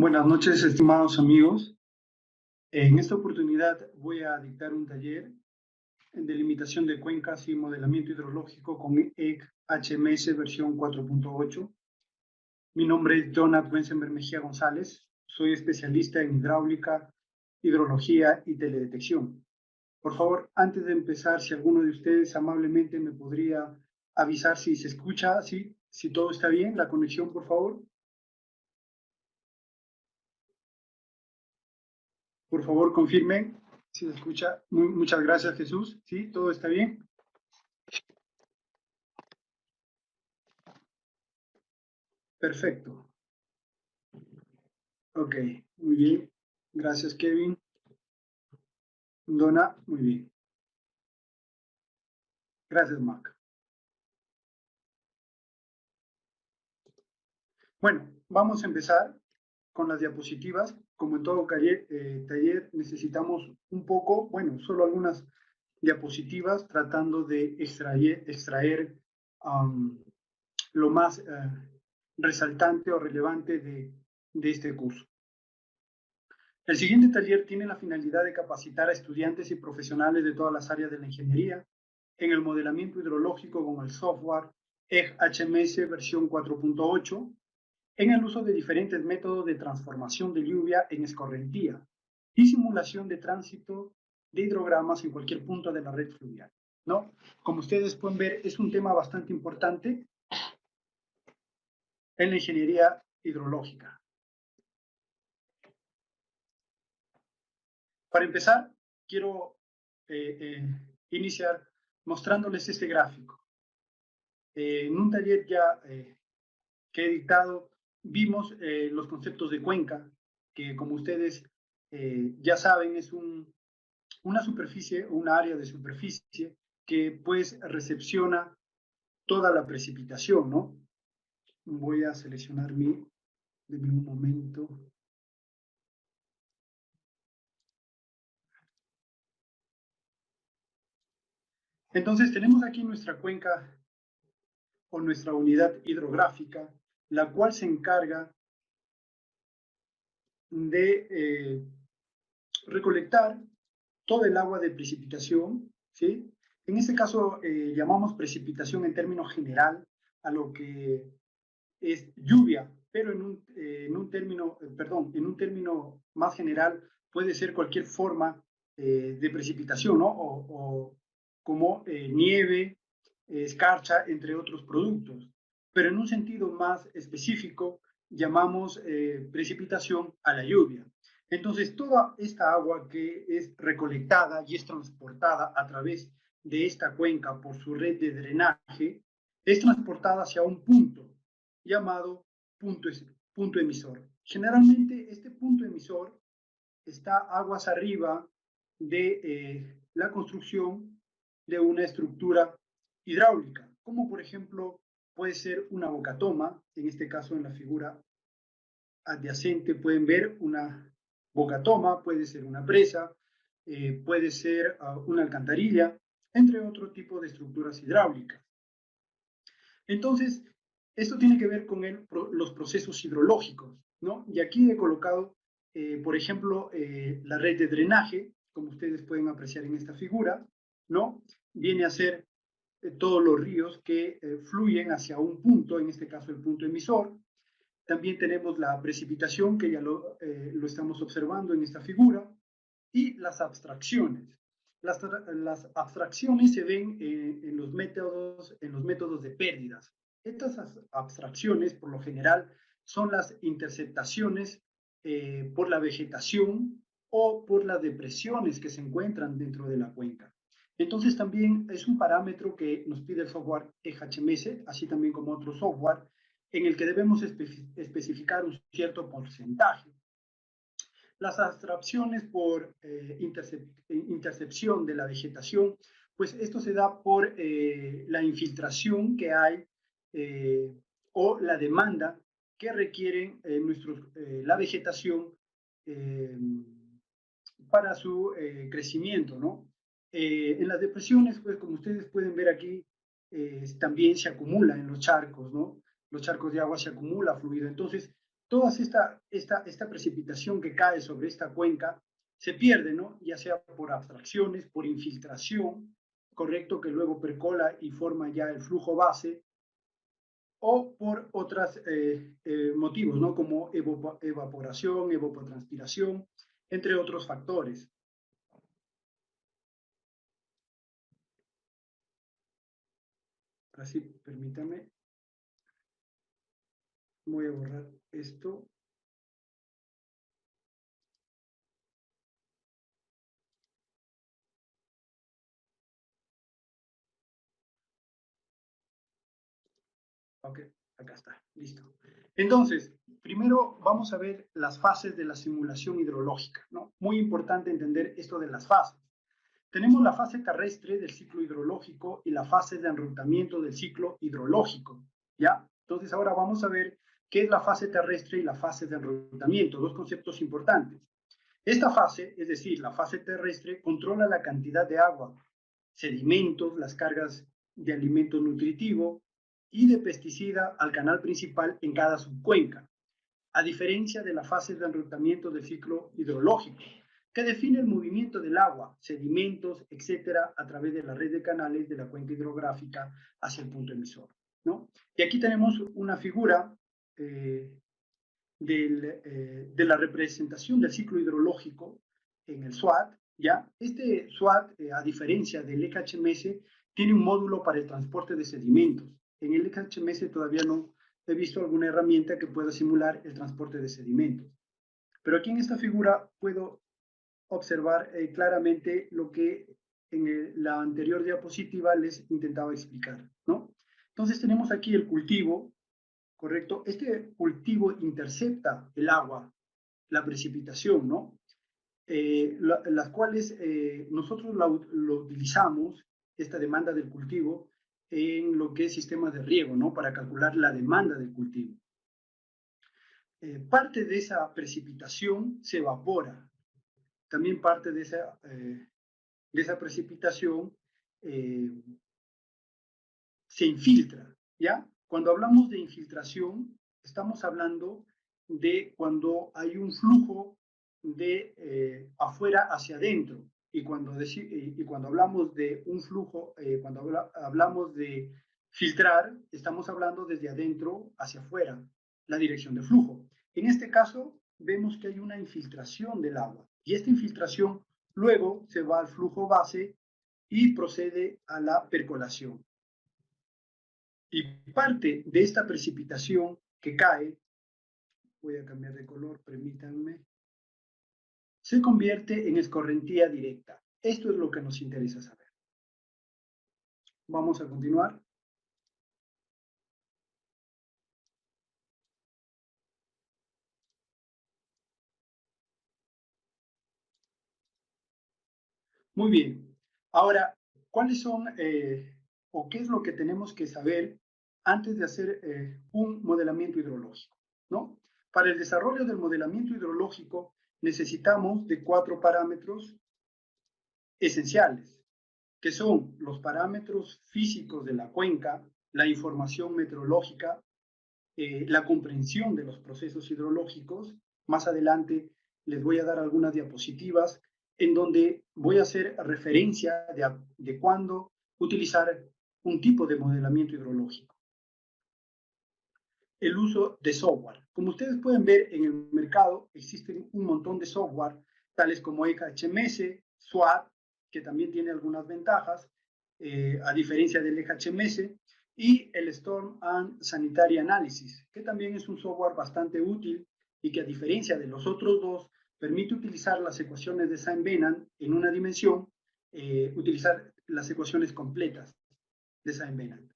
Buenas noches, estimados amigos. En esta oportunidad voy a dictar un taller en delimitación de cuencas y modelamiento hidrológico con EC HMS versión 4.8. Mi nombre es Jonathan Wensenberg Mejía González. Soy especialista en hidráulica, hidrología y teledetección. Por favor, antes de empezar, si alguno de ustedes amablemente me podría avisar si se escucha, si todo está bien, la conexión, por favor. Por favor, confirmen si se escucha. Muchas gracias, Jesús. ¿Sí? ¿Todo está bien? Perfecto. Ok, muy bien. Gracias, Kevin. Donna, muy bien. Gracias, Mac. Bueno, vamos a empezar con las diapositivas. Como en todo taller necesitamos un poco, bueno, solo algunas diapositivas tratando de extraer lo más resaltante o relevante de este curso. El siguiente taller tiene la finalidad de capacitar a estudiantes y profesionales de todas las áreas de la ingeniería en el modelamiento hidrológico con el software EG HMS versión 4.8, en el uso de diferentes métodos de transformación de lluvia en escorrentía y simulación de tránsito de hidrogramas en cualquier punto de la red fluvial, ¿no? Como ustedes pueden ver, es un tema bastante importante en la ingeniería hidrológica. Para empezar, quiero iniciar mostrándoles este gráfico. En un taller ya que he dictado, vimos los conceptos de cuenca, que como ustedes ya saben, es una superficie, una área de superficie que pues recepciona toda la precipitación, ¿no? Voy a seleccionar de un momento. Entonces tenemos aquí nuestra cuenca o nuestra unidad hidrográfica, la cual se encarga de recolectar todo el agua de precipitación, ¿sí? En este caso llamamos precipitación en términos general a lo que es lluvia, pero en un término más general puede ser cualquier forma de precipitación, ¿no? O como nieve, escarcha, entre otros productos. Pero en un sentido más específico, llamamos precipitación a la lluvia. Entonces, toda esta agua que es recolectada y es transportada a través de esta cuenca por su red de drenaje, es transportada hacia un punto llamado punto emisor. Generalmente, este punto emisor está aguas arriba de la construcción de una estructura hidráulica, como por ejemplo puede ser una bocatoma. En este caso, en la figura adyacente pueden ver una bocatoma, puede ser una presa, puede ser una alcantarilla, entre otro tipo de estructuras hidráulicas. Entonces, esto tiene que ver con los procesos hidrológicos, ¿no? Y aquí he colocado, por ejemplo, la red de drenaje, como ustedes pueden apreciar en esta figura, ¿no? Viene a ser todos los ríos que fluyen hacia un punto, en este caso el punto emisor. También tenemos la precipitación, que ya lo estamos observando en esta figura, y las abstracciones. Las abstracciones se ven en los métodos de pérdidas. Estas abstracciones, por lo general, son las interceptaciones por la vegetación o por las depresiones que se encuentran dentro de la cuenca. Entonces también es un parámetro que nos pide el software EHMS, así también como otro software, en el que debemos especificar un cierto porcentaje. Las abstracciones por intercepción de la vegetación, pues esto se da por la infiltración que hay o la demanda que requieren la vegetación para su crecimiento, ¿no? En las depresiones, pues como ustedes pueden ver aquí, también se acumula en los charcos, ¿no? Los charcos de agua se acumula fluido. Entonces, toda esta precipitación que cae sobre esta cuenca se pierde, ¿no? Ya sea por abstracciones, por infiltración, correcto, que luego percola y forma ya el flujo base, o por otros motivos, ¿no? Como evaporación, evapotranspiración, entre otros factores. Así, permítame. Voy a borrar esto. Ok, acá está, listo. Entonces, primero vamos a ver las fases de la simulación hidrológica, ¿no? Muy importante entender esto de las fases. Tenemos la fase terrestre del ciclo hidrológico y la fase de enrutamiento del ciclo hidrológico, ¿ya? Entonces ahora vamos a ver qué es la fase terrestre y la fase de enrutamiento, dos conceptos importantes. Esta fase, es decir, la fase terrestre, controla la cantidad de agua, sedimentos, las cargas de alimento nutritivo y de pesticida al canal principal en cada subcuenca, a diferencia de la fase de enrutamiento del ciclo hidrológico, que define el movimiento del agua, sedimentos, etcétera, a través de la red de canales de la cuenca hidrográfica hacia el punto emisor, ¿no? Y aquí tenemos una figura de la representación del ciclo hidrológico en el SWAT, ¿ya? Este SWAT, a diferencia del EKHMS, tiene un módulo para el transporte de sedimentos. En el EKHMS todavía no he visto alguna herramienta que pueda simular el transporte de sedimentos. Pero aquí en esta figura puedo observar claramente lo que en la anterior diapositiva les intentaba explicar, ¿no? Entonces tenemos aquí el cultivo, ¿correcto? Este cultivo intercepta el agua, la precipitación, ¿no? Las cuales nosotros lo utilizamos, esta demanda del cultivo, en lo que es sistema de riego, ¿no? Para calcular la demanda del cultivo. Parte de esa precipitación se evapora. También parte de esa precipitación se infiltra, ¿ya? Cuando hablamos de infiltración, estamos hablando de cuando hay un flujo de afuera hacia adentro. Y cuando hablamos de un flujo, cuando hablamos de filtrar, estamos hablando desde adentro hacia afuera, la dirección de flujo. En este caso, vemos que hay una infiltración del agua. Y esta infiltración luego se va al flujo base y procede a la percolación. Y parte de esta precipitación que cae, voy a cambiar de color, permítanme, se convierte en escorrentía directa. Esto es lo que nos interesa saber. Vamos a continuar. Muy bien. Ahora, ¿cuáles son o qué es lo que tenemos que saber antes de hacer un modelamiento hidrológico, ¿no? Para el desarrollo del modelamiento hidrológico necesitamos de 4 parámetros esenciales, que son los parámetros físicos de la cuenca, la información meteorológica, la comprensión de los procesos hidrológicos. Más adelante les voy a dar algunas diapositivas en donde voy a hacer referencia de cuándo utilizar un tipo de modelamiento hidrológico. El uso de software. Como ustedes pueden ver, en el mercado existen un montón de software, tales como EKHMS, SWAT, que también tiene algunas ventajas, a diferencia del EKHMS, y el Storm and Sanitary Analysis, que también es un software bastante útil y que, a diferencia de los otros dos, permite utilizar las ecuaciones de Saint-Venant en una dimensión, utilizar las ecuaciones completas de Saint-Venant.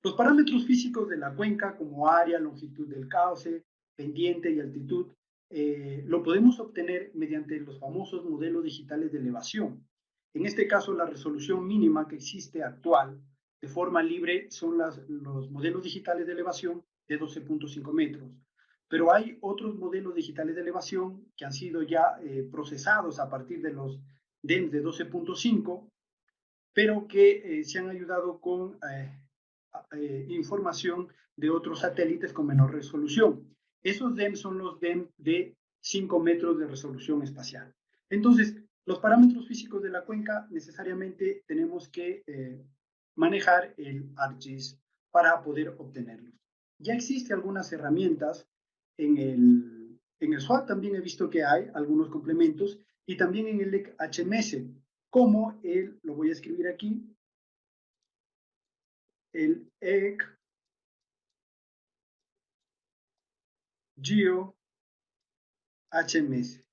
Los parámetros físicos de la cuenca, como área, longitud del cauce, pendiente y altitud, lo podemos obtener mediante los famosos modelos digitales de elevación. En este caso, la resolución mínima que existe actual de forma libre son los modelos digitales de elevación de 12.5 metros. Pero hay otros modelos digitales de elevación que han sido ya procesados a partir de los DEMS de 12.5, pero que se han ayudado con información de otros satélites con menor resolución. Esos DEM son los DEM de 5 metros de resolución espacial. Entonces, los parámetros físicos de la cuenca necesariamente tenemos que manejar el ArcGIS para poder obtenerlos. Ya existen algunas herramientas en el SWAT, también he visto que hay algunos complementos, y también en el HMS, como lo voy a escribir aquí, el ECGEO HMS,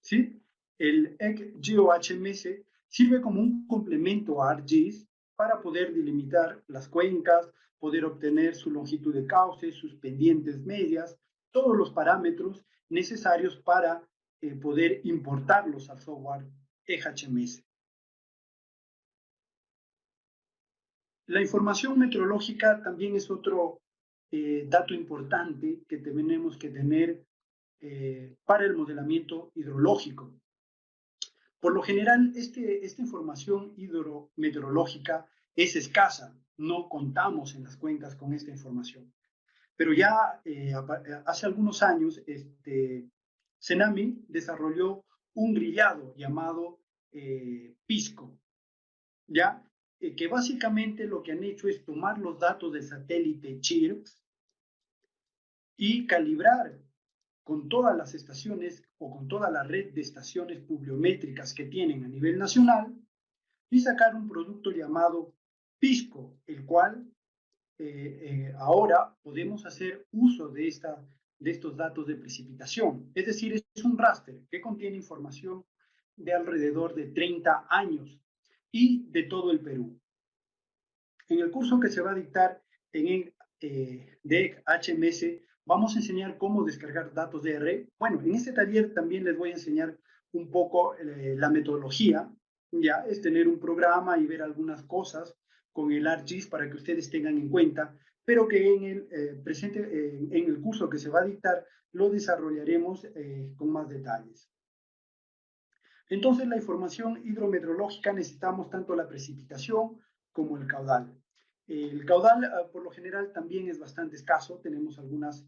¿sí? El ECGEO HMS sirve como un complemento a ArcGIS para poder delimitar las cuencas, poder obtener su longitud de cauce, sus pendientes medias, todos los parámetros necesarios para poder importarlos al software EHMS. La información meteorológica también es otro dato importante que tenemos que tener para el modelamiento hidrológico. Por lo general, esta información hidrometeorológica es escasa, no contamos en las cuencas con esta información. Pero ya hace algunos años, Cenami desarrolló un grillado llamado Pisco, ¿ya? Que básicamente lo que han hecho es tomar los datos del satélite CHIRPS y calibrar con todas las estaciones o con toda la red de estaciones pluviométricas que tienen a nivel nacional y sacar un producto llamado Pisco, el cual ahora podemos hacer uso de estos datos de precipitación. Es decir, es un raster que contiene información de alrededor de 30 años y de todo el Perú. En el curso que se va a dictar en el DEC HMS, vamos a enseñar cómo descargar datos de R. Bueno, en este taller también les voy a enseñar un poco la metodología, ya es tener un programa y ver algunas cosas con el ArcGIS para que ustedes tengan en cuenta, pero que en el curso que se va a dictar lo desarrollaremos con más detalles. Entonces, la información hidrometeorológica necesitamos tanto la precipitación como el caudal. El caudal, por lo general, también es bastante escaso. Tenemos algunas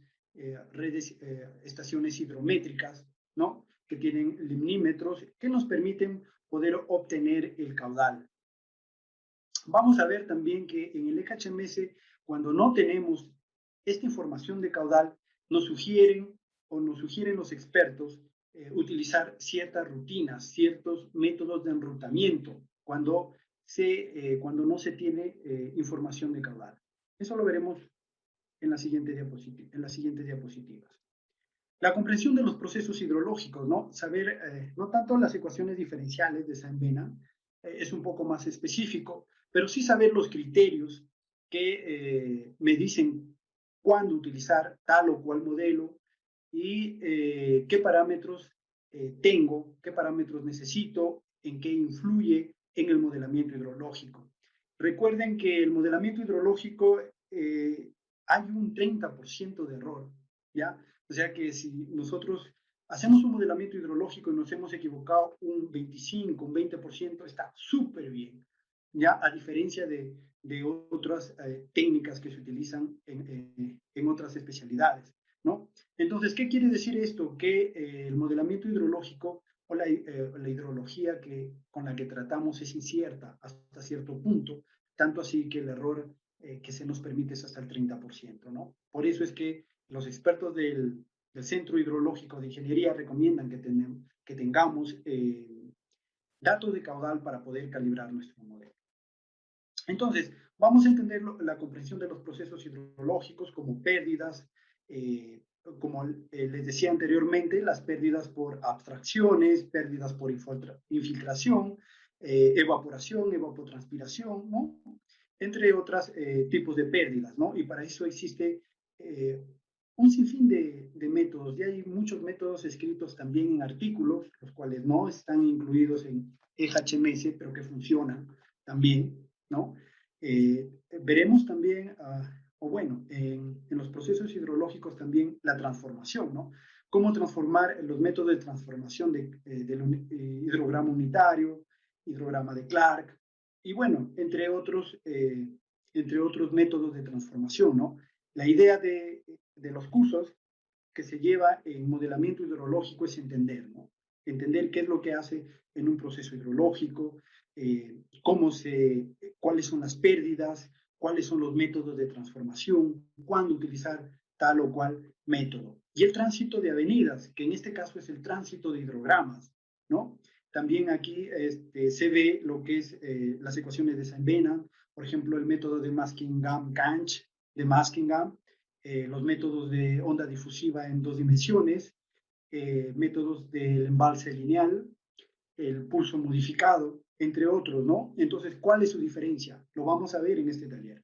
estaciones hidrométricas, ¿no? Que tienen limnímetros que nos permiten poder obtener el caudal. Vamos a ver también que en el EHMS, cuando no tenemos esta información de caudal, nos sugieren los expertos utilizar ciertas rutinas, ciertos métodos de enrutamiento cuando no se tiene información de caudal. Eso lo veremos en las siguientes diapositivas. La comprensión de los procesos hidrológicos, ¿no? Saber, no tanto las ecuaciones diferenciales de Saint-Venant, es un poco más específico, pero sí saber los criterios que me dicen cuándo utilizar tal o cual modelo y qué parámetros tengo, qué parámetros necesito, en qué influye en el modelamiento hidrológico. Recuerden que el modelamiento hidrológico hay un 30% de error, ¿ya? O sea que si nosotros hacemos un modelamiento hidrológico y nos hemos equivocado un 25, un 20%, está súper bien, ¿ya? A diferencia de otras técnicas que se utilizan en otras especialidades, ¿no? Entonces, ¿qué quiere decir esto? Que el modelamiento hidrológico o la hidrología con la que tratamos es incierta hasta cierto punto, tanto así que el error que se nos permite es hasta el 30%, ¿no? Por eso es que los expertos del Centro Hidrológico de Ingeniería recomiendan que tengamos datos de caudal para poder calibrar nuestro modelo. Entonces, vamos a entender la comprensión de los procesos hidrológicos como pérdidas, como les decía anteriormente, las pérdidas por abstracciones, pérdidas por infiltración, evaporación, evapotranspiración, ¿no? Entre otros tipos de pérdidas, ¿no? Y para eso existe un sinfín de métodos, y hay muchos métodos escritos también en artículos, los cuales no están incluidos en EHMS, pero que funcionan también, ¿no? Veremos también, o bueno, en los procesos hidrológicos también la transformación, ¿no? Cómo transformar los métodos de transformación del hidrograma unitario, hidrograma de Clark, y bueno, entre otros entre otros métodos de transformación, ¿no? La idea de los cursos que se lleva en modelamiento hidrológico es entender, ¿no? Entender qué es lo que hace en un proceso hidrológico, cuáles son las pérdidas, cuáles son los métodos de transformación, cuándo utilizar tal o cual método. Y el tránsito de avenidas, que en este caso es el tránsito de hidrogramas, ¿no? También aquí se ve lo que es las ecuaciones de Saint-Venant, por ejemplo, el método de Muskingum-Ganch, de Muskingum, los métodos de onda difusiva en 2 dimensiones, métodos del embalse lineal, el pulso modificado, entre otros, ¿no? Entonces, ¿cuál es su diferencia? Lo vamos a ver en este taller.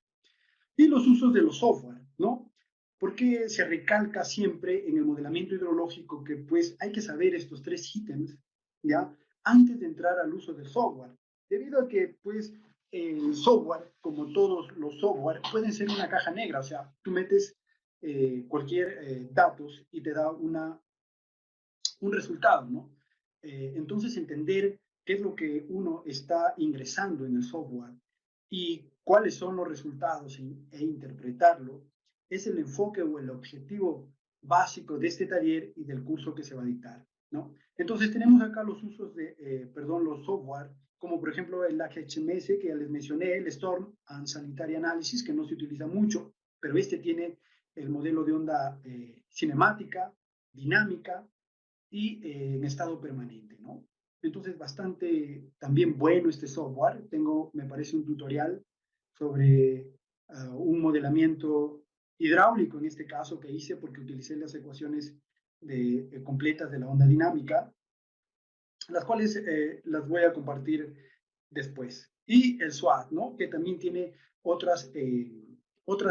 Y los usos de los software, ¿no? Porque se recalca siempre en el modelamiento hidrológico que pues hay que saber estos 3 ítems, ¿ya? Antes de entrar al uso del software, debido a que pues el software, como todos los software, pueden ser una caja negra, o sea, tú metes cualquier datos y te da un resultado, ¿no? Entonces, entender qué es lo que uno está ingresando en el software y cuáles son los resultados e interpretarlo es el enfoque o el objetivo básico de este taller y del curso que se va a dictar, ¿no? Entonces, tenemos acá los usos los software, como por ejemplo el HMS que ya les mencioné, el Storm and Sanitary Analysis, que no se utiliza mucho, pero este tiene el modelo de onda cinemática, dinámica, y en estado permanente, ¿no? Entonces, bastante también bueno este software. Me parece, un tutorial sobre un modelamiento hidráulico, en este caso, que hice porque utilicé las ecuaciones completas de la onda dinámica, las cuales las voy a compartir después. Y el SWAT, ¿no? Que también tiene otras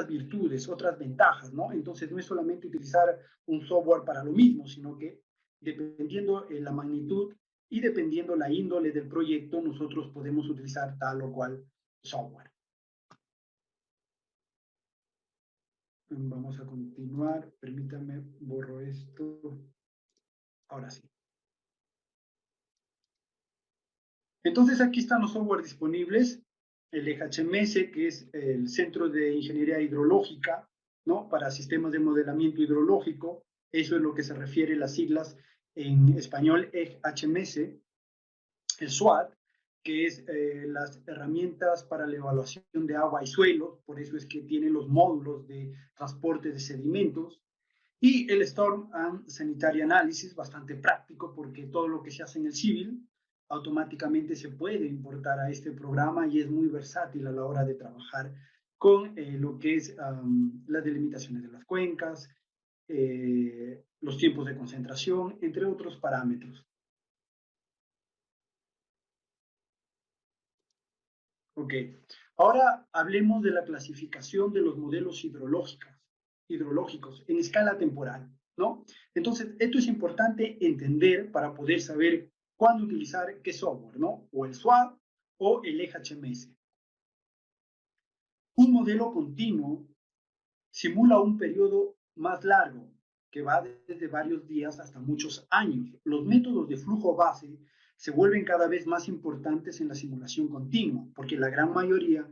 virtudes, otras ventajas, ¿no? Entonces, no es solamente utilizar un software para lo mismo, sino que dependiendo la magnitud y dependiendo la índole del proyecto, nosotros podemos utilizar tal o cual software. Vamos a continuar. Permítanme, borro esto. Ahora sí. Entonces, aquí están los software disponibles. El EHMS, que es el Centro de Ingeniería Hidrológica, ¿no? Para sistemas de modelamiento hidrológico. Eso es lo que se refiere las siglas en español, EHMS. El SWAT, que es las herramientas para la evaluación de agua y suelo, por eso es que tiene los módulos de transporte de sedimentos. Y el Storm and Sanitary Analysis, bastante práctico porque todo lo que se hace en el civil automáticamente se puede importar a este programa y es muy versátil a la hora de trabajar con lo que es las delimitaciones de las cuencas, los tiempos de concentración, entre otros parámetros. Ok, ahora hablemos de la clasificación de los modelos hidrológicos en escala temporal, ¿no? Entonces, esto es importante entender para poder saber cuándo utilizar qué software, ¿no? O el SWAT o el EHMS. Un modelo continuo simula un periodo más largo, que va desde varios días hasta muchos años. Los métodos de flujo base se vuelven cada vez más importantes en la simulación continua, porque la gran mayoría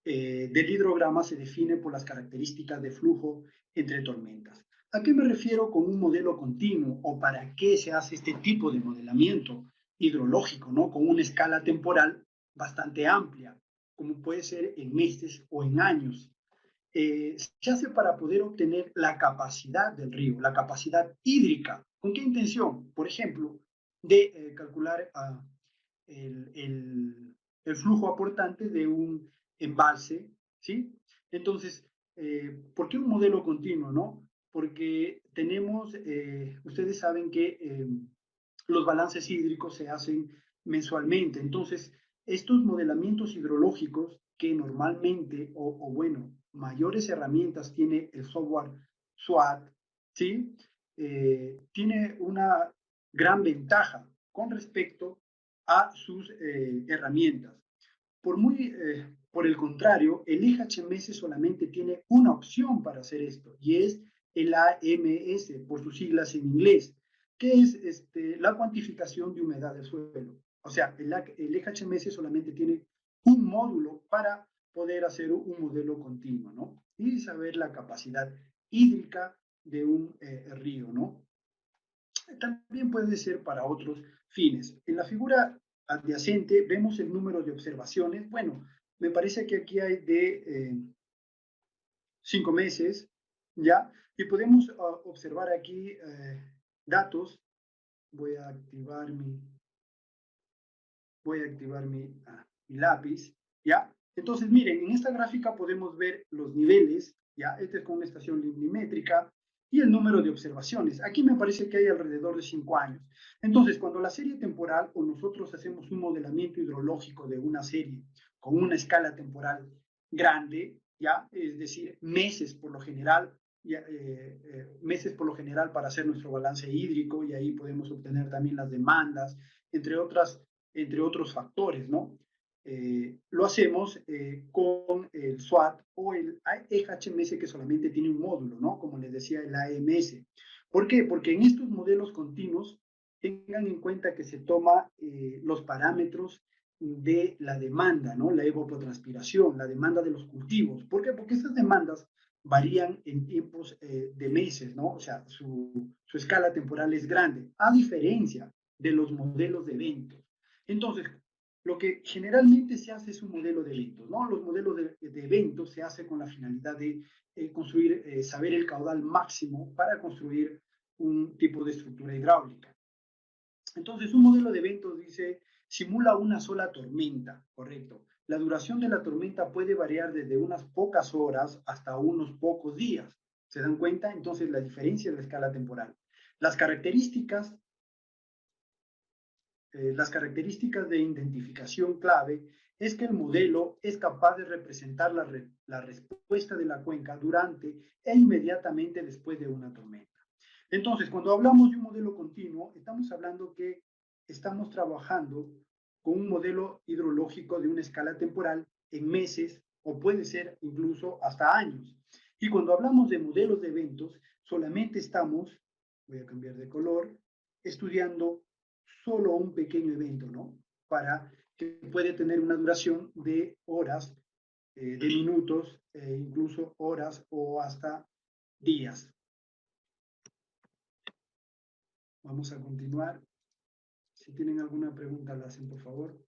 del hidrograma se define por las características de flujo entre tormentas. ¿A qué me refiero con un modelo continuo o para qué se hace este tipo de modelamiento hidrológico, ¿no? Con una escala temporal bastante amplia, como puede ser en meses o en años. Se hace para poder obtener la capacidad del río, la capacidad hídrica. ¿Con qué intención? Por ejemplo, de calcular el flujo aportante de un embalse, ¿sí? Entonces, ¿por qué un modelo continuo, no? Porque ustedes saben que los balances hídricos se hacen mensualmente, entonces, estos modelamientos hidrológicos que normalmente, o bueno, mayores herramientas tiene el software SWAT, ¿sí? Tiene una gran ventaja con respecto a sus herramientas. Por el contrario, el IHMS solamente tiene una opción para hacer esto y es el AMS, por sus siglas en inglés, que es la cuantificación de humedad del suelo. O sea, el IHMS solamente tiene un módulo para poder hacer un modelo continuo, ¿no? Y saber la capacidad hídrica de un río, ¿no? También puede ser para otros fines. En la figura adyacente vemos el número de observaciones. Bueno, me parece que aquí hay de 5 meses, ¿ya? Y podemos observar aquí datos. Voy a activar mi lápiz, ¿ya? Entonces, miren, en esta gráfica podemos ver los niveles, ¿ya? Este es con una estación limnimétrica y el número de observaciones. Aquí me parece que hay alrededor de 5 años. Entonces, cuando la serie temporal o nosotros hacemos un modelamiento hidrológico de una serie con una escala temporal grande, ¿ya? Es decir, meses por lo general, meses por lo general para hacer nuestro balance hídrico, y ahí podemos obtener también las demandas, entre otros factores, ¿no? Lo hacemos con el SWAT o el EHMS, que solamente tiene un módulo, ¿no? Como les decía, el AMS. ¿Por qué? Porque en estos modelos continuos tengan en cuenta que se toma los parámetros de la demanda, ¿no? La evapotranspiración, la demanda de los cultivos. ¿Por qué? Porque estas demandas varían en tiempos de meses, ¿no? O sea, su escala temporal es grande, a diferencia de los modelos de eventos. Entonces, lo que generalmente se hace es un modelo de eventos, ¿no? Los modelos de eventos se hace con la finalidad de construir, saber el caudal máximo para construir un tipo de estructura hidráulica. Entonces, un modelo de eventos dice, simula una sola tormenta, correcto. La duración de la tormenta puede variar desde unas pocas horas hasta unos pocos días. ¿Se dan cuenta? Entonces, la diferencia de la escala temporal. Las características de identificación clave es que el modelo es capaz de representar la respuesta de la cuenca durante e inmediatamente después de una tormenta. Entonces, cuando hablamos de un modelo continuo, estamos hablando que estamos trabajando con un modelo hidrológico de una escala temporal en meses o puede ser incluso hasta años. Y cuando hablamos de modelos de eventos, solamente estamos, voy a cambiar de color, estudiando solo un pequeño evento, ¿no? Para que puede tener una duración de horas, de minutos, incluso horas o hasta días. Vamos a continuar. Si tienen alguna pregunta, la hacen, por favor.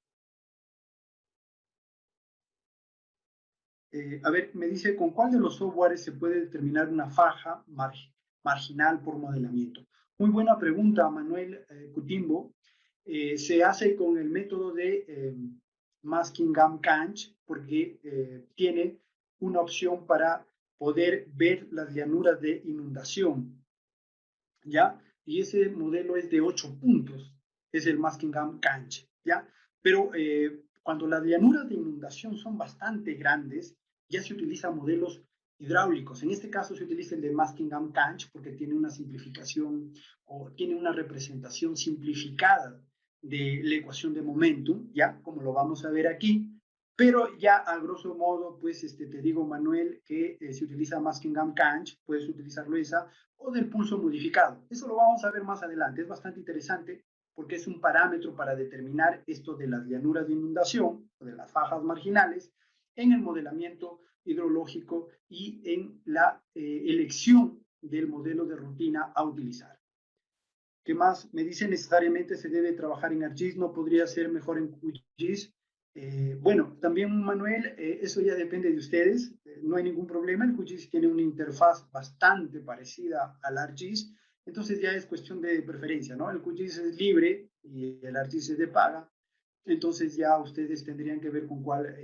A ver, me dice, ¿con cuál de los softwares se puede determinar una faja marginal por modelamiento? Muy buena pregunta, Manuel Cutimbo. Se hace con el método de Muskingum-Canch porque tiene una opción para poder ver las llanuras de inundación, ¿ya? Y ese modelo es de 8 puntos, es el Muskingum-Canch, ¿ya? Pero cuando las llanuras de inundación son bastante grandes, ya se utilizan modelos hidráulicos. En este caso se utiliza el de Muskingum-Canch porque tiene una simplificación o tiene una representación simplificada de la ecuación de momentum, ¿ya? Como lo vamos a ver aquí. Pero ya a grosso modo, pues te digo, Manuel, que se utiliza Muskingum-Canch, puedes utilizarlo esa, o del pulso modificado. Eso lo vamos a ver más adelante. Es bastante interesante porque es un parámetro para determinar esto de las llanuras de inundación o de las fajas marginales en el modelamiento hidrológico y en la elección del modelo de rutina a utilizar. ¿Qué más? Me dice necesariamente se debe trabajar en ArcGIS, no podría ser mejor en QGIS. Bueno, también Manuel, eso ya depende de ustedes, no hay ningún problema. El QGIS tiene una interfaz bastante parecida al ArcGIS, entonces ya es cuestión de preferencia, ¿no? El QGIS es libre y el ArcGIS es de paga, entonces ya ustedes tendrían que ver con cuál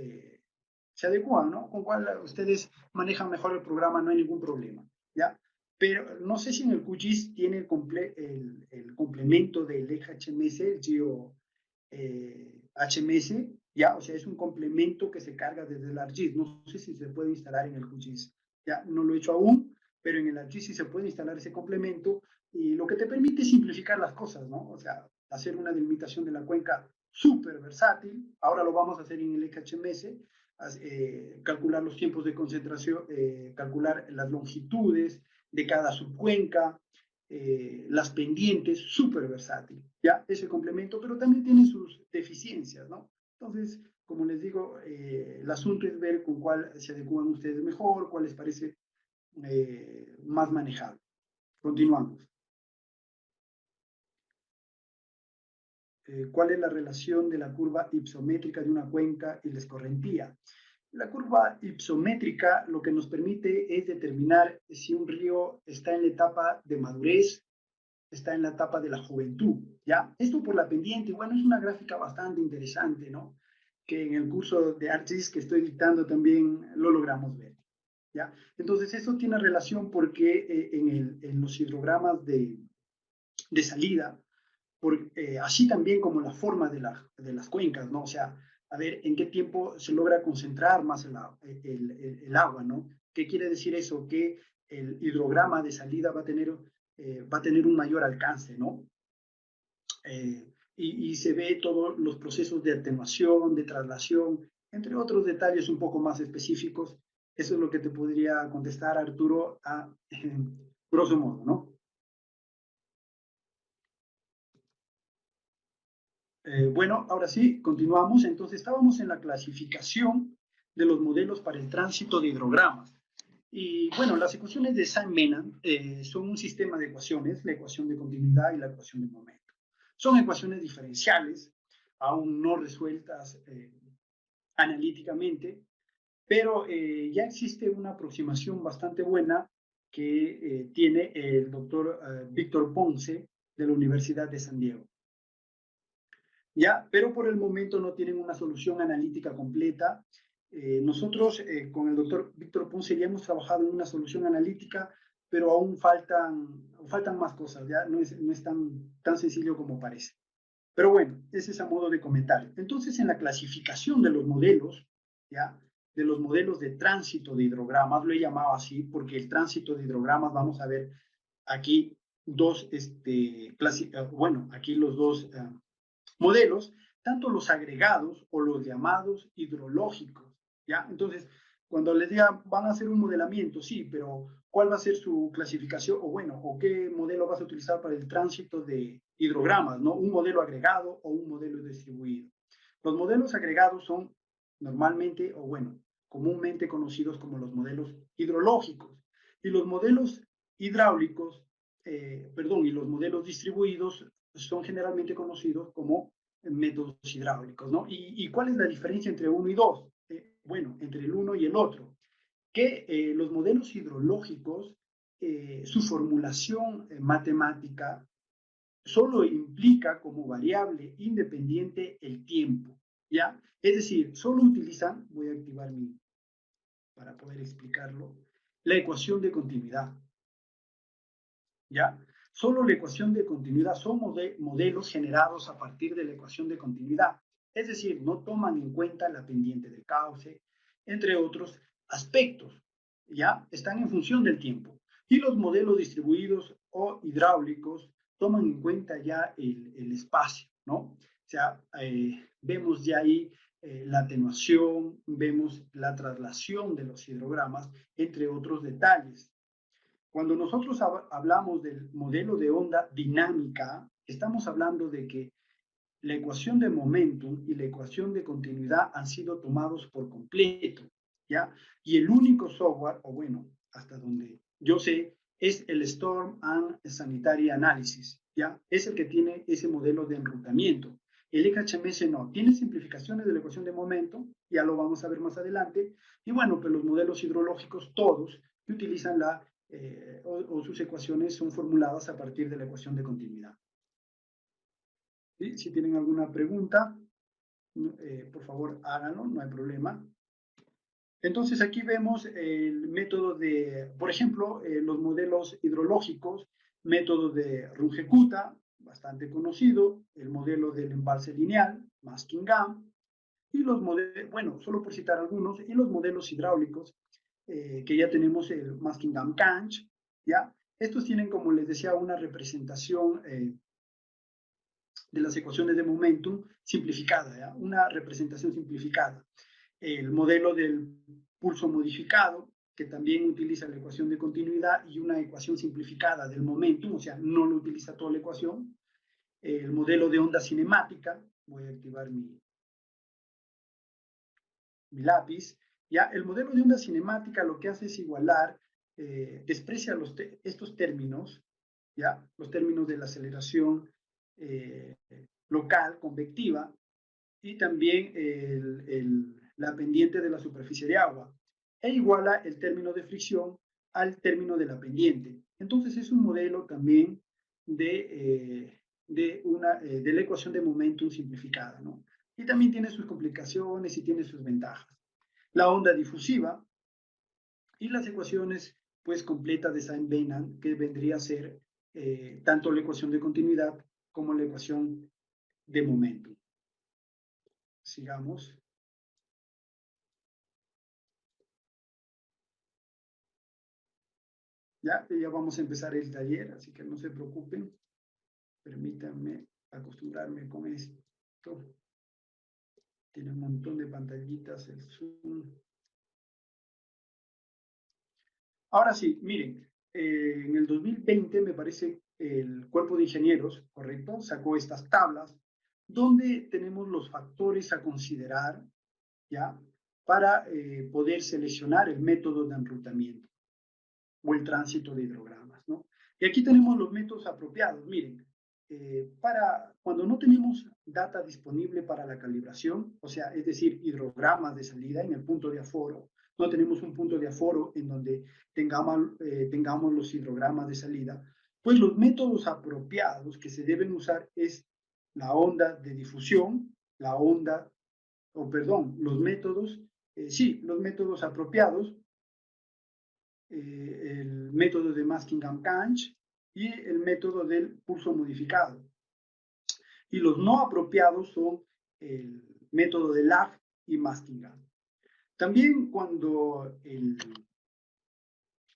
se adecúan, ¿no? Con cuál ustedes manejan mejor el programa, no hay ningún problema, ¿ya? Pero no sé si en el QGIS tiene el complemento del HMS, el GeoHMS, ya, o sea, es un complemento que se carga desde el ArcGIS. No sé si se puede instalar en el QGIS. Ya, no lo he hecho aún, pero en el ArcGIS sí se puede instalar ese complemento y lo que te permite simplificar las cosas, ¿no? O sea, hacer una delimitación de la cuenca súper versátil. Ahora lo vamos a hacer en el HMS, calcular los tiempos de concentración, calcular las longitudes de cada subcuenca, las pendientes, súper versátil, ¿ya? Ese complemento, pero también tiene sus deficiencias, ¿no? Entonces, como les digo, el asunto es ver con cuál se adecúan ustedes mejor, cuál les parece más manejable. Continuamos. ¿Cuál es la relación de la curva ipsométrica de una cuenca y la escorrentía? La curva ipsométrica lo que nos permite es determinar si un río está en la etapa de madurez, está en la etapa de la juventud, ¿ya? Esto por la pendiente, bueno, es una gráfica bastante interesante, ¿no? Que en el curso de ArcGIS que estoy dictando también lo logramos ver, ¿ya? Entonces, eso tiene relación porque en los hidrogramas de salida, así también como la forma de las cuencas, ¿no? O sea, a ver en qué tiempo se logra concentrar más el agua, ¿no? ¿Qué quiere decir eso? Que el hidrograma de salida va a tener un mayor alcance, ¿no? Y se ve todos los procesos de atenuación, de traslación, entre otros detalles un poco más específicos. Eso es lo que te podría contestar, Arturo, a grosso modo, ¿no? Bueno, ahora sí, continuamos. Entonces, estábamos en la clasificación de los modelos para el tránsito de hidrogramas. Y bueno, las ecuaciones de Sine-Manan son un sistema de ecuaciones, la ecuación de continuidad y la ecuación de momento. Son ecuaciones diferenciales, aún no resueltas analíticamente, pero ya existe una aproximación bastante buena que tiene el doctor Víctor Ponce de la Universidad de San Diego. ¿Ya? Pero por el momento no tienen una solución analítica completa. Nosotros con el doctor Víctor Ponce ya hemos trabajado en una solución analítica, pero aún faltan más cosas, ¿ya? No es tan sencillo como parece. Pero bueno, ese es a modo de comentario. Entonces, en la clasificación de los modelos, ¿ya? De los modelos de tránsito de hidrogramas, lo he llamado así porque el tránsito de hidrogramas, vamos a ver aquí bueno, aquí los dos modelos, tanto los agregados o los llamados hidrológicos, ¿ya? Entonces, cuando les diga, van a hacer un modelamiento, sí, pero ¿cuál va a ser su clasificación? O bueno, ¿o qué modelo vas a utilizar para el tránsito de hidrogramas, ¿no? ¿Un modelo agregado o un modelo distribuido? Los modelos agregados son normalmente, o bueno, comúnmente conocidos como los modelos hidrológicos. Y los modelos hidráulicos, y los modelos distribuidos son generalmente conocidos como métodos hidráulicos, ¿no? ¿Y cuál es la diferencia entre uno y dos? Bueno, entre el uno y el otro, que los modelos hidrológicos, su formulación matemática solo implica como variable independiente el tiempo, ¿ya? Es decir, solo utilizan, voy a activar para poder explicarlo, la ecuación de continuidad, ¿ya? Solo la ecuación de continuidad son modelos generados a partir de la ecuación de continuidad. Es decir, no toman en cuenta la pendiente del cauce, entre otros aspectos, ¿ya? Están en función del tiempo. Y los modelos distribuidos o hidráulicos toman en cuenta ya el espacio, ¿no? O sea, vemos ya ahí la atenuación, vemos la traslación de los hidrogramas, entre otros detalles. Cuando nosotros hablamos del modelo de onda dinámica, estamos hablando de que la ecuación de momentum y la ecuación de continuidad han sido tomados por completo, ¿ya? Y el único software, o bueno, hasta donde yo sé, es el Storm and Sanitary Analysis, ¿ya? Es el que tiene ese modelo de enrutamiento. El EHMS no, tiene simplificaciones de la ecuación de momento, ya lo vamos a ver más adelante, y bueno, pues los modelos hidrológicos todos que utilizan o sus ecuaciones son formuladas a partir de la ecuación de continuidad. ¿Sí? Si tienen alguna pregunta, por favor háganlo, no hay problema. Entonces aquí vemos el método por ejemplo, los modelos hidrológicos, método de Runge-Kutta, bastante conocido, el modelo del embalse lineal, Muskingum, y los modelos, bueno, solo por citar algunos, y los modelos hidráulicos, que ya tenemos el Muskingum-Canch, ¿ya? Estos tienen, como les decía, una representación de las ecuaciones de momentum simplificada, ¿ya? Una representación simplificada. El modelo del pulso modificado, que también utiliza la ecuación de continuidad y una ecuación simplificada del momentum, o sea, no lo utiliza toda la ecuación. El modelo de onda cinemática, voy a activar mi lápiz. ¿Ya? El modelo de onda cinemática lo que hace es igualar, desprecia estos términos, ¿ya? Los términos de la aceleración local, convectiva, y también la pendiente de la superficie de agua, e iguala el término de fricción al término de la pendiente. Entonces es un modelo también de la ecuación de momentum simplificada, ¿no? Y también tiene sus complicaciones y tiene sus ventajas. La onda difusiva y las ecuaciones pues completas de Saint-Beenan, que vendría a ser tanto la ecuación de continuidad como la ecuación de momentum. Sigamos. Ya vamos a empezar el taller, así que no se preocupen. Permítanme acostumbrarme con esto. Tiene un montón de pantallitas el Zoom. Ahora sí, miren, en el 2020 me parece el Cuerpo de Ingenieros, ¿correcto? Sacó estas tablas donde tenemos los factores a considerar, ¿ya? Para poder seleccionar el método de enrutamiento o el tránsito de hidrogramas, ¿no? Y aquí tenemos los métodos apropiados. Miren, para cuando no tenemos data disponible para la calibración, o sea, es decir, hidrogramas de salida en el punto de aforo, no tenemos un punto de aforo en donde tengamos los hidrogramas de salida, pues los métodos apropiados que se deben usar es la onda de difusión, la onda, o perdón, los métodos, los métodos apropiados, el método de Maskingham-Canch y el método del pulso modificado. Y los no apropiados son el método de Lag y Maskingham. También cuando el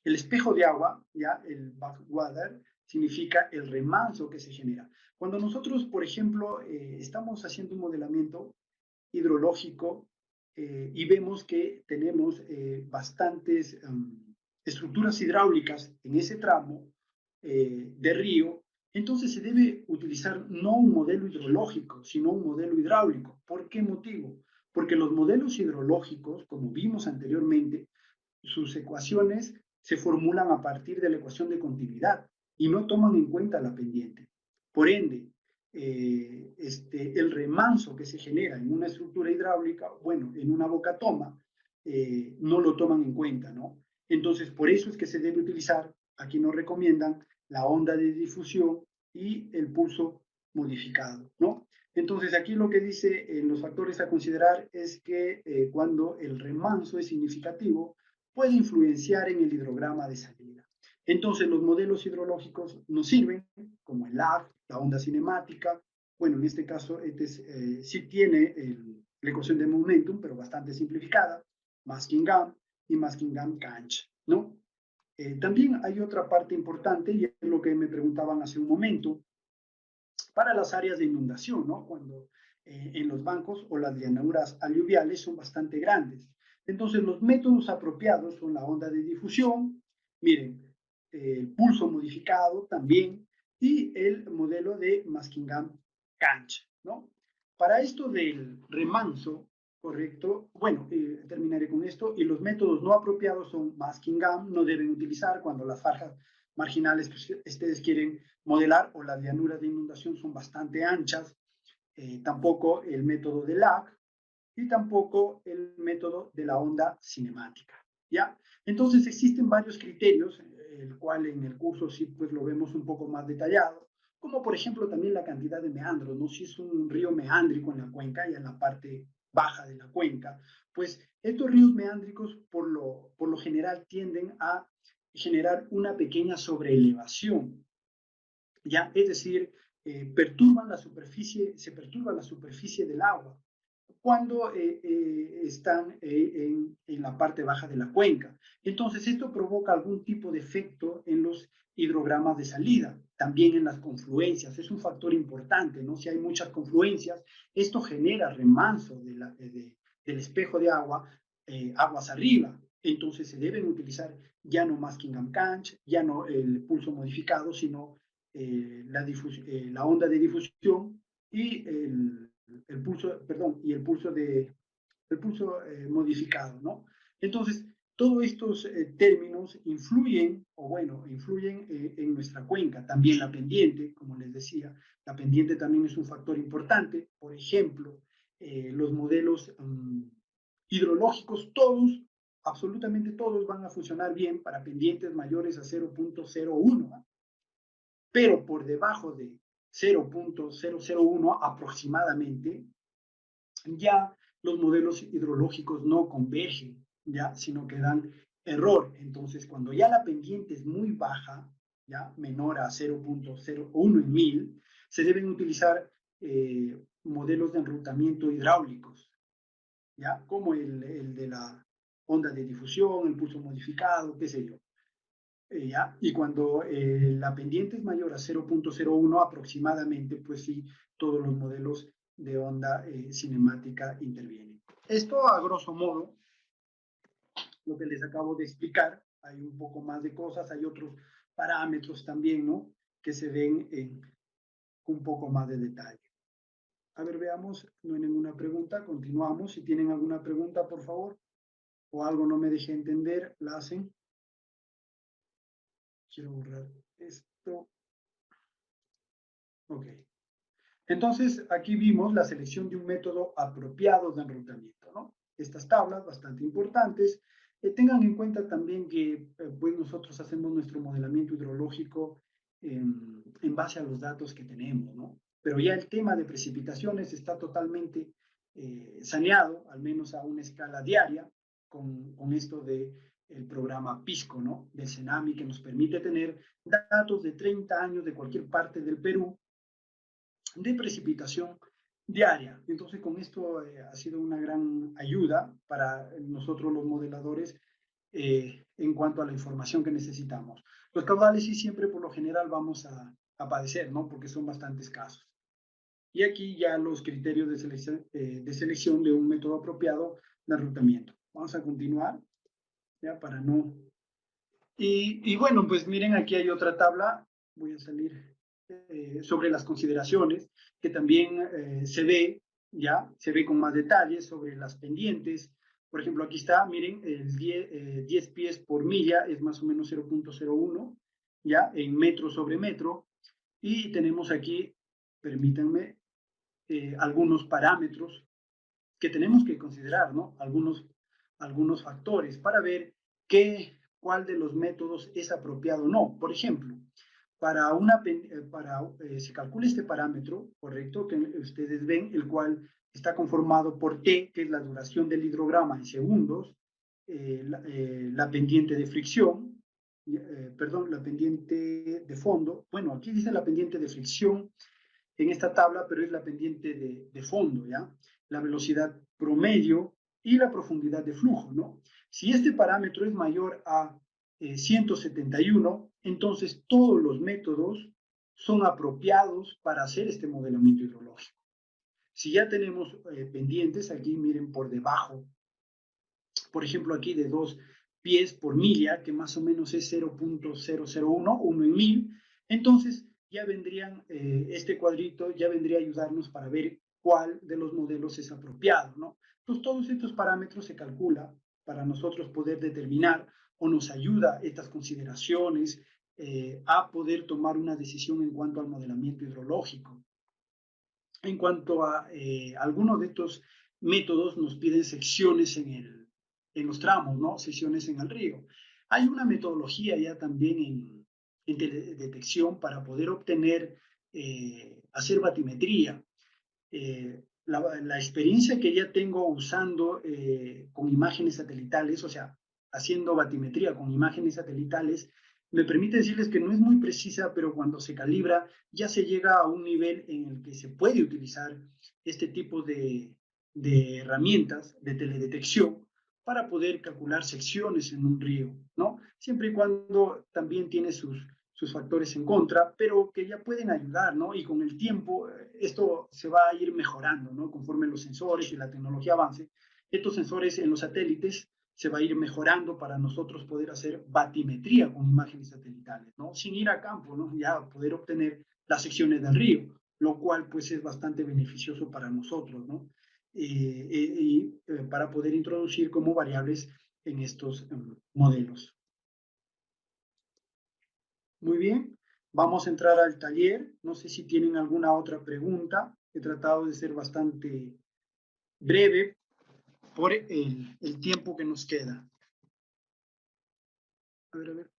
espejo de agua, ya el backwater, significa el remanso que se genera. Cuando nosotros, por ejemplo, estamos haciendo un modelamiento hidrológico y vemos que tenemos bastantes estructuras hidráulicas en ese tramo de río, entonces se debe utilizar no un modelo hidrológico, sino un modelo hidráulico. ¿Por qué motivo? Porque los modelos hidrológicos, como vimos anteriormente, sus ecuaciones se formulan a partir de la ecuación de continuidad y no toman en cuenta la pendiente. Por ende, el remanso que se genera en una estructura hidráulica, bueno, en una boca toma, no lo toman en cuenta, ¿no? Entonces, por eso es que se debe utilizar, aquí nos recomiendan, la onda de difusión y el pulso modificado, ¿no? Entonces, aquí lo que dice los factores a considerar es que cuando el remanso es significativo, puede influenciar en el hidrograma de salida. Entonces, los modelos hidrológicos nos sirven, como el LAG, la onda cinemática. Bueno, en este caso, sí tiene la ecuación de momentum, pero bastante simplificada, Maskingham y Maskingham-Canch, ¿no? También hay otra parte importante, y es lo que me preguntaban hace un momento, para las áreas de inundación, ¿no? Cuando en los bancos o las llanuras aluviales son bastante grandes. Entonces, los métodos apropiados son la onda de difusión, miren, el pulso modificado también, y el modelo de Maskingham-Canch, ¿no? Para esto del remanso, correcto, bueno, terminaré con esto, y los métodos no apropiados son Maskingham, no deben utilizar cuando las fajas marginales que ustedes quieren modelar o las llanuras de inundación son bastante anchas, tampoco el método de Lag y tampoco el método de la onda cinemática, ¿ya? Entonces existen varios criterios, el cual en el curso sí pues lo vemos un poco más detallado, como por ejemplo también la cantidad de meandros, ¿no? Si es un río meándrico en la cuenca y en la parte baja de la cuenca, pues estos ríos meándricos por lo general tienden a generar una pequeña sobreelevación, ¿ya? Es decir, se perturba la superficie del agua cuando están en la parte baja de la cuenca. Entonces, esto provoca algún tipo de efecto en los hidrogramas de salida, también en las confluencias. Es un factor importante, ¿no? Si hay muchas confluencias, esto genera remanso del espejo de agua, aguas arriba. Entonces, se deben utilizar ya no Maskingham-Canch, ya no el pulso modificado, sino la onda de difusión y el pulso, perdón, y el pulso modificado, ¿no? Entonces, todos estos términos influyen, en nuestra cuenca. También la pendiente, como les decía, la pendiente también es un factor importante. Por ejemplo, los modelos hidrológicos, todos, absolutamente todos van a funcionar bien para pendientes mayores a 0.01, ¿no? Pero por debajo de 0.001 aproximadamente, ya los modelos hidrológicos no convergen, ya, sino que dan error. Entonces, cuando ya la pendiente es muy baja, ya, menor a 0.01 en 1000, se deben utilizar modelos de enrutamiento hidráulicos, ya, como el de la onda de difusión, el pulso modificado, qué sé yo. ¿Ya? Y cuando la pendiente es mayor a 0.01 aproximadamente, pues sí, todos los modelos de onda cinemática intervienen. Esto a grosso modo, lo que les acabo de explicar. Hay un poco más de cosas, hay otros parámetros también, ¿no? Que se ven en un poco más de detalle. A ver, veamos, no hay ninguna pregunta, continuamos. Si tienen alguna pregunta, por favor, o algo no me deje entender, la hacen. Quiero borrar esto. Ok. Entonces, aquí vimos la selección de un método apropiado de enrutamiento, ¿no? Estas tablas, bastante importantes. Tengan en cuenta también que pues nosotros hacemos nuestro modelamiento hidrológico en base a los datos que tenemos, ¿no? Pero ya el tema de precipitaciones está totalmente saneado, al menos a una escala diaria, con esto de el programa PISCO, ¿no? Del CENAMI, que nos permite tener datos de 30 años de cualquier parte del Perú, de precipitación diaria. Entonces, con esto ha sido una gran ayuda para nosotros los modeladores en cuanto a la información que necesitamos. Los caudales sí siempre por lo general vamos a padecer, ¿no? Porque son bastante escasos. Y aquí ya los criterios de selección de un método apropiado de enrutamiento. Vamos a continuar, ya para no... Y bueno, pues miren, aquí hay otra tabla. Voy a salir sobre las consideraciones, que también se ve con más detalles sobre las pendientes. Por ejemplo, aquí está, miren, el 10 pies por milla es más o menos 0.01, ya, en metro sobre metro. Y tenemos aquí, permítanme, algunos parámetros que tenemos que considerar, ¿no? Algunos factores para ver cuál de los métodos es apropiado o no. Por ejemplo, se calcula este parámetro, correcto, que ustedes ven, el cual está conformado por T, que es la duración del hidrograma en segundos, la pendiente de fricción, la pendiente de fondo. Bueno, aquí dice la pendiente de fricción en esta tabla, pero es la pendiente de fondo, ¿ya? La velocidad promedio y la profundidad de flujo, ¿no? Si este parámetro es mayor a 171, entonces todos los métodos son apropiados para hacer este modelamiento hidrológico. Si ya tenemos pendientes, aquí miren por debajo, por ejemplo aquí de 2 pies por milla, que más o menos es 0.001, 1 en 1000, entonces ya vendrían, este cuadrito ya vendría a ayudarnos para ver cuál de los modelos es apropiado, ¿no? Entonces todos estos parámetros se calcula para nosotros poder determinar o nos ayuda estas consideraciones a poder tomar una decisión en cuanto al modelamiento hidrológico. En cuanto a algunos de estos métodos, nos piden secciones en los tramos, ¿no? Secciones en el río. Hay una metodología ya también en detección para poder obtener, hacer batimetría. La experiencia que ya tengo usando con imágenes satelitales, o sea, haciendo batimetría con imágenes satelitales, me permite decirles que no es muy precisa, pero cuando se calibra ya se llega a un nivel en el que se puede utilizar este tipo de herramientas de teledetección para poder calcular secciones en un río, ¿no? Siempre y cuando también tiene sus factores en contra, pero que ya pueden ayudar, ¿no? Y con el tiempo esto se va a ir mejorando, ¿no? Conforme los sensores y la tecnología avance, estos sensores en los satélites se va a ir mejorando para nosotros poder hacer batimetría con imágenes satelitales, ¿no? Sin ir a campo, ¿no? Ya poder obtener las secciones del río, lo cual pues es bastante beneficioso para nosotros, ¿no? para poder introducir como variables en estos modelos. Muy bien, vamos a entrar al taller. No sé si tienen alguna otra pregunta. He tratado de ser bastante breve por el tiempo que nos queda. A ver, a ver.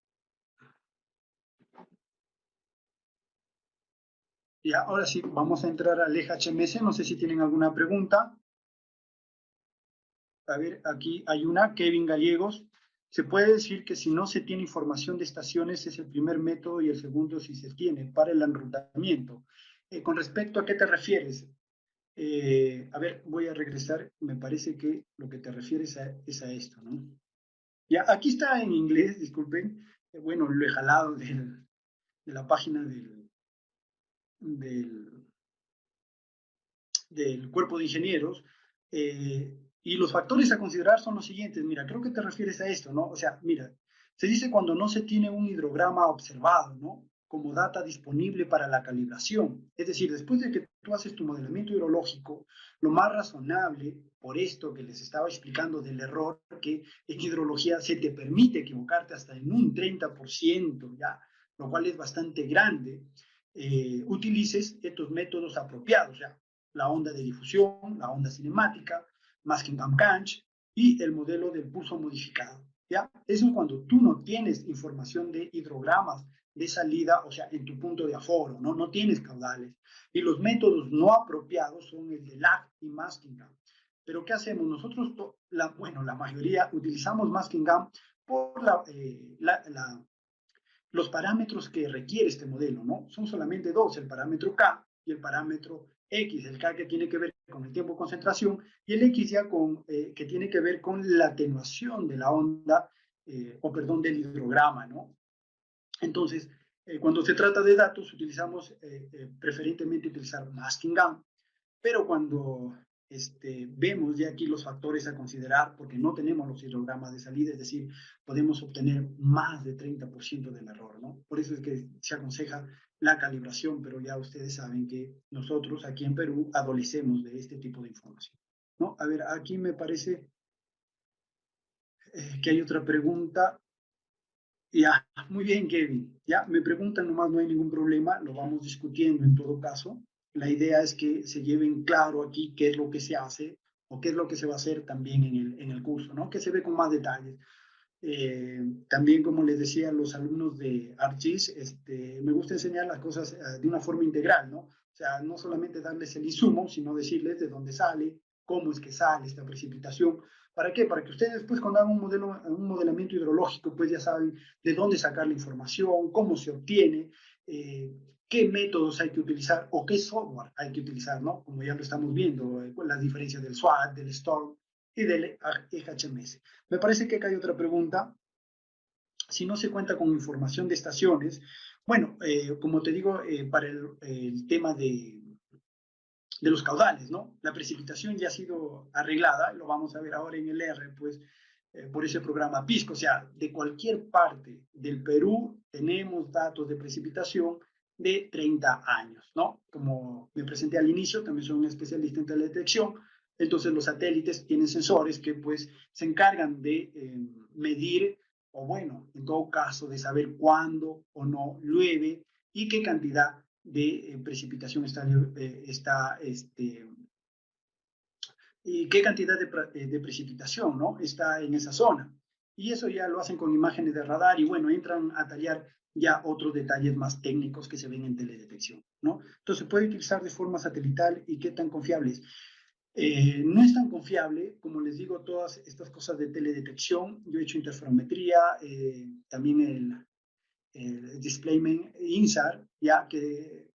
Ya, ahora sí, vamos a entrar al EJMS. No sé si tienen alguna pregunta. A ver, aquí hay una, Kevin Gallegos. Se puede decir que si no se tiene información de estaciones es el primer método y el segundo si se tiene para el enrutamiento. Con respecto a qué te refieres, a ver, voy a regresar. Me parece que lo que te refieres es a esto, ¿no? Ya, aquí está en inglés, disculpen. Bueno, lo he jalado de la página del, del cuerpo de ingenieros. Y los factores a considerar son los siguientes. Mira, creo que te refieres a esto, ¿no? O sea, mira, se dice cuando no se tiene un hidrograma observado, ¿no? Como data disponible para la calibración. Es decir, después de que tú haces tu modelamiento hidrológico, lo más razonable, por esto que les estaba explicando del error, que en hidrología se te permite equivocarte hasta en un 30%, ¿ya? Lo cual es bastante grande, utilices estos métodos apropiados, ¿ya? La onda de difusión, la onda cinemática, Maskingham-Ganch y el modelo del pulso modificado. ¿Ya? Eso es cuando tú no tienes información de hidrogramas de salida, o sea, en tu punto de aforo, ¿no? No tienes caudales. Y los métodos no apropiados son el de Lack y Maskingham. Pero ¿qué hacemos? Nosotros, bueno, la mayoría utilizamos Maskingham por los parámetros que requiere este modelo, ¿no? Son solamente dos, el parámetro K y el parámetro X, el K que tiene que ver con el tiempo de concentración y el X ya que tiene que ver con la atenuación de la onda, o perdón, del hidrograma, ¿no? Entonces, cuando se trata de datos, utilizamos preferentemente utilizar Maskingham, pero cuando vemos ya aquí los factores a considerar, porque no tenemos los hidrogramas de salida, es decir, podemos obtener más de 30% del error, ¿no? Por eso es que se aconseja la calibración, pero ya ustedes saben que nosotros aquí en Perú adolecemos de este tipo de información, ¿no? A ver, aquí me parece que hay otra pregunta. Ya, muy bien, Kevin. Ya, me preguntan nomás, no hay ningún problema, lo vamos discutiendo en todo caso. La idea es que se lleven claro aquí qué es lo que se hace o qué es lo que se va a hacer también en el curso, ¿no? Que se ve con más detalles. También, como les decía a los alumnos de ArcGIS, me gusta enseñar las cosas de una forma integral, ¿no? O sea, no solamente darles el insumo, sino decirles de dónde sale, cómo es que sale esta precipitación. ¿Para qué? Para que ustedes después cuando hagan un modelamiento hidrológico, pues ya saben de dónde sacar la información, cómo se obtiene, qué métodos hay que utilizar o qué software hay que utilizar, ¿no? Como ya lo estamos viendo, las diferencias del SWAT, del STORM y del EHMS. Me parece que acá hay otra pregunta. Si no se cuenta con información de estaciones, bueno, como te digo, para el tema de los caudales, ¿no? La precipitación ya ha sido arreglada, lo vamos a ver ahora en el R, pues, por ese programa PISCO, o sea, de cualquier parte del Perú tenemos datos de precipitación de 30 años, ¿no? Como me presenté al inicio, también soy un especialista en teledetección, entonces los satélites tienen sensores que pues se encargan de medir, o bueno, en todo caso, de saber cuándo o no llueve y qué cantidad de precipitación y qué cantidad de precipitación, ¿no? Está en esa zona. Y eso ya lo hacen con imágenes de radar y bueno, entran a tallar ya otros detalles más técnicos que se ven en teledetección, ¿no? Entonces, puede utilizar de forma satelital y qué tan confiable es. No es tan confiable, como les digo, todas estas cosas de teledetección. Yo he hecho interferometría, también el displacement INSAR, ya que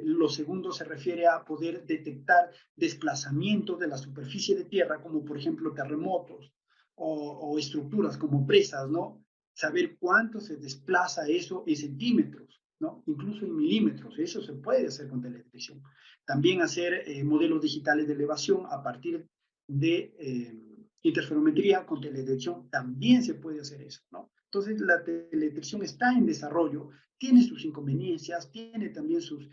lo segundo se refiere a poder detectar desplazamientos de la superficie de tierra, como por ejemplo terremotos o estructuras como presas, ¿no? Saber cuánto se desplaza eso en centímetros, ¿no? Incluso en milímetros, eso se puede hacer con teledetección. También hacer modelos digitales de elevación a partir de interferometría con teledetección, también se puede hacer eso, ¿no? Entonces, la teledetección está en desarrollo, tiene sus inconveniencias, tiene también sus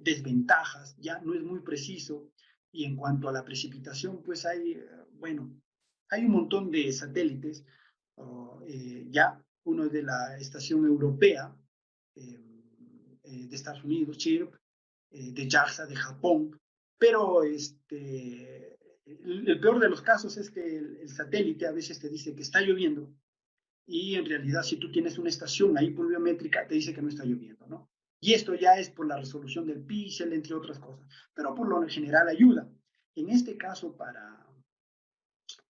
desventajas, ya no es muy preciso, Y en cuanto a la precipitación, pues hay, bueno, hay un montón de satélites, ya uno es de la Estación Europea, de Estados Unidos, CHIRP, de JAXA, de Japón, pero el peor de los casos es que el satélite a veces te dice que está lloviendo y en realidad si tú tienes una estación ahí pluviométrica te dice que no está lloviendo, ¿no? Y esto ya es por la resolución del píxel, entre otras cosas, pero por lo general ayuda. En este caso, para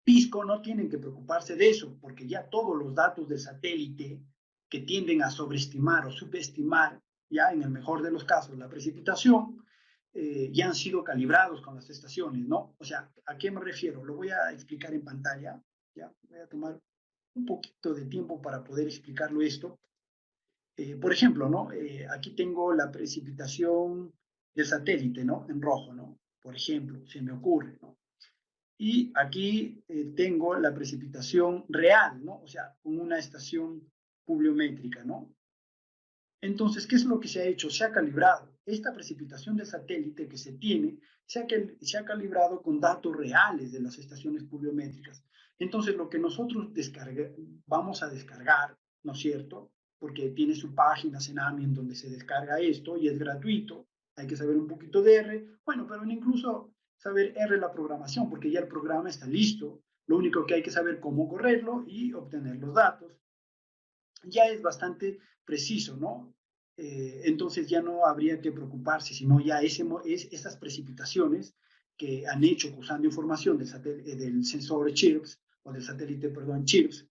Pisco no tienen que preocuparse de eso, porque ya todos los datos del satélite que tienden a sobreestimar o subestimar, ya en el mejor de los casos, la precipitación, ya han sido calibrados con las estaciones, ¿no? O sea, ¿a qué me refiero? Lo voy a explicar en pantalla, ya voy a tomar un poquito de tiempo para poder explicarlo esto. Por ejemplo, ¿no? Aquí tengo la precipitación del satélite, ¿no? En rojo, ¿no? Por ejemplo, se me ocurre, ¿no? Y aquí tengo la precipitación real, ¿no? O sea, con una estación pluviométrica, ¿no? Entonces, ¿qué es lo que se ha hecho? Se ha calibrado. Esta precipitación de satélite que se tiene, se ha calibrado con datos reales de las estaciones pluviométricas. Entonces, lo que nosotros vamos a descargar, ¿no es cierto? Porque tiene su página Cenami en donde se descarga esto y es gratuito. Hay que saber un poquito de R. Bueno, pero incluso saber R la programación, porque ya el programa está listo. Lo único que hay que saber cómo correrlo y obtener los datos ya es bastante preciso, ¿no? Entonces ya no habría que preocuparse, sino ya esas precipitaciones que han hecho usando información del sensor CHIRPS, o del satélite, perdón, CHIRPS,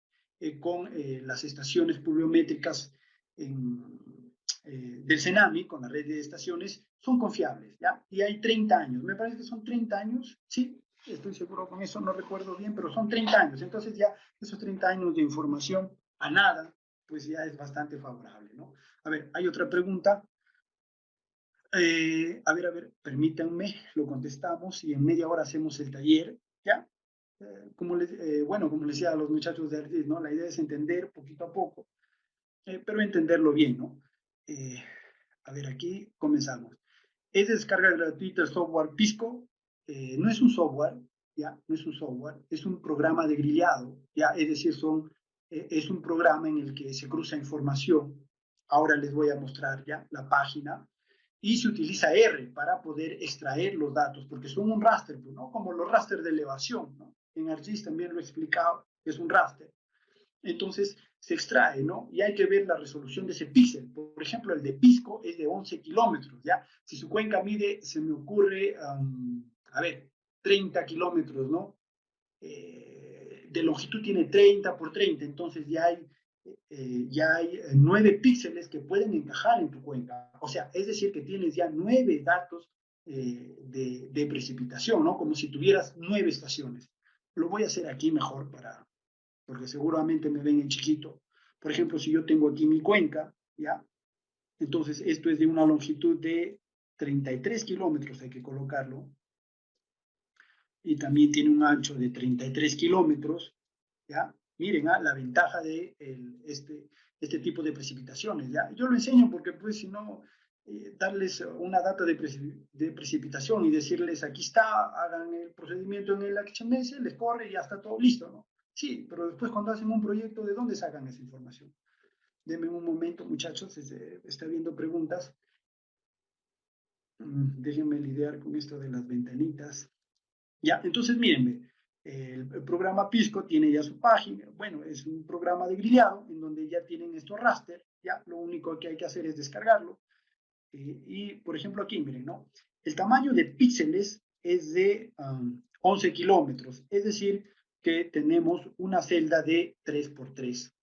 con las estaciones pluviométricas del CENAMI, con la red de estaciones, son confiables, ¿ya? Y hay 30 años, me parece que son 30 años, sí, estoy seguro con eso, no recuerdo bien, pero son 30 años, entonces ya esos 30 años de información a nada, pues ya es bastante favorable, ¿no? A ver, hay otra pregunta. A ver, permítanme, lo contestamos y en media hora hacemos el taller, ¿ya? Bueno, como les decía a los muchachos de Artis, ¿no? La idea es entender poquito a poco, pero entenderlo bien, ¿no? Eh, a ver, aquí comenzamos. Es descarga gratuita el software Pisco. No es un software, ¿ya? No es un software, es un programa de grillado, ¿ya? Es decir, es un programa en el que se cruza información. Ahora les voy a mostrar ya la página. Y se utiliza R para poder extraer los datos, porque son un raster, ¿no? Como los raster de elevación, ¿no? En ArcGIS también lo he explicado, es un raster. Entonces se extrae, ¿no? Y hay que ver la resolución de ese píxel. Por ejemplo, el de Pisco es de 11 kilómetros, ¿ya? Si su cuenca mide, se me ocurre, a ver, 30 kilómetros, ¿no? De longitud tiene 30 por 30, entonces ya hay 9 píxeles que pueden encajar en tu cuenca. O sea, es decir, que tienes ya 9 datos de precipitación, ¿no? Como si tuvieras 9 estaciones. Lo voy a hacer aquí mejor porque seguramente me ven en chiquito. Por ejemplo, si yo tengo aquí mi cuenca, ¿ya? Entonces esto es de una longitud de 33 kilómetros, hay que colocarlo, y también tiene un ancho de 33 kilómetros, ¿ya? Miren, la ventaja de este tipo de precipitaciones, ¿ya? Yo lo enseño porque, pues, si no, darles una data de precipitación y decirles, aquí está, hagan el procedimiento en el HMS, les corre y ya está todo listo, ¿no? Sí, pero después cuando hacen un proyecto, ¿de dónde sacan esa información? Denme un momento, muchachos, está viendo preguntas. Déjenme lidiar con esto de las ventanitas. Ya, entonces mírenme, el programa Pisco tiene ya su página, bueno, es un programa de grillado en donde ya tienen estos raster, ya lo único que hay que hacer es descargarlo. Y, por ejemplo, aquí, miren, ¿no? El tamaño de píxeles es de 11 kilómetros, es decir, que tenemos una celda de 3 por 3,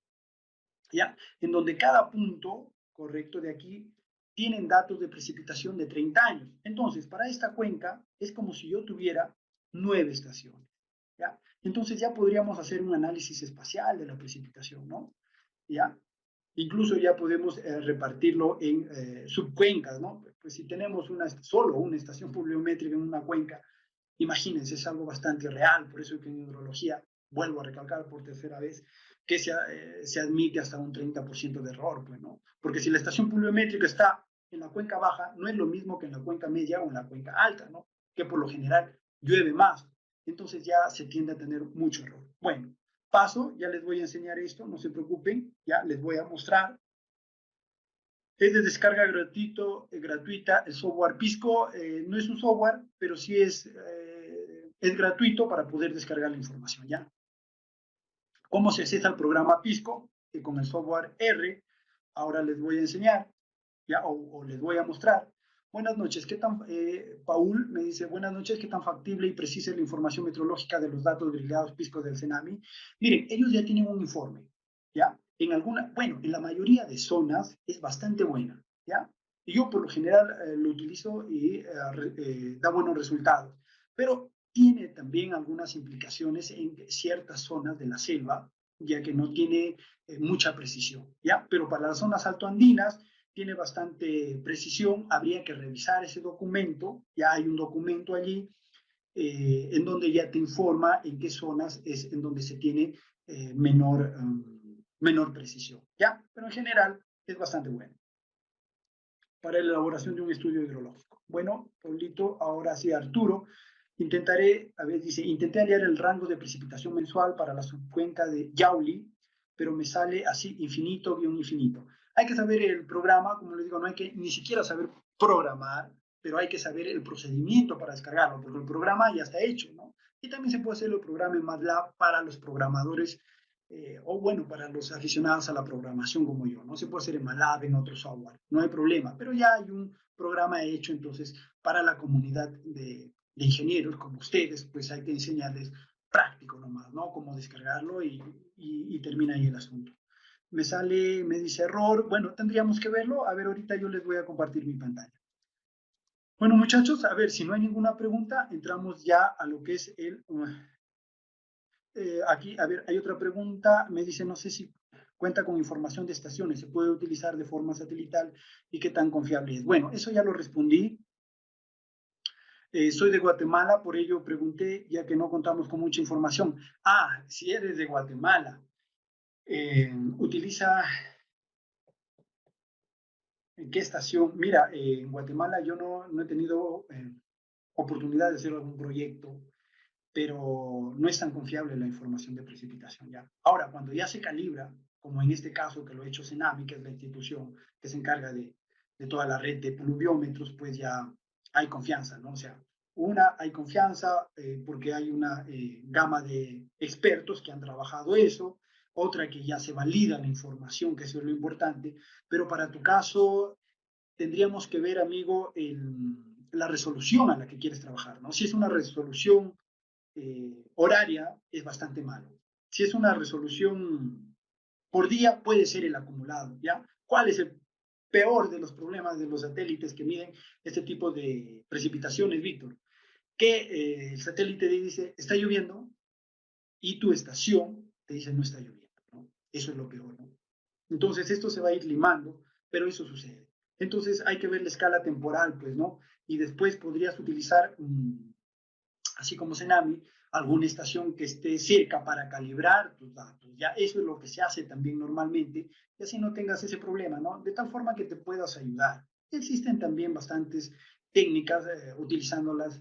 ¿ya? En donde cada punto, correcto, de aquí, tienen datos de precipitación de 30 años. Entonces, para esta cuenca, es como si yo tuviera 9 estaciones, ¿ya? Entonces ya podríamos hacer un análisis espacial de la precipitación, ¿no? ¿Ya? Incluso ya podemos repartirlo en subcuencas, ¿no? Pues si tenemos solo una estación pluviométrica en una cuenca, imagínense, es algo bastante real, por eso que en hidrología, vuelvo a recalcar por tercera vez, que se admite hasta un 30% de error, pues, ¿no? Porque si la estación pluviométrica está en la cuenca baja, no es lo mismo que en la cuenca media o en la cuenca alta, ¿no? que por lo general llueve más. Entonces ya se tiende a tener mucho error. Bueno, paso, ya les voy a enseñar esto, no se preocupen, ya les voy a mostrar. Es de descarga gratuita el software Pisco. No es un software, pero sí es gratuito para poder descargar la información, ¿ya? ¿Cómo se accesa al programa Pisco? Con el software R. Ahora les voy a enseñar, ¿ya? O les voy a mostrar. Buenas noches, ¿qué tan, Paul me dice, buenas noches, ¿qué tan factible y precisa es la información meteorológica de los datos grillados Pisco del Cenami? Miren, ellos ya tienen un informe, ¿ya? Bueno, en la mayoría de zonas es bastante buena, ¿ya? Y yo por lo general lo utilizo y da buenos resultados. Pero tiene también algunas implicaciones en ciertas zonas de la selva, ya que no tiene mucha precisión, ¿ya? Pero para las zonas altoandinas tiene bastante precisión, habría que revisar ese documento, ya hay un documento allí en donde ya te informa en qué zonas es en donde se tiene menor precisión, ¿ya? Pero en general es bastante bueno para la elaboración de un estudio hidrológico. Bueno, Paulito, ahora sí, Arturo, intenté hallar el rango de precipitación mensual para la subcuenca de Yauli, pero me sale así infinito, guión infinito. Hay que saber el programa, como les digo, no hay que ni siquiera saber programar, pero hay que saber el procedimiento para descargarlo, porque el programa ya está hecho, ¿no? Y también se puede hacer el programa en MATLAB para los programadores, o bueno, para los aficionados a la programación como yo, ¿no? Se puede hacer en MATLAB, en otro software, no hay problema, pero ya hay un programa hecho, entonces, para la comunidad de ingenieros como ustedes, pues hay que enseñarles práctico nomás, ¿no? Cómo descargarlo y termina ahí el asunto. Me dice error, bueno, tendríamos que verlo, a ver, ahorita yo les voy a compartir mi pantalla. Bueno, muchachos, a ver, si no hay ninguna pregunta, entramos ya a lo que es aquí, a ver, hay otra pregunta, me dice, no sé si cuenta con información de estaciones, se puede utilizar de forma satelital y qué tan confiable es. Bueno, eso ya lo respondí. Soy de Guatemala, por ello pregunté, ya que no contamos con mucha información. Ah, si eres de Guatemala, utiliza, ¿en qué estación? Mira, en Guatemala yo no he tenido oportunidad de hacer algún proyecto, pero no es tan confiable la información de precipitación ya. Ahora, cuando ya se calibra, como en este caso que lo ha hecho CENAMI, que es la institución que se encarga de toda la red de pluviómetros, pues ya hay confianza, ¿no? O sea, hay confianza porque hay una gama de expertos que han trabajado eso, otra que ya se valida la información, que eso es lo importante, pero para tu caso tendríamos que ver, amigo, la resolución a la que quieres trabajar, ¿no? Si es una resolución horaria, es bastante malo. Si es una resolución por día, puede ser el acumulado, ¿ya? ¿Cuál es el peor de los problemas de los satélites que miden este tipo de precipitaciones, Víctor? Que el satélite te dice, está lloviendo, y tu estación te dice, no está lloviendo, ¿no? Eso es lo peor, ¿no? Entonces, esto se va a ir limando, pero eso sucede. Entonces, hay que ver la escala temporal, pues, ¿no? Y después podrías utilizar así como Cenami, alguna estación que esté cerca para calibrar tus datos. Ya eso es lo que se hace también normalmente, y así no tengas ese problema, ¿no? De tal forma que te puedas ayudar. Existen también bastantes técnicas, utilizándolas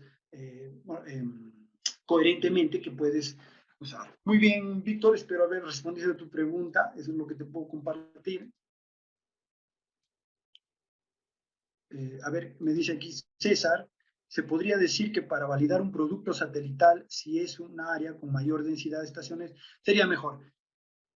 coherentemente, que puedes usar. Muy bien, Víctor, espero haber respondido a tu pregunta. Eso es lo que te puedo compartir. A ver, me dice aquí César, se podría decir que para validar un producto satelital, si es un área con mayor densidad de estaciones, sería mejor.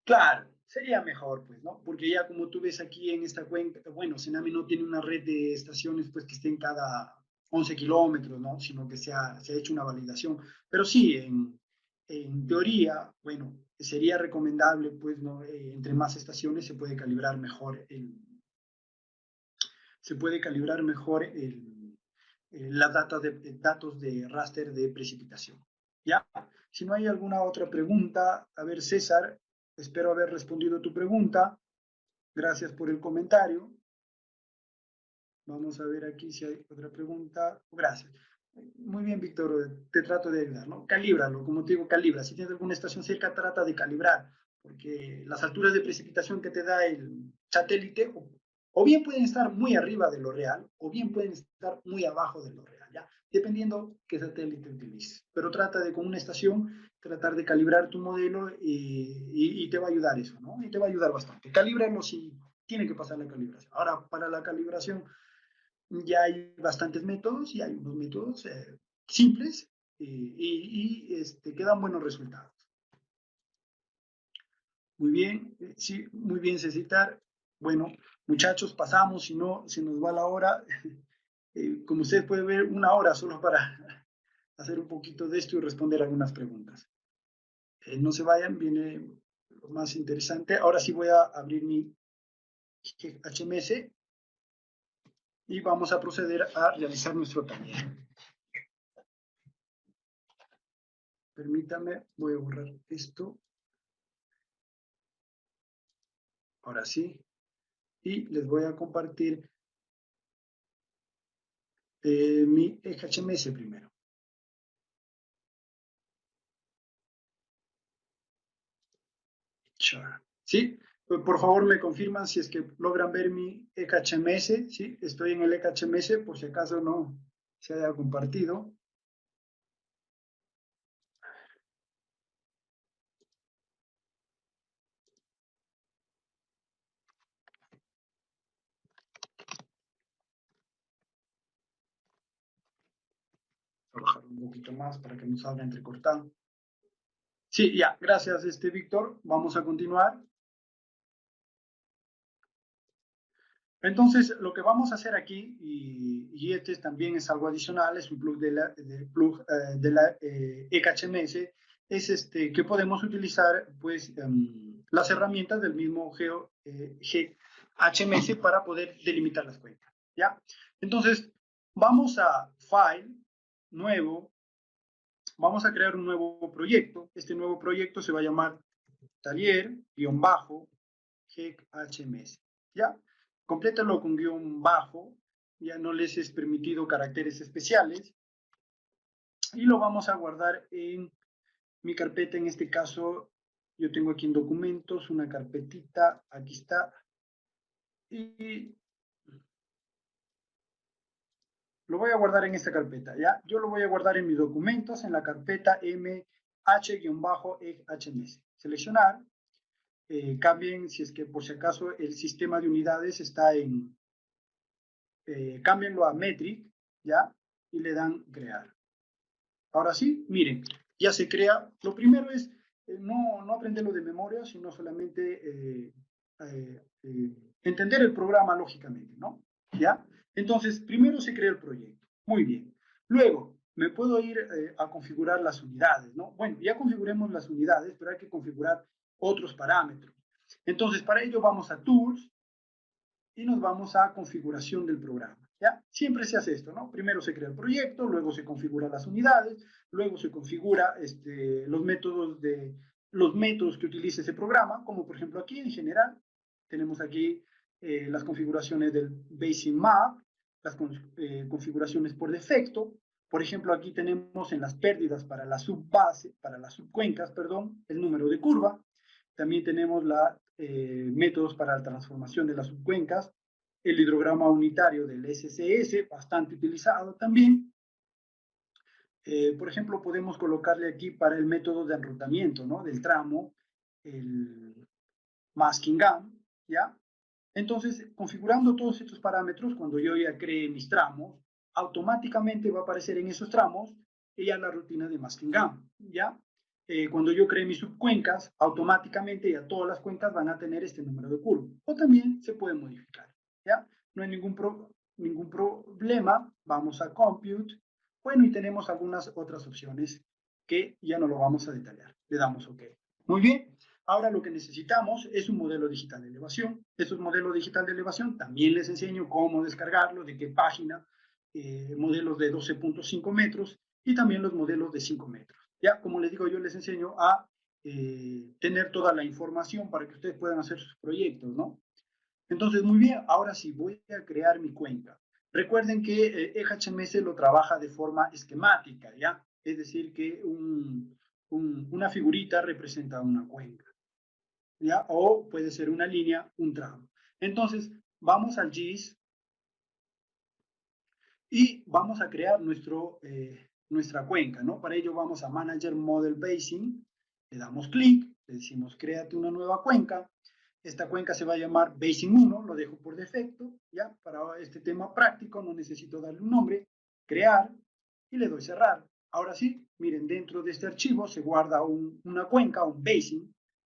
Claro, sería mejor, pues, ¿no? Porque ya como tú ves aquí en esta cuenca, bueno, Senami no tiene una red de estaciones, pues, que estén cada 11 kilómetros, ¿no? Sino que se ha hecho una validación. Pero sí, en teoría, bueno, sería recomendable, pues, ¿no? Entre más estaciones se puede calibrar mejor las datos de raster de precipitación. ¿Ya? Si no hay alguna otra pregunta, a ver, César, espero haber respondido tu pregunta. Gracias por el comentario. Vamos a ver aquí si hay otra pregunta. Gracias. Muy bien, Víctor, te trato de ayudar, ¿no? Calíbralo, como te digo, calibra. Si tienes alguna estación cerca, trata de calibrar, porque las alturas de precipitación que te da el satélite o bien pueden estar muy arriba de lo real, o bien pueden estar muy abajo de lo real, ¿ya? dependiendo qué satélite utilices. Pero trata de, con una estación, tratar de calibrar tu modelo y te va a ayudar eso, ¿no? Y te va a ayudar bastante. Calíbralo si tiene que pasar la calibración. Ahora, para la calibración ya hay bastantes métodos y hay unos métodos simples que dan buenos resultados. Muy bien, sí, muy bien, Cecitar. Bueno, muchachos, pasamos, si no, se nos va la hora. Como ustedes pueden ver, una hora solo para hacer un poquito de esto y responder algunas preguntas. No se vayan, viene lo más interesante. Ahora sí voy a abrir mi HMS y vamos a proceder a realizar nuestro taller. Permítame, voy a borrar esto. Ahora sí. Y les voy a compartir mi HMS primero. ¿Sí? Por favor, me confirman si es que logran ver mi HMS. ¿Sí? Estoy en el HMS, por si acaso no se haya compartido. Voy a bajar un poquito más para que no salga entrecortado. Sí, ya, gracias, Víctor. Vamos a continuar. Entonces, lo que vamos a hacer aquí, y este también es algo adicional, es un plug de la EKHMS, es que podemos utilizar pues, las herramientas del mismo GHMS para poder delimitar las cuentas. ¿Ya? Entonces, vamos a File, Nuevo, vamos a crear un nuevo proyecto. Este nuevo proyecto se va a llamar taller-GHMS. ¿Ya? Complétalo con guión bajo, ya no les es permitido caracteres especiales, y lo vamos a guardar en mi carpeta. En este caso, yo tengo aquí en documentos una carpetita, aquí está, y lo voy a guardar en esta carpeta, ¿ya? Yo lo voy a guardar en mis documentos, en la carpeta mh-ehms. Seleccionar, cambien, si es que por si acaso el sistema de unidades está en, cámbienlo a metric, ¿ya? Y le dan crear. Ahora sí, miren, ya se crea. Lo primero es no aprenderlo de memoria, sino solamente entender el programa lógicamente, ¿no? ¿Ya? Entonces, primero se crea el proyecto. Muy bien. Luego, me puedo ir a configurar las unidades, ¿no? Bueno, ya configuremos las unidades, pero hay que configurar otros parámetros. Entonces, para ello vamos a Tools y nos vamos a configuración del programa. ¿Ya? Siempre se hace esto, ¿no? Primero se crea el proyecto, luego se configuran las unidades, luego se configura los métodos que utilice ese programa, como por ejemplo aquí en general tenemos aquí las configuraciones del Basic Map, las configuraciones por defecto. Por ejemplo, aquí tenemos en las pérdidas para la subbase, para las subcuencas, perdón, el número de curva. También tenemos métodos para la transformación de las subcuencas, el hidrograma unitario del SCS, bastante utilizado también. Por ejemplo, podemos colocarle aquí para el método de enrutamiento, ¿no? Del tramo, el masking gun, ¿ya? Entonces, configurando todos estos parámetros, cuando yo ya cree mis tramos, automáticamente va a aparecer en esos tramos ya la rutina de masking gun, ¿ya? Cuando yo cree mis subcuencas, automáticamente ya todas las cuencas van a tener este número de curva. O también se puede modificar, ¿ya? No hay ningún problema. Vamos a Compute. Bueno, y tenemos algunas otras opciones que ya no lo vamos a detallar. Le damos OK. Muy bien. Ahora lo que necesitamos es un modelo digital de elevación. Estos modelos digital de elevación también les enseño cómo descargarlo, de qué página, modelos de 12.5 metros y también los modelos de 5 metros. Ya, como les digo, yo les enseño a tener toda la información para que ustedes puedan hacer sus proyectos, ¿no? Entonces, muy bien, ahora sí, voy a crear mi cuenca. Recuerden que EHMS lo trabaja de forma esquemática, ¿ya? Es decir, que una figurita representa una cuenca, ¿ya? O puede ser una línea, un tramo. Entonces, vamos al GIS y vamos a crear nuestra cuenca, ¿no? Para ello vamos a Manager Model Basing, le damos clic, le decimos créate una nueva cuenca. Esta cuenca se va a llamar Basing 1, lo dejo por defecto, ¿ya? Para este tema práctico no necesito darle un nombre, crear, y le doy cerrar. Ahora sí, miren, dentro de este archivo se guarda una cuenca, un basing,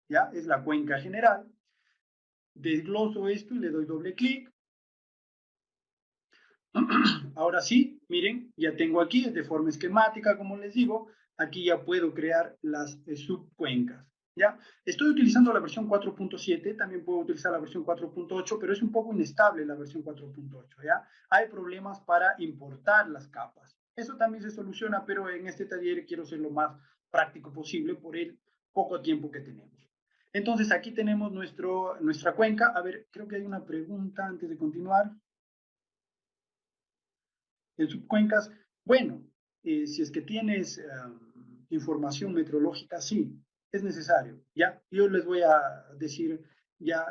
¿ya? Es la cuenca general. Desgloso esto y le doy doble clic. Ahora sí, miren, ya tengo aquí de forma esquemática, como les digo, aquí ya puedo crear las subcuencas, ¿ya? Estoy utilizando la versión 4.7, también puedo utilizar la versión 4.8, pero es un poco inestable la versión 4.8, ¿ya? Hay problemas para importar las capas. Eso también se soluciona, pero en este taller quiero ser lo más práctico posible por el poco tiempo que tenemos. Entonces aquí tenemos nuestra cuenca. A ver, creo que hay una pregunta antes de continuar. En subcuencas, bueno, si es que tienes información meteorológica, sí, es necesario, ¿ya? Yo les voy a decir ya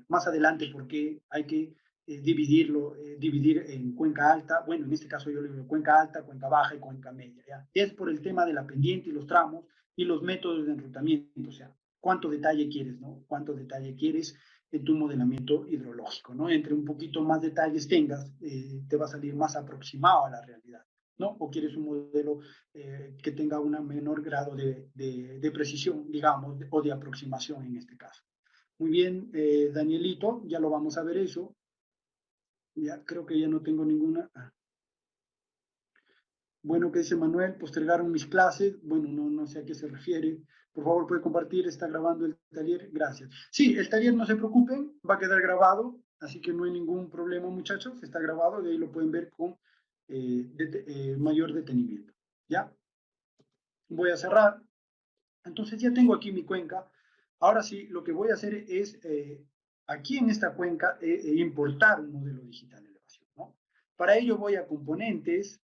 más adelante por qué hay que dividir en cuenca alta, bueno, en este caso yo le digo cuenca alta, cuenca baja y cuenca media, ¿ya? Es por el tema de la pendiente y los tramos y los métodos de enrutamiento, o sea, cuánto detalle quieres, ¿no? Cuánto detalle quieres en tu modelamiento hidrológico, ¿no? Entre un poquito más detalles tengas, te va a salir más aproximado a la realidad, ¿no? O quieres un modelo que tenga un menor grado de precisión, digamos, o de aproximación en este caso. Muy bien, Danielito, ya lo vamos a ver eso. Ya creo que ya no tengo ninguna. Bueno, ¿qué dice Manuel? Postergaron mis clases. Bueno, no sé a qué se refiere. Por favor, puede compartir. Está grabando el taller. Gracias. Sí, el taller, no se preocupen, va a quedar grabado. Así que no hay ningún problema, muchachos. Está grabado. De ahí lo pueden ver con mayor detenimiento. ¿Ya? Voy a cerrar. Entonces ya tengo aquí mi cuenca. Ahora sí, lo que voy a hacer es, aquí en esta cuenca, importar un modelo digital de elevación, ¿no? Para ello voy a componentes,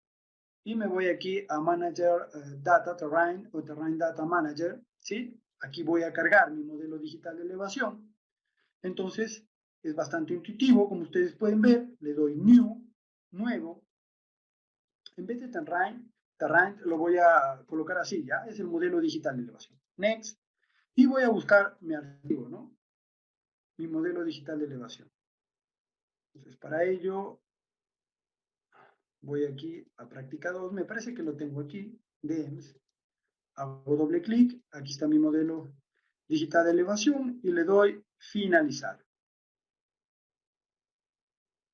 y me voy aquí a Manager Data Terrain o Terrain Data Manager, ¿sí? Aquí voy a cargar mi modelo digital de elevación. Entonces, es bastante intuitivo, como ustedes pueden ver, le doy New, Nuevo. En vez de Terrain lo voy a colocar así, ¿ya? Es el modelo digital de elevación. Next. Y voy a buscar mi archivo, ¿no? Mi modelo digital de elevación. Entonces, para ello, voy aquí a práctica 2. Me parece que lo tengo aquí. DEMS. Hago doble clic, aquí está mi modelo digital de elevación y le doy finalizar.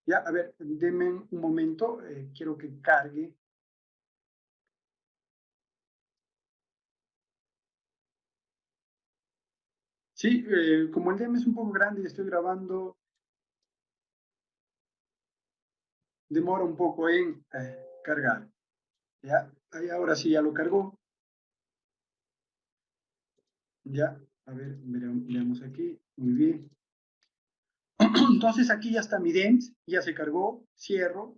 Ya, a ver, denme un momento, quiero que cargue. Sí, como el DM es un poco grande y estoy grabando, demora un poco en cargar. Ya, ahí ahora sí ya lo cargó. Ya, a ver, veamos aquí, muy bien. Entonces aquí ya está mi DEMS, ya se cargó, cierro.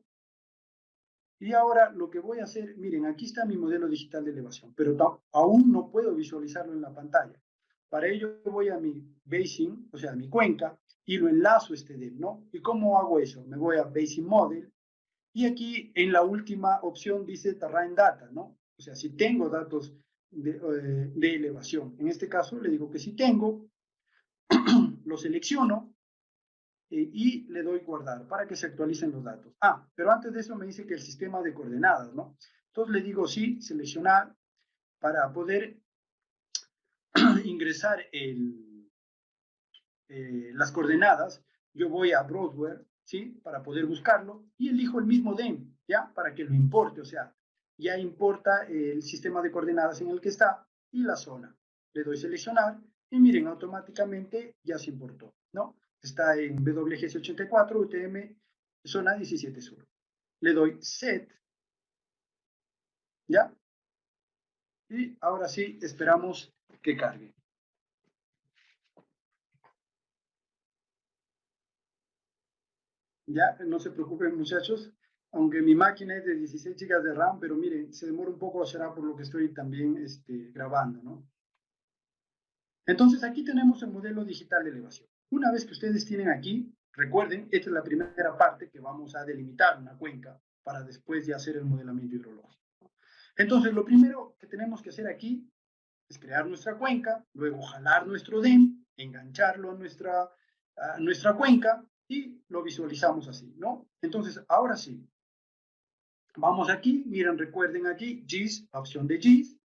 Y ahora lo que voy a hacer, miren, aquí está mi modelo digital de elevación, pero aún no puedo visualizarlo en la pantalla. Para ello voy a mi Basing, o sea, a mi cuenca, y lo enlazo este DEM, ¿no? ¿Y cómo hago eso? Me voy a Basing Model, y aquí en la última opción dice Terrain Data, ¿no? O sea, si tengo datos de elevación. En este caso le digo que si tengo, lo selecciono, y le doy guardar para que se actualicen los datos. Ah, pero antes de eso me dice que el sistema de coordenadas, ¿no? Entonces le digo sí, seleccionar para poder ingresar las coordenadas. Yo voy a Browser, ¿sí? Para poder buscarlo y elijo el mismo DEM, ¿ya? Para que lo importe, o sea, ya importa el sistema de coordenadas en el que está y la zona. Le doy seleccionar y miren, automáticamente ya se importó, ¿no? Está en WGS84, UTM, zona 17 sur. Le doy Set, ¿ya? Y ahora sí, esperamos que cargue. Ya, no se preocupen muchachos, aunque mi máquina es de 16 GB de RAM, pero miren, se demora un poco, será por lo que estoy también grabando, ¿no? Entonces aquí tenemos el modelo digital de elevación. Una vez que ustedes tienen aquí, recuerden, esta es la primera parte que vamos a delimitar una cuenca. para después ya hacer el modelamiento hidrológico. Entonces, lo primero que tenemos que hacer aquí es crear nuestra cuenca, luego jalar nuestro DEM, engancharlo a nuestra cuenca y lo visualizamos así, ¿no? Entonces, ahora sí, vamos aquí, miren, recuerden aquí, GIS, la opción de GIS,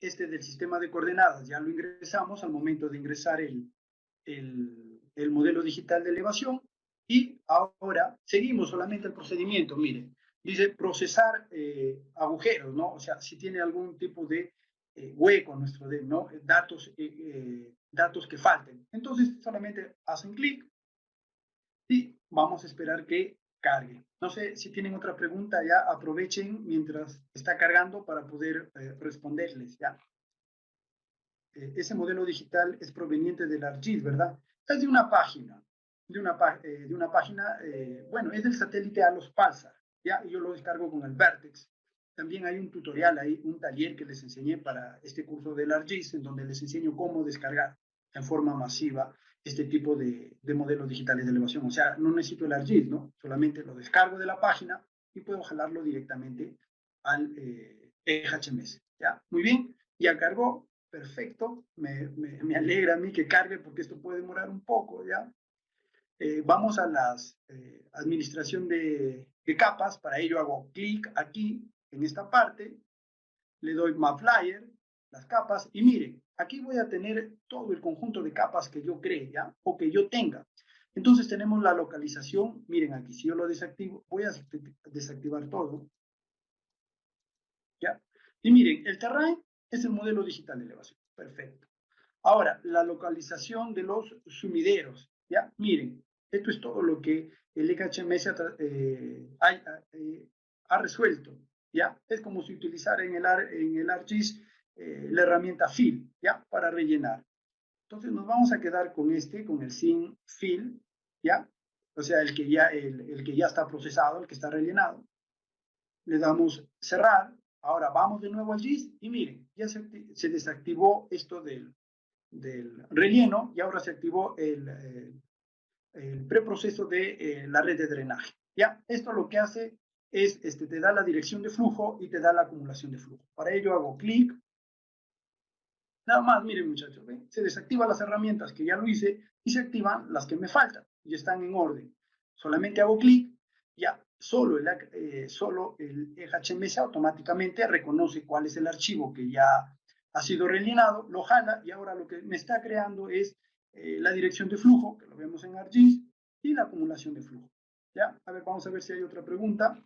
este del sistema de coordenadas, ya lo ingresamos al momento de ingresar el modelo digital de elevación, y ahora seguimos solamente el procedimiento, miren, dice procesar agujeros, ¿no? O sea, si tiene algún tipo de hueco nuestro DEM, ¿no? Datos que falten. Entonces, solamente hacen clic y vamos a esperar que cargue. No sé si tienen otra pregunta, ya aprovechen mientras está cargando para poder responderles, ya. Ese modelo digital es proveniente del ArcGIS, ¿verdad? Es de una página, bueno, es del satélite ALOS Pulsar, ¿ya? Yo lo descargo con el Vertex. También hay un tutorial ahí, un taller que les enseñé para este curso del ArcGIS, en donde les enseño cómo descargar en forma masiva este tipo de modelos digitales de elevación. O sea, no necesito el ArcGIS, ¿no? Solamente lo descargo de la página y puedo jalarlo directamente al HMS, ¿ya? Muy bien, ya cargó. Perfecto, me alegra a mí que cargue porque esto puede demorar un poco, ¿ya? Vamos a la administración de capas. Para ello hago clic aquí, en esta parte, le doy Map Layer, las capas, y miren, aquí voy a tener todo el conjunto de capas que yo cree, ¿ya? O que yo tenga. Entonces tenemos la localización, miren aquí, si yo lo desactivo, voy a desactivar todo, ¿ya? Y miren, el terrain es el modelo digital de elevación. Perfecto. Ahora, la localización de los sumideros, ¿ya? Miren, esto es todo lo que el EHMS ha resuelto, ¿ya? Es como si utilizara en el ArcGIS la herramienta Fill, ¿ya? Para rellenar. Entonces nos vamos a quedar con con el Sim Fill, ¿ya? O sea, el que ya está procesado, el que está rellenado. Le damos cerrar. Ahora vamos de nuevo al GIS y miren, ya se desactivó esto del relleno y ahora se activó el preproceso de la red de drenaje. ¿Ya? Esto lo que hace es, te da la dirección de flujo y te da la acumulación de flujo. Para ello hago clic. Nada más, miren muchachos, ¿ven? Se desactivan las herramientas que ya lo hice y se activan las que me faltan y están en orden. Solamente hago clic, ya solo el HMS automáticamente reconoce cuál es el archivo que ya ha sido rellenado, lo jala y ahora lo que me está creando es la dirección de flujo, que lo vemos en ArcGIS, y la acumulación de flujo. ¿Ya? A ver, vamos a ver si hay otra pregunta.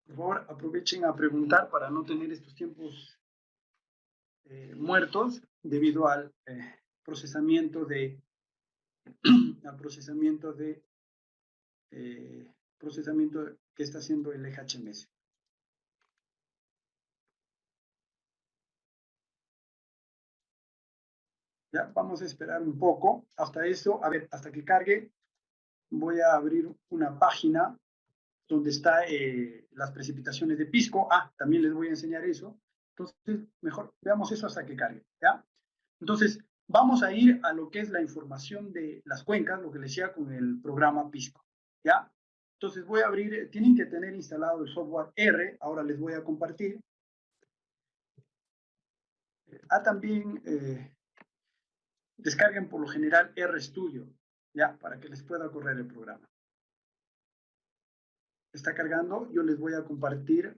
Por favor, aprovechen a preguntar para no tener estos tiempos muertos debido al procesamiento de procesamiento que está haciendo el HMS. Ya, vamos a esperar un poco hasta eso. A ver, hasta que cargue, voy a abrir una página donde está las precipitaciones de Pisco. También les voy a enseñar eso. Entonces, mejor veamos eso hasta que cargue, ¿ya? Entonces, vamos a ir a lo que es la información de las cuencas, lo que les decía con el programa Pisco, ¿ya? Entonces voy a abrir, tienen que tener instalado el software R, ahora les voy a compartir. También descarguen por lo general RStudio, ¿ya? Para que les pueda correr el programa. Está cargando, yo les voy a compartir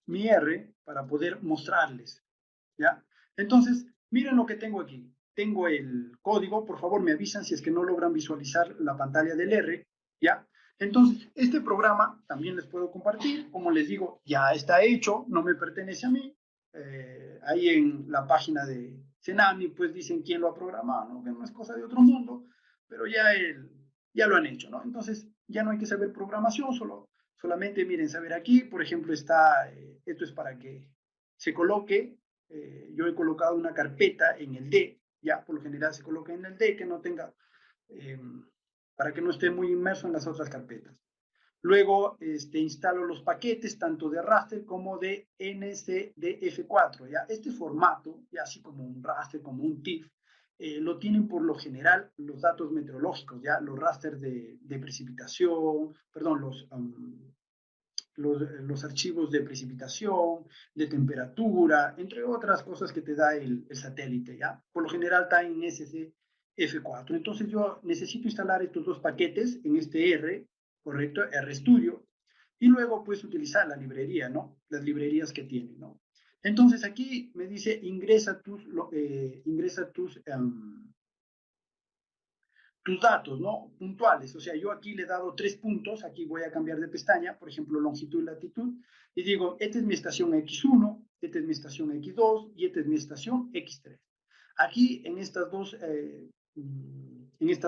mi R para poder mostrarles, ¿ya? Entonces, miren lo que tengo aquí. Tengo el código, por favor me avisan si es que no logran visualizar la pantalla del R, ¿ya? Entonces, este programa también les puedo compartir, como les digo, ya está hecho, no me pertenece a mí. Ahí en la página de Cenami, pues dicen quién lo ha programado, ¿no? Que no es cosa de otro mundo, pero ya lo han hecho, ¿no? Entonces, ya no hay que saber programación, solamente miren, saber aquí, por ejemplo, esto es para que se coloque, yo he colocado una carpeta en el D, ya por lo general se coloca en el D, que no tenga, para que no esté muy inmerso en las otras carpetas. Luego instalo los paquetes tanto de raster como de NCDF4, ¿ya? Este formato, ya así como un raster, como un TIFF, lo tienen por lo general los datos meteorológicos, ya los rasters de precipitación, perdón, los archivos de precipitación, de temperatura, entre otras cosas que te da el satélite, ¿ya? Por lo general está en SCF4. Entonces yo necesito instalar estos dos paquetes en este R, ¿correcto? RStudio, y luego puedes utilizar la librería, ¿no? Las librerías que tiene, ¿no? Entonces aquí me dice ingresa tus datos, ¿no? Puntuales. O sea, yo aquí le he dado 3 puntos, aquí voy a cambiar de pestaña, por ejemplo, longitud y latitud, y digo, esta es mi estación X1, esta es mi estación X2 y esta es mi estación X3. Aquí en estas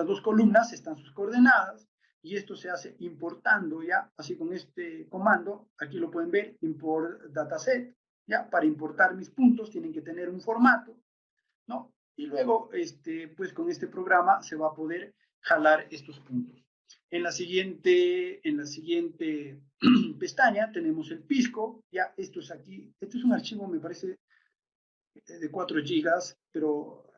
dos columnas están sus coordenadas, y esto se hace importando, ¿ya? Así con este comando, aquí lo pueden ver, import dataset, ¿ya? Para importar mis puntos tienen que tener un formato, ¿no? Y luego, pues con este programa se va a poder jalar estos puntos. En la siguiente pestaña tenemos el pisco, ya esto es aquí, este es un archivo, me parece, de 4 gigas, pero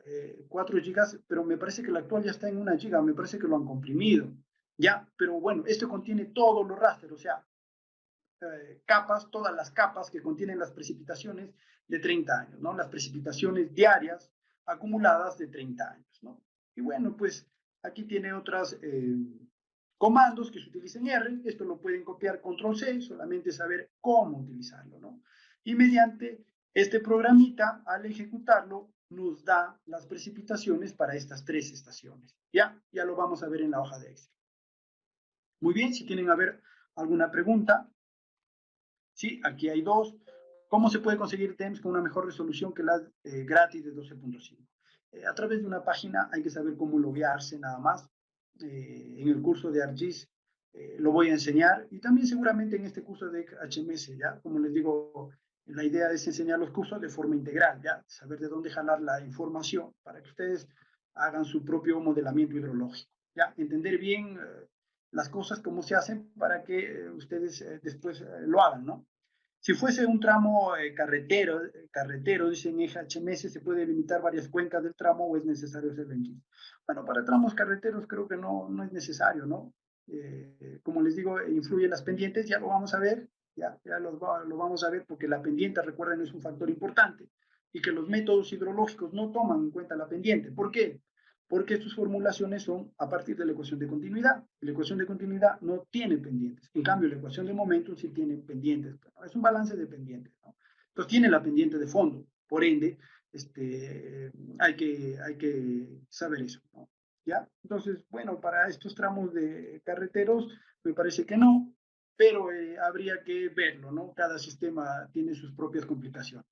4 gigas, pero me parece que el actual ya está en 1 giga, me parece que lo han comprimido, ya, pero bueno, esto contiene todos los rastros, o sea, capas, todas las capas que contienen las precipitaciones de 30 años, ¿no? Las precipitaciones diarias acumuladas de 30 años, ¿no? Y bueno, pues aquí tiene otros comandos que se utilizan en R, esto lo pueden copiar control C, solamente saber cómo utilizarlo, ¿no? Y mediante este programita, al ejecutarlo, nos da las precipitaciones para estas 3 estaciones, ¿ya? Ya lo vamos a ver en la hoja de Excel. Muy bien, si tienen a ver alguna pregunta. Sí, aquí hay 2. ¿Cómo se puede conseguir TEMS con una mejor resolución que la gratis de 12.5? A través de una página hay que saber cómo loguearse nada más. En el curso de ArcGIS lo voy a enseñar, y también seguramente en este curso de HMS, ¿ya? Como les digo, la idea es enseñar los cursos de forma integral, ¿ya? Saber de dónde jalar la información para que ustedes hagan su propio modelamiento hidrológico, ¿ya? Entender bien las cosas, cómo se hacen, para que ustedes después lo hagan, ¿no? Si fuese un tramo carretero, dicen en HMS, ¿se puede limitar varias cuencas del tramo o es necesario hacerlo en GIS? Bueno, para tramos carreteros creo que no es necesario, ¿no? Como les digo, influyen las pendientes, ya lo vamos a ver, ya lo vamos a ver, porque la pendiente, recuerden, es un factor importante, y que los métodos hidrológicos no toman en cuenta la pendiente. ¿Por qué? Porque estas formulaciones son a partir de la ecuación de continuidad. La ecuación de continuidad no tiene pendientes. En cambio, la ecuación de momentum sí tiene pendientes. Es un balance de pendientes, ¿no? Entonces tiene la pendiente de fondo. Por ende, hay que saber eso, ¿no? ¿Ya? Entonces, bueno, para estos tramos de carreteros me parece que no, pero habría que verlo, ¿no? Cada sistema tiene sus propias complicaciones.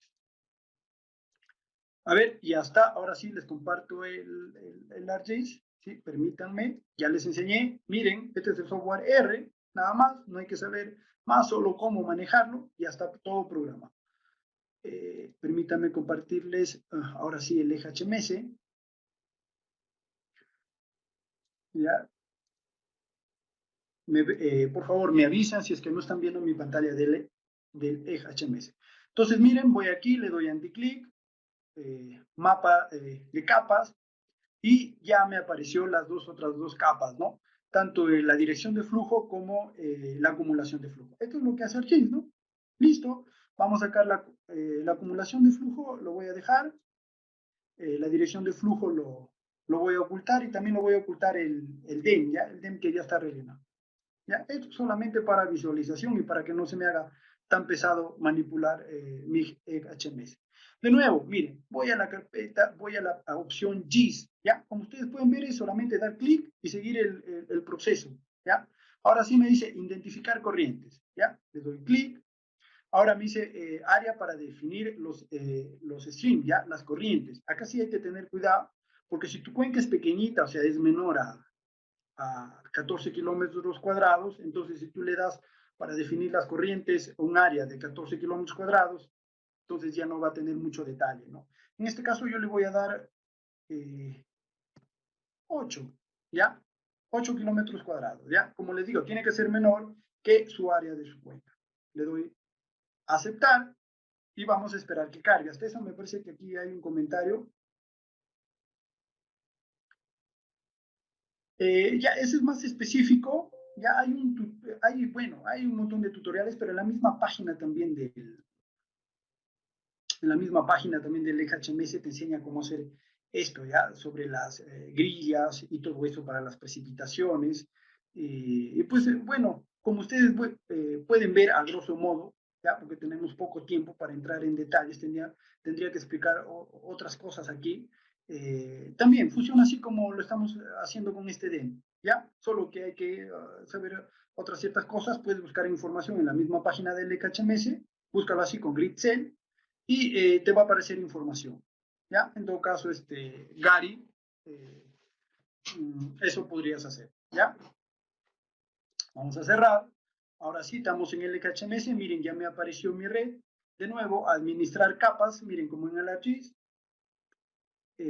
A ver, y hasta ahora sí les comparto el ArcGIS, ¿sí? Permítanme, ya les enseñé, miren, este es el software R, nada más, no hay que saber más, solo cómo manejarlo, y ya está todo programado. Permítanme compartirles, ahora sí, el eje HMS, ya. Por favor, me avisan si es que no están viendo mi pantalla del eje HMS. Entonces, miren, voy aquí, le doy anticlic, mapa de capas, y ya me apareció las otras dos capas, ¿no? Tanto la dirección de flujo como la acumulación de flujo. Esto es lo que hace ArcGIS, ¿no? Listo, vamos a sacar la acumulación de flujo, lo voy a dejar, la dirección de flujo lo voy a ocultar, y también lo voy a ocultar el DEM, ¿ya? El DEM que ya está rellenado. ¿Ya? Esto solamente para visualización y para que no se me haga tan pesado manipular mi HMS. De nuevo, miren, voy a la carpeta, voy a la opción GIS, ¿ya? Como ustedes pueden ver, es solamente dar clic y seguir el proceso, ¿ya? Ahora sí me dice identificar corrientes, ¿ya? Le doy clic. Ahora me dice área para definir los streams, ¿ya? Las corrientes. Acá sí hay que tener cuidado, porque si tu cuenca es pequeñita, o sea, es menor a 14 kilómetros cuadrados, entonces si tú le das para definir las corrientes un área de 14 kilómetros cuadrados, entonces ya no va a tener mucho detalle, ¿no? En este caso yo le voy a dar 8, ¿ya? 8 kilómetros cuadrados, ¿ya? Como les digo, tiene que ser menor que su área de su cuenca. Le doy a aceptar y vamos a esperar que cargue. Hasta eso me parece que aquí hay un comentario. Ya ese es más específico, ya hay un montón de tutoriales, pero en la misma página también del HMS te enseña cómo hacer esto, ya, sobre las grillas y todo eso para las precipitaciones. Y pues, bueno, como ustedes pueden ver a grosso modo, ya, porque tenemos poco tiempo para entrar en detalles, tendría que explicar otras cosas aquí. También funciona así como lo estamos haciendo con este demo, ¿ya? Solo que hay que saber otras ciertas cosas. Puedes buscar información en la misma página del HMS, búscalo así con GridCell y te va a aparecer información, ¿ya? En todo caso, Gary, eso podrías hacer, ¿ya? Vamos a cerrar. Ahora sí, estamos en el HMS. Miren, ya me apareció mi red. De nuevo, administrar capas. Miren, como en el ArcGIS,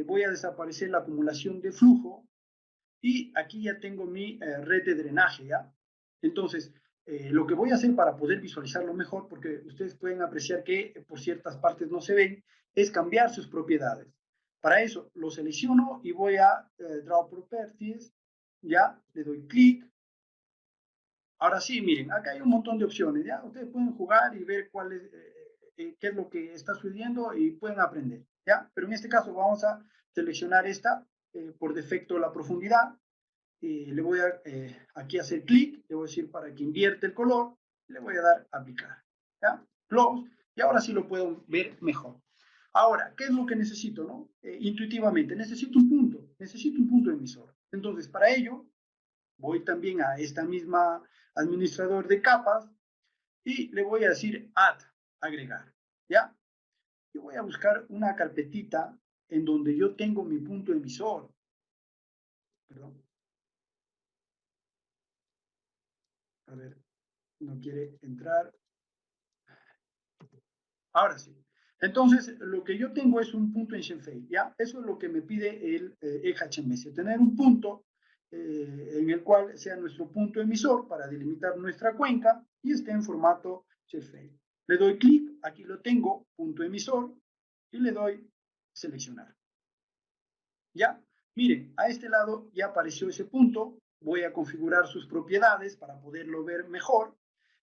voy a desaparecer la acumulación de flujo y aquí ya tengo mi red de drenaje, ¿ya? Entonces, lo que voy a hacer para poder visualizarlo mejor, porque ustedes pueden apreciar que por ciertas partes no se ven, es cambiar sus propiedades. Para eso, lo selecciono y voy a Draw Properties, ya, le doy clic. Ahora sí, miren, acá hay un montón de opciones, ¿ya? Ustedes pueden jugar y ver qué es lo que está sucediendo y pueden aprender, ¿ya? Pero en este caso vamos a seleccionar esta, por defecto la profundidad, y le voy a aquí hacer clic, le voy a decir para que invierte el color, le voy a dar aplicar, ¿ya? Close, y ahora sí lo puedo ver mejor. Ahora, ¿qué es lo que necesito, no? Intuitivamente, necesito un punto emisor. Entonces, para ello, voy también a esta misma administrador de capas y le voy a decir add, agregar, ¿ya? Yo voy a buscar una carpetita en donde yo tengo mi punto emisor, perdón, a ver, no quiere entrar. Ahora sí. Entonces, lo que yo tengo es un punto en Shenfei, ¿ya? Eso es lo que me pide el HMS, tener un punto en el cual sea nuestro punto emisor para delimitar nuestra cuenca y esté en formato Shenfei. Le doy clic, aquí lo tengo, punto emisor, y le doy seleccionar. ¿Ya? Miren, a este lado ya apareció ese punto, voy a configurar sus propiedades para poderlo ver mejor.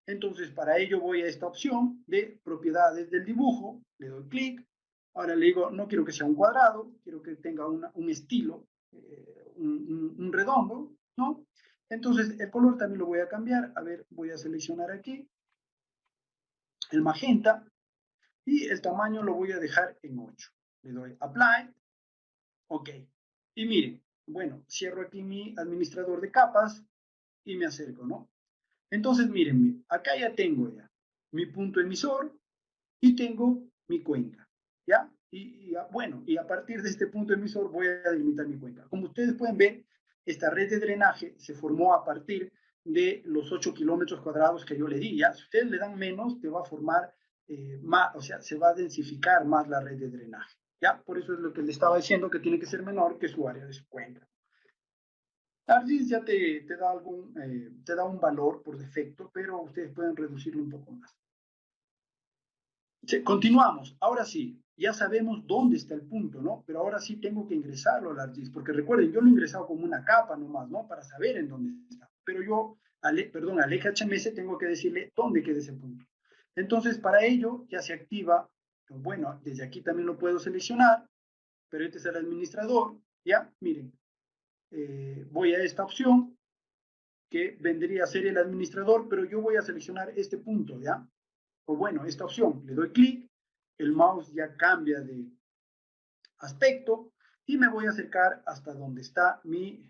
Entonces, para ello voy a esta opción de propiedades del dibujo, le doy clic, ahora le digo, no quiero que sea un cuadrado, quiero que tenga un estilo, un redondo, ¿no? Entonces, el color también lo voy a cambiar, a ver, voy a seleccionar aquí el magenta y el tamaño lo voy a dejar en 8. Le doy Apply, ok. Y miren, bueno, cierro aquí mi administrador de capas y me acerco, ¿no? Entonces, miren, acá ya tengo ya mi punto emisor y tengo mi cuenca, ¿ya? Bueno, y a partir de este punto emisor voy a delimitar mi cuenca. Como ustedes pueden ver, esta red de drenaje se formó a partir de los 8 kilómetros cuadrados que yo le di, ¿ya? Si ustedes le dan menos, te va a formar más, o sea, se va a densificar más la red de drenaje, ¿ya? Por eso es lo que le estaba diciendo, que tiene que ser menor que su área de su cuenca. ArcGIS ya te da un valor por defecto, pero ustedes pueden reducirlo un poco más. Sí, continuamos. Ahora sí, ya sabemos dónde está el punto, ¿no? Pero ahora sí tengo que ingresarlo al ArcGIS, porque recuerden, yo lo he ingresado como una capa nomás, ¿no? Para saber en dónde está. Pero yo, al HMS tengo que decirle dónde queda ese punto. Entonces, para ello ya se activa, bueno, desde aquí también lo puedo seleccionar, pero este es el administrador, ¿ya? Miren, voy a esta opción, que vendría a ser el administrador, pero yo voy a seleccionar este punto, ¿ya? O bueno, esta opción, le doy clic, el mouse ya cambia de aspecto y me voy a acercar hasta donde está mi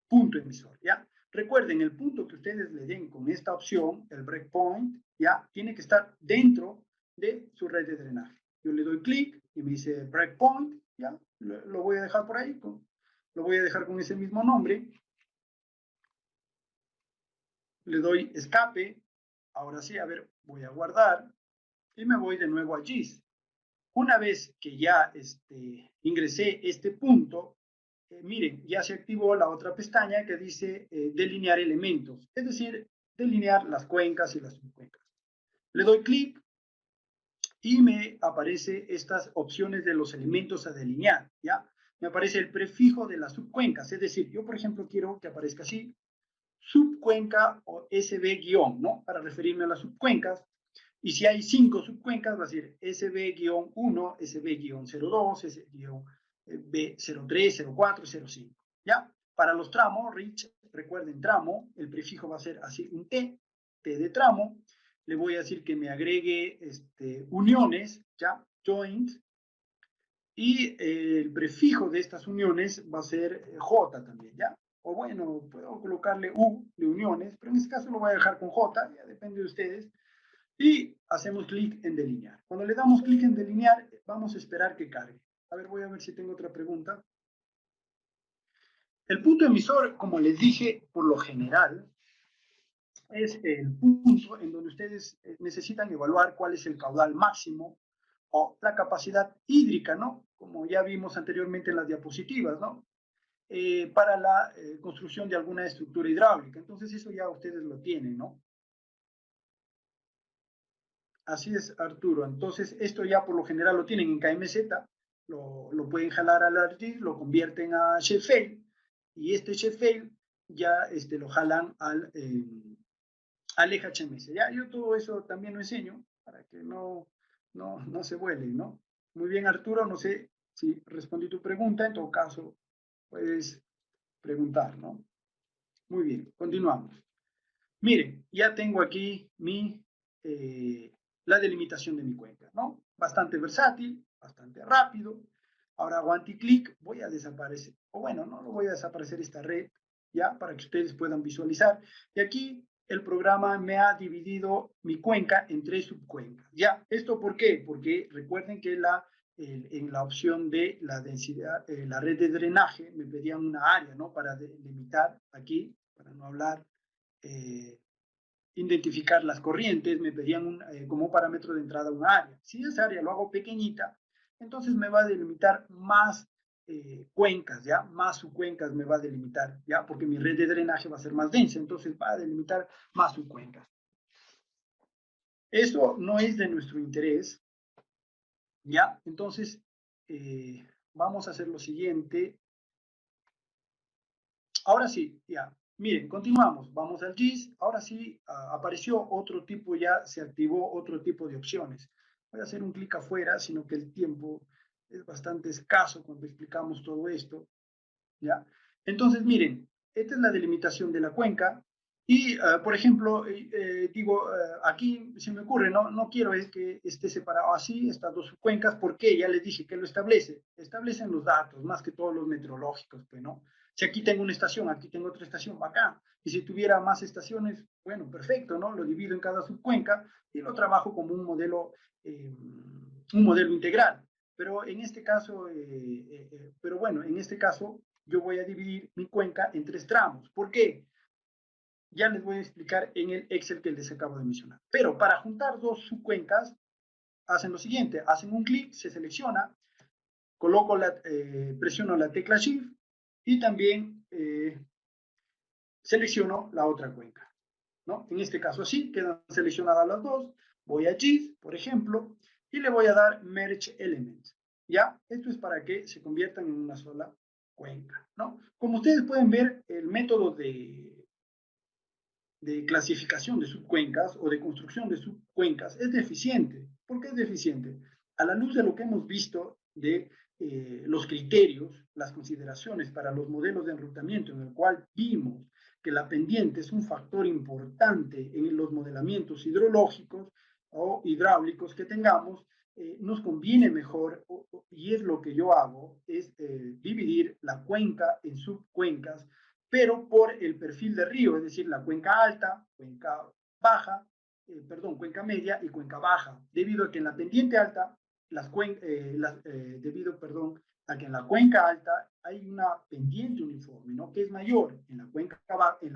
punto emisor, ¿ya? Recuerden, el punto que ustedes le den con esta opción, el breakpoint, ya tiene que estar dentro de su red de drenaje. Yo le doy clic y me dice breakpoint, ya, lo voy a dejar por ahí, lo voy a dejar con ese mismo nombre. Le doy escape, ahora sí, a ver, voy a guardar y me voy de nuevo a GIS. Una vez que ya ingresé este punto, miren, ya se activó la otra pestaña que dice delinear elementos, es decir, delinear las cuencas y las subcuencas. Le doy clic y me aparece estas opciones de los elementos a delinear, ¿ya? me aparece el prefijo de las subcuencas. Es decir, yo, por ejemplo, quiero que aparezca así, subcuenca o SB-, ¿no? Para referirme a las subcuencas. Y si hay 5 subcuencas, va a ser SB-1, SB-02, SB-03, 04, 05. ¿Ya? Para los tramos, Rich, recuerden tramo, el prefijo va a ser así un T de tramo. Le voy a decir que me agregue uniones, ¿ya? Joint. Y el prefijo de estas uniones va a ser J también, ¿ya? O bueno, puedo colocarle U de uniones, pero en este caso lo voy a dejar con J, ya depende de ustedes. Y hacemos clic en delinear. Cuando le damos clic en delinear, vamos a esperar que cargue. A ver, voy a ver si tengo otra pregunta. El punto emisor, como les dije, por lo general, es el punto en donde ustedes necesitan evaluar cuál es el caudal máximo o la capacidad hídrica, ¿no? Como ya vimos anteriormente en las diapositivas, ¿no? Para la construcción de alguna estructura hidráulica. Entonces eso ya ustedes lo tienen, ¿no? Así es, Arturo. Entonces esto ya por lo general lo tienen en KMZ, lo pueden jalar al ArcGIS, lo convierten a Sheffield y este Sheffield ya lo jalan al HMS. Ya, yo todo eso también lo enseño para que no se vuelen, ¿no? Muy bien, Arturo, no sé si respondí tu pregunta, en todo caso puedes preguntar, ¿no? Muy bien, continuamos. Miren, ya tengo aquí la delimitación de mi cuenca, ¿no? Bastante versátil, bastante rápido. Ahora hago anticlic, voy a desaparecer, o bueno, no lo voy a desaparecer esta red, ya, para que ustedes puedan visualizar. Y aquí el programa me ha dividido mi cuenca en 3 subcuencas, ¿ya? ¿Esto por qué? Porque recuerden que en la opción de la densidad, la red de drenaje, me pedían una área, ¿no? Para delimitar aquí, para no hablar identificar las corrientes, me pedían como parámetro de entrada una área. Si esa área lo hago pequeñita, entonces me va a delimitar más cuencas, ¿ya? Más subcuencas me va a delimitar, ¿ya? Porque mi red de drenaje va a ser más densa, entonces va a delimitar más subcuencas. Eso no es de nuestro interés, ¿ya? Entonces, vamos a hacer lo siguiente. Ahora sí, ya. Miren, continuamos. Vamos al GIS. Ahora sí apareció otro tipo, ya se activó otro tipo de opciones. Voy a hacer un clic afuera, sino que el tiempo es bastante escaso cuando explicamos todo esto. ¿Ya? Entonces, miren, esta es la delimitación de la cuenca. Y, por ejemplo, digo, aquí se me ocurre, no quiero es que esté separado así, estas dos cuencas, porque ya les dije que lo establece. Establecen los datos, más que todos los meteorológicos, pues, ¿no? Si aquí tengo una estación, aquí tengo otra estación, acá. Y si tuviera más estaciones, bueno, perfecto, ¿no? Lo divido en cada subcuenca y lo trabajo como un modelo integral. Pero en este caso, pero bueno, en este caso yo voy a dividir mi cuenca en 3 tramos. ¿Por qué? Ya les voy a explicar en el Excel que les acabo de mencionar. Pero para juntar dos subcuencas, hacen lo siguiente, hacen un clic, se selecciona, presiono la tecla Shift y también selecciono la otra cuenca, ¿no? En este caso así, quedan seleccionadas las dos, voy a GIS, por ejemplo, y le voy a dar Merge Element, ¿ya? Esto es para que se conviertan en una sola cuenca, ¿no? Como ustedes pueden ver, el método de clasificación de subcuencas o de construcción de subcuencas es deficiente. ¿Por qué es deficiente? A la luz de lo que hemos visto de los criterios, las consideraciones para los modelos de enrutamiento, en el cual vimos que la pendiente es un factor importante en los modelamientos hidrológicos o hidráulicos que tengamos, nos conviene mejor, y es lo que yo hago, es dividir la cuenca en subcuencas, pero por el perfil de río, es decir, la cuenca alta, cuenca baja, cuenca media y cuenca baja, debido a que en la pendiente alta, debido a que en la cuenca alta hay una pendiente uniforme, ¿no? Que es mayor. En la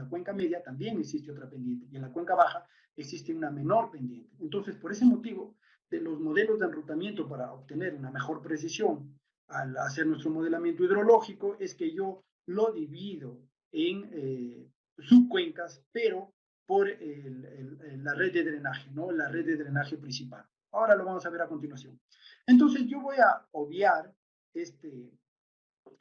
cuenca media también existe otra pendiente y en la cuenca baja existe una menor pendiente. Entonces, por ese motivo, de los modelos de enrutamiento para obtener una mejor precisión al hacer nuestro modelamiento hidrológico es que yo lo divido en subcuencas, pero por la red de drenaje, ¿no? La red de drenaje principal. Ahora lo vamos a ver a continuación. Entonces yo voy a obviar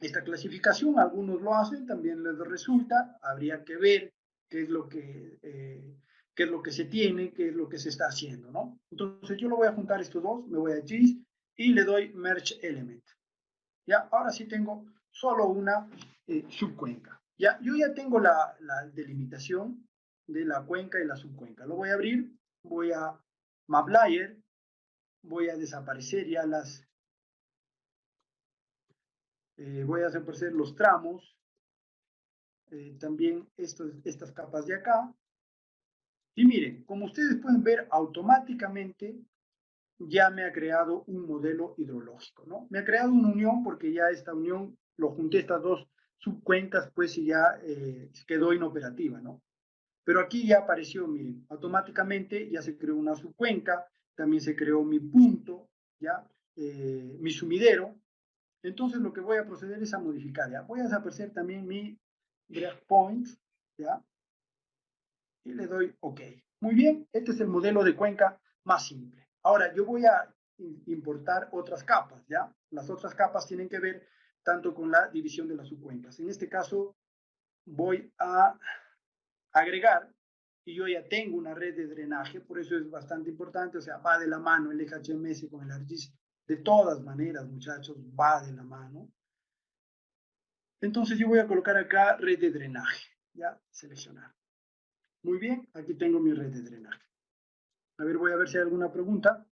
esta clasificación, algunos lo hacen, también les resulta, habría que ver qué es lo que se tiene, qué es lo que se está haciendo, ¿no? Entonces yo lo voy a juntar estos dos, me voy a GIS y le doy Merge Element. ¿Ya? Ahora sí tengo solo una subcuenca. ¿Ya? Yo ya tengo la delimitación de la cuenca y la subcuenca. Lo voy a abrir, voy a Map Layer, voy a desaparecer ya voy a desaparecer los tramos, también estas capas de acá. Y miren, como ustedes pueden ver, automáticamente ya me ha creado un modelo hidrológico, ¿no? Me ha creado una unión porque ya esta unión, lo junté estas dos subcuencas, pues y ya quedó inoperativa, ¿no? Pero aquí ya apareció, miren, automáticamente ya se creó una subcuenca, también se creó mi punto, ¿ya? Mi sumidero. Entonces lo que voy a proceder es a modificar, ¿ya? Voy a desaparecer también mi breakpoint, ¿ya? Y le doy OK. Muy bien, este es el modelo de cuenca más simple. Ahora yo voy a importar otras capas, ¿ya? Las otras capas tienen que ver tanto con la división de las subcuencas. En este caso voy a agregar, y yo ya tengo una red de drenaje, por eso es bastante importante, o sea, va de la mano el EHMS con el ArcGIS. De todas maneras, muchachos, va de la mano. Entonces yo voy a colocar acá red de drenaje, ¿ya? Seleccionar. Muy bien, aquí tengo mi red de drenaje. A ver, voy a ver si hay alguna pregunta.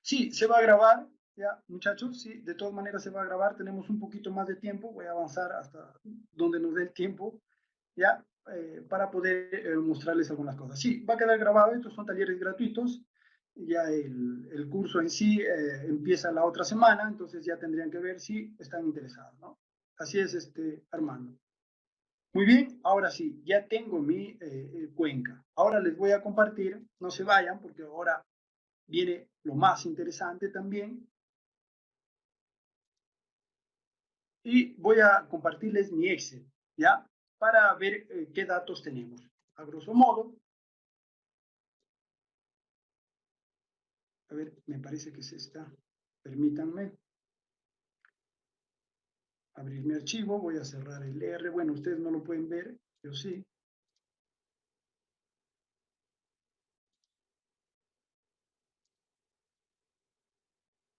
Sí, se va a grabar, ya, muchachos, sí, de todas maneras se va a grabar. Tenemos un poquito más de tiempo, voy a avanzar hasta donde nos dé el tiempo, ya, para poder mostrarles algunas cosas. Sí, va a quedar grabado, estos son talleres gratuitos. Ya el curso en sí empieza la otra semana, entonces ya tendrían que ver si están interesados, ¿no? Así es, Armando. Muy bien, ahora sí, ya tengo mi cuenca. Ahora les voy a compartir, no se vayan, porque ahora viene lo más interesante también. Y voy a compartirles mi Excel, ¿ya? Para ver qué datos tenemos. A grosso modo, a ver, me parece que se está. Permítanme abrir mi archivo, voy a cerrar el R. Bueno, ustedes no lo pueden ver, yo sí.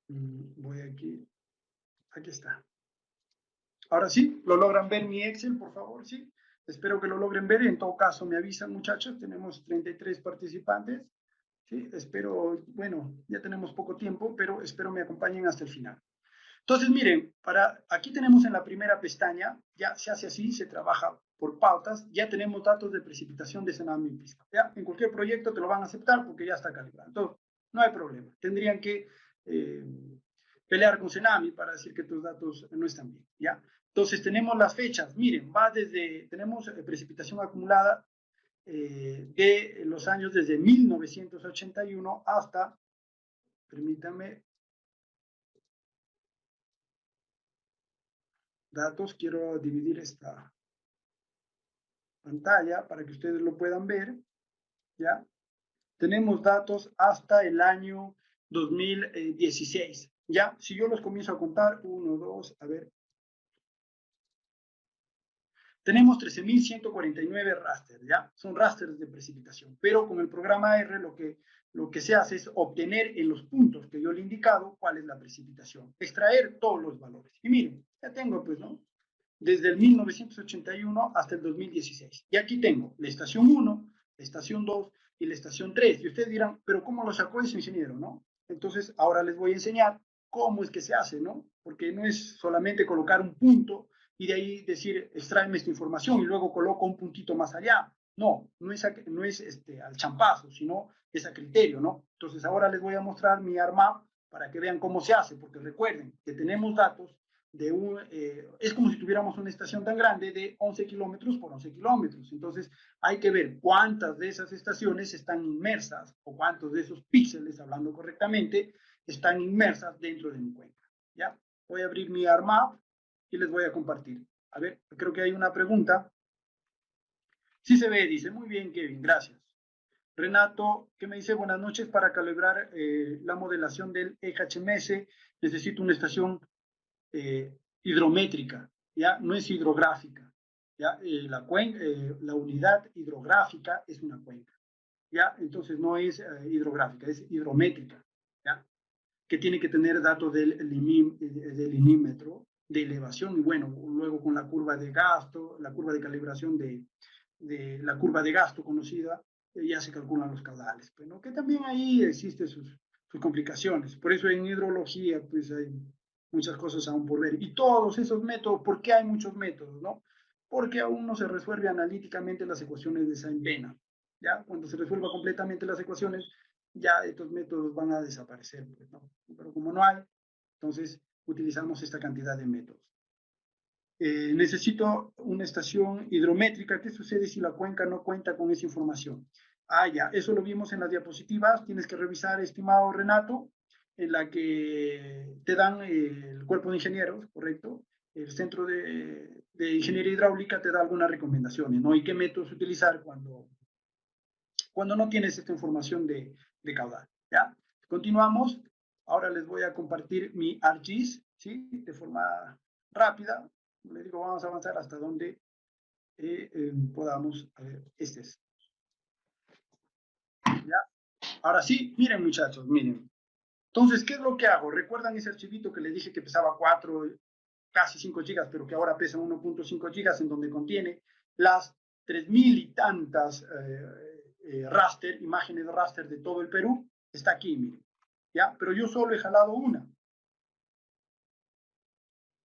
Voy aquí está. Ahora sí, ¿lo logran ver mi Excel, por favor? Sí. Espero que lo logren ver. En todo caso, me avisan, muchachos. Tenemos 33 participantes. Sí, espero, bueno, ya tenemos poco tiempo, pero espero me acompañen hasta el final. Entonces, miren, aquí tenemos en la primera pestaña, ya se hace así, se trabaja por pautas, ya tenemos datos de precipitación de Senami y Pisco. Ya en cualquier proyecto te lo van a aceptar porque ya está calibrado. Entonces, no hay problema. Tendrían que pelear con Senami para decir que tus datos no están bien, ¿ya? Entonces, tenemos las fechas. Miren, tenemos precipitación acumulada de los años desde 1981 hasta, permítanme, datos, quiero dividir esta pantalla para que ustedes lo puedan ver, ¿ya? Tenemos datos hasta el año 2016, ¿ya? Si yo los comienzo a contar, 1, 2, a ver. Tenemos 13.149 rasters, ¿ya? Son rasters de precipitación, pero con el programa R lo que se hace es obtener en los puntos que yo le he indicado cuál es la precipitación, extraer todos los valores. Y miren, ya tengo, pues, ¿no? Desde el 1981 hasta el 2016. Y aquí tengo la estación 1, la estación 2 y la estación 3. Y ustedes dirán, pero ¿cómo lo sacó ese ingeniero, no? Entonces, ahora les voy a enseñar cómo es que se hace, ¿no? Porque no es solamente colocar un punto y de ahí decir, extráeme esta información y luego coloco un puntito más allá. No, no es al champazo, sino es a criterio, ¿no? Entonces, ahora les voy a mostrar mi ARMAP para que vean cómo se hace, porque recuerden que tenemos datos es como si tuviéramos una estación tan grande de 11 kilómetros por 11 kilómetros. Entonces hay que ver cuántas de esas estaciones están inmersas o cuántos de esos píxeles, hablando correctamente, están inmersas dentro de mi cuenca. ¿Ya? Voy a abrir mi ARMAP y les voy a compartir. A ver, creo que hay una pregunta. Sí se ve, dice. Muy bien, Kevin, gracias. Renato, que me dice, buenas noches, para calibrar la modelación del EHMS necesito una estación hidrométrica, ¿ya? No es hidrográfica, ¿ya? La unidad hidrográfica es una cuenca, ¿ya? Entonces no es hidrográfica, es hidrométrica, ¿ya? Que tiene que tener datos del linímetro de elevación y bueno, luego con la curva de gasto, la curva de calibración de la curva de gasto conocida, ya se calculan los caudales, pues, ¿no? Que también ahí existen sus complicaciones. Por eso en hidrología pues hay muchas cosas aún por ver. Y todos esos métodos, ¿por qué hay muchos métodos, no? Porque aún no se resuelve analíticamente las ecuaciones de Saint-Bena, ¿ya? Cuando se resuelva completamente las ecuaciones, ya estos métodos van a desaparecer, pues, ¿no? Pero como no hay, entonces utilizamos esta cantidad de métodos. Necesito una estación hidrométrica. ¿Qué sucede si la cuenca no cuenta con esa información? Ah, ya, eso lo vimos en las diapositivas. Tienes que revisar, estimado Renato, en la que te dan el cuerpo de ingenieros, ¿correcto? El centro de ingeniería hidráulica te da algunas recomendaciones, ¿no? Y qué métodos utilizar cuando no tienes esta información de caudal, ¿ya? Continuamos. Ahora les voy a compartir mi ArcGIS, ¿sí? De forma rápida. Les digo, vamos a avanzar hasta donde podamos. A ver, este es. ¿Ya? Ahora sí, miren muchachos, miren. Entonces, ¿qué es lo que hago? ¿Recuerdan ese archivito que les dije que pesaba 4, casi 5 gigas, pero que ahora pesa 1.5 gigas, en donde contiene las 3.000 y tantas raster, imágenes de raster de todo el Perú? Está aquí, miren. ¿Ya? Pero yo solo he jalado una.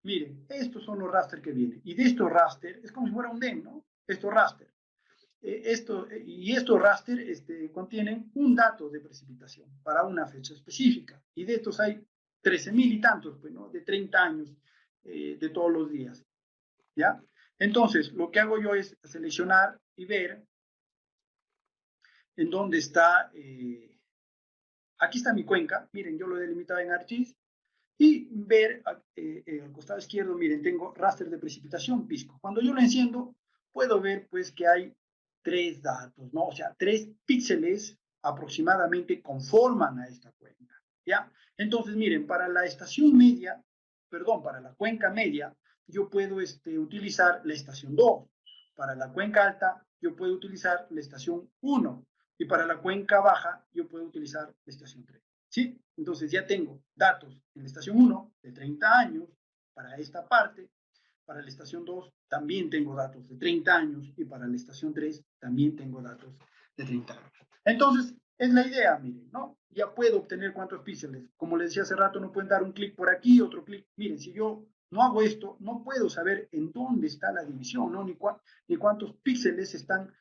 Miren, estos son los raster que vienen. Y de estos raster, es como si fuera un DEM, ¿no? Estos raster. Estos raster contienen un dato de precipitación para una fecha específica. Y de estos hay 13.000 y tantos, pues, ¿no? De 30 años, de todos los días. ¿Ya? Entonces, lo que hago yo es seleccionar y ver en dónde está. Aquí está mi cuenca. Miren, yo lo he delimitado en ArcGIS. Y ver al costado izquierdo, miren, tengo raster de precipitación, Pisco. Cuando yo lo enciendo, puedo ver pues que hay 3 datos, ¿no? O sea, 3 píxeles aproximadamente conforman a esta cuenca, ¿ya? Entonces, miren, para la estación media, perdón, para la cuenca media, yo puedo utilizar la estación 2. Para la cuenca alta, yo puedo utilizar la estación 1. Y para la cuenca baja, yo puedo utilizar la estación 3. ¿Sí? Entonces ya tengo datos en la estación 1 de 30 años para esta parte. Para la estación 2 también tengo datos de 30 años y para la estación 3 también tengo datos de 30 años. Entonces, es la idea, miren, ¿no? Ya puedo obtener cuántos píxeles. Como les decía hace rato, no pueden dar un clic por aquí, otro clic. Miren, si yo no hago esto, no puedo saber en dónde está la división, ¿no? Ni cuántos píxeles están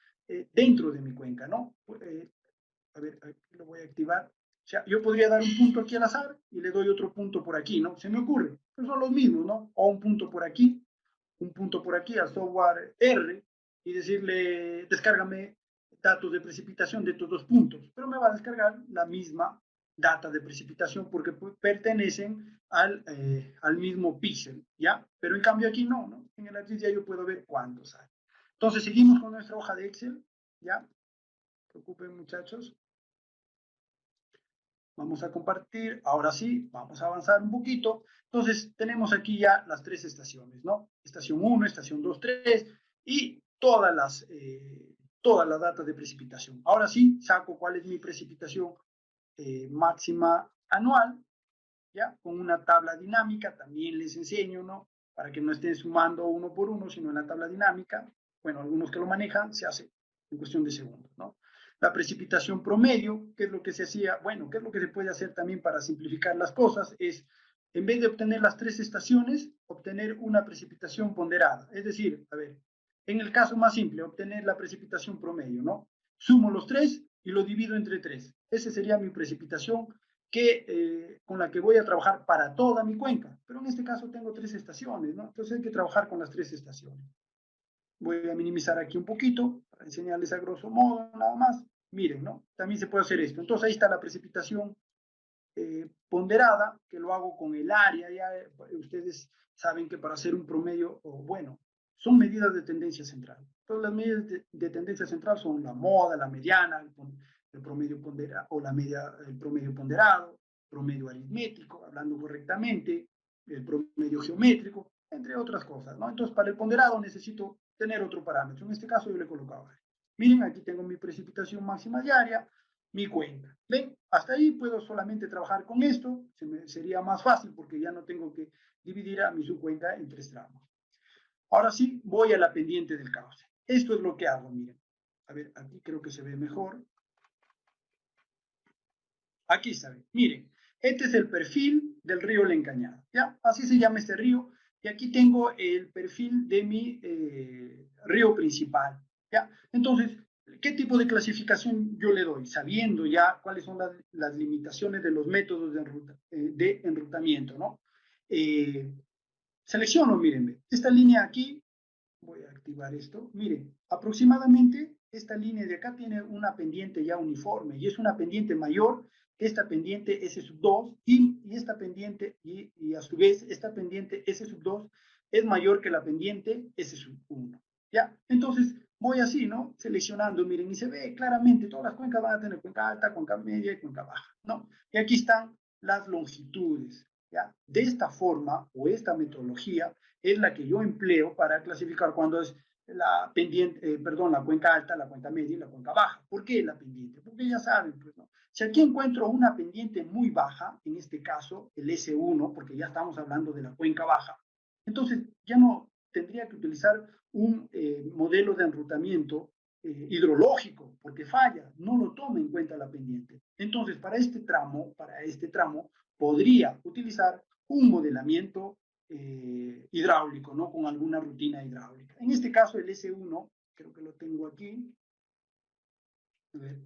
dentro de mi cuenca, ¿no? A ver, aquí lo voy a activar. O sea, yo podría dar un punto aquí al azar y le doy otro punto por aquí, ¿no? Se me ocurre. Pero son los mismos, ¿no? O un punto por aquí, un punto por aquí al software R y decirle, descárgame datos de precipitación de estos 2 puntos. Pero me va a descargar la misma data de precipitación porque pertenecen al mismo píxel, ¿ya? Pero en cambio aquí no, ¿no? En el ArcGIS ya yo puedo ver cuántos hay. Entonces seguimos con nuestra hoja de Excel, ¿ya? No se preocupen, muchachos. Vamos a compartir, ahora sí, vamos a avanzar un poquito. Entonces, tenemos aquí ya las 3 estaciones, ¿no? Estación 1, estación 2, 3, y toda la data de precipitación. Ahora sí, saco cuál es mi precipitación máxima anual, ¿ya? Con una tabla dinámica, también les enseño, ¿no? Para que no estén sumando uno por uno, sino en la tabla dinámica. Bueno, algunos que lo manejan, se hace en cuestión de segundos, ¿no? La precipitación promedio, ¿qué es lo que se hacía? Bueno, ¿qué es lo que se puede hacer también para simplificar las cosas? Es, en vez de obtener las 3 estaciones, obtener una precipitación ponderada. Es decir, a ver, en el caso más simple, obtener la precipitación promedio, ¿no? Sumo los 3 y lo divido entre 3. Esa sería mi precipitación con la que voy a trabajar para toda mi cuenca. Pero en este caso tengo 3 estaciones, ¿no? Entonces hay que trabajar con las 3 estaciones. Voy a minimizar aquí un poquito para enseñarles a grosso modo nada más. Miren, ¿no? También se puede hacer esto. Entonces ahí está la precipitación ponderada, que lo hago con el área. Ya ustedes saben que para hacer un promedio, o bueno, son medidas de tendencia central. Entonces las medidas de tendencia central son la moda, la mediana, el promedio ponderado, o la media, el promedio ponderado, promedio aritmético, hablando correctamente, el promedio geométrico. entre otras cosas, ¿no? Entonces, para el ponderado necesito tener otro parámetro. En este caso yo le colocaba. Miren, aquí tengo mi precipitación máxima diaria, mi cuenca. ¿Ven? Hasta ahí puedo solamente trabajar con esto. Sería más fácil porque ya no tengo que dividir a mi subcuenca en 3 tramos. Ahora sí, voy a la pendiente del cauce. Esto es lo que hago, miren. A ver, aquí creo que se ve mejor. Aquí está, miren. Este es el perfil del río La Encañada, ¿ya? Así se llama este río. Y aquí tengo el perfil de mi río principal, ¿ya? Entonces, ¿qué tipo de clasificación yo le doy? Sabiendo ya cuáles son las limitaciones de los métodos de enrutamiento, ¿no? Selecciono, miren, esta línea aquí, voy a activar esto, miren, aproximadamente esta línea de acá tiene una pendiente ya uniforme y es una pendiente mayor que esta pendiente S sub 2 y esta pendiente, y a su vez esta pendiente S sub 2 es mayor que la pendiente S sub 1, ¿ya? Entonces voy así, ¿no? Seleccionando, miren, y se ve claramente, todas las cuencas van a tener cuenca alta, cuenca media y cuenca baja, ¿no? Y aquí están las longitudes, ¿ya? De esta forma o esta metodología es la que yo empleo para clasificar cuando es la pendiente, la cuenca alta, la cuenca media y la cuenca baja. ¿Por qué la pendiente? Porque ya saben, pues, ¿no? Si aquí encuentro una pendiente muy baja, en este caso el S1, porque ya estamos hablando de la cuenca baja, entonces ya no tendría que utilizar un modelo de enrutamiento hidrológico, porque falla, no lo toma en cuenta la pendiente. Entonces, para este tramo podría utilizar un modelamiento hidráulico, ¿no? Con alguna rutina hidráulica. En este caso, el S1, creo que lo tengo aquí. A ver.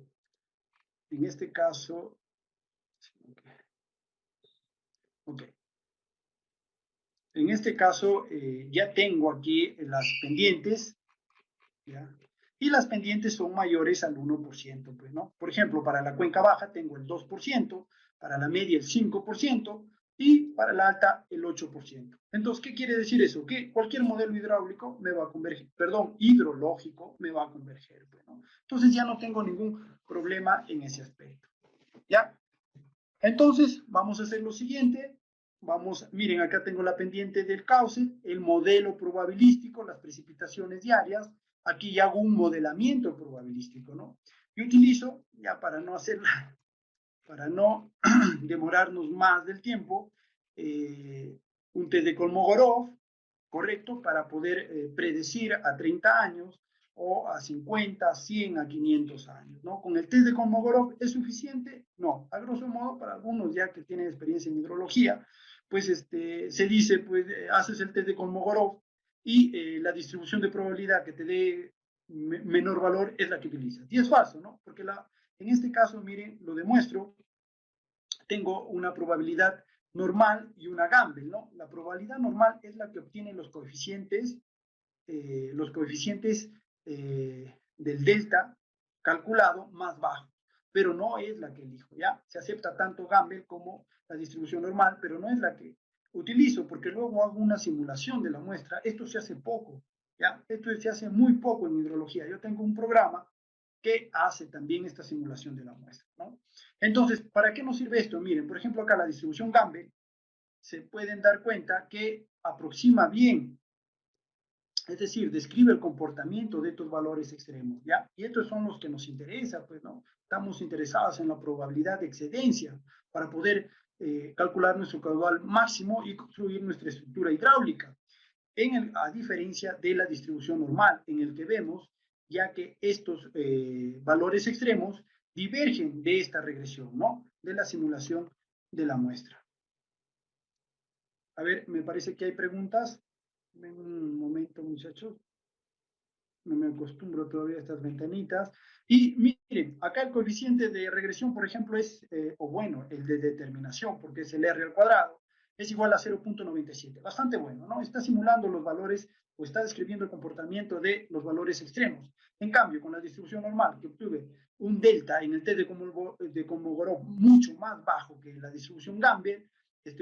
En este caso, ok. En este caso, ya tengo aquí las pendientes, ¿ya? Y las pendientes son mayores al 1%, pues, ¿no? Por ejemplo, para la cuenca baja tengo el 2%, para la media el 5%, y para la alta el 8%. Entonces, ¿qué quiere decir eso? Que cualquier modelo hidráulico me va a converger, perdón, hidrológico me va a converger, pues, ¿no? Entonces ya no tengo ningún problema en ese aspecto, ¿ya? Entonces, vamos a hacer lo siguiente. Vamos, miren, acá tengo la pendiente del cauce, el modelo probabilístico, las precipitaciones diarias. Aquí ya hago un modelamiento probabilístico, ¿no? Yo utilizo, ya para no hacerla, para no demorarnos más del tiempo, un test de Kolmogorov, correcto, para poder predecir a 30 años o a 50, 100, a 500 años, ¿no? ¿Con el test de Kolmogorov es suficiente? No, a grosso modo, para algunos ya que tienen experiencia en hidrología, pues se dice, pues haces el test de Kolmogorov y la distribución de probabilidad que te dé menor valor es la que utilizas. Y es falso, ¿no? Porque en este caso, miren, lo demuestro, tengo una probabilidad normal y una Gamble, ¿no? La probabilidad normal es la que obtiene los coeficientes del delta calculado más bajo, pero no es la que elijo, ¿ya? Se acepta tanto Gamble como la distribución normal, pero no es la que utilizo, porque luego hago una simulación de la muestra. Esto se hace poco, ¿ya? Esto se hace muy poco en hidrología. Yo tengo un programa que hace también esta simulación de la muestra, ¿no? Entonces, ¿para qué nos sirve esto? Miren, por ejemplo, acá la distribución Gamble, se pueden dar cuenta que aproxima bien, es decir, describe el comportamiento de estos valores extremos, ¿ya? Y estos son los que nos interesan, pues, ¿no? Estamos interesados en la probabilidad de excedencia para poder calcular nuestro caudal máximo y construir nuestra estructura hidráulica, a diferencia de la distribución normal, en el que vemos ya que estos valores extremos divergen de esta regresión, ¿no? De la simulación de la muestra. A ver, me parece que hay preguntas. Un momento, muchachos. No me acostumbro todavía a estas ventanitas. Y miren, acá el coeficiente de regresión, por ejemplo, es, o bueno, el de determinación, porque es el R al cuadrado, es igual a 0.97. Bastante bueno, ¿no? Está simulando los valores o está describiendo el comportamiento de los valores extremos. En cambio, con la distribución normal, que obtuve un delta en el test de Kolmogorov mucho más bajo que la distribución Gamble,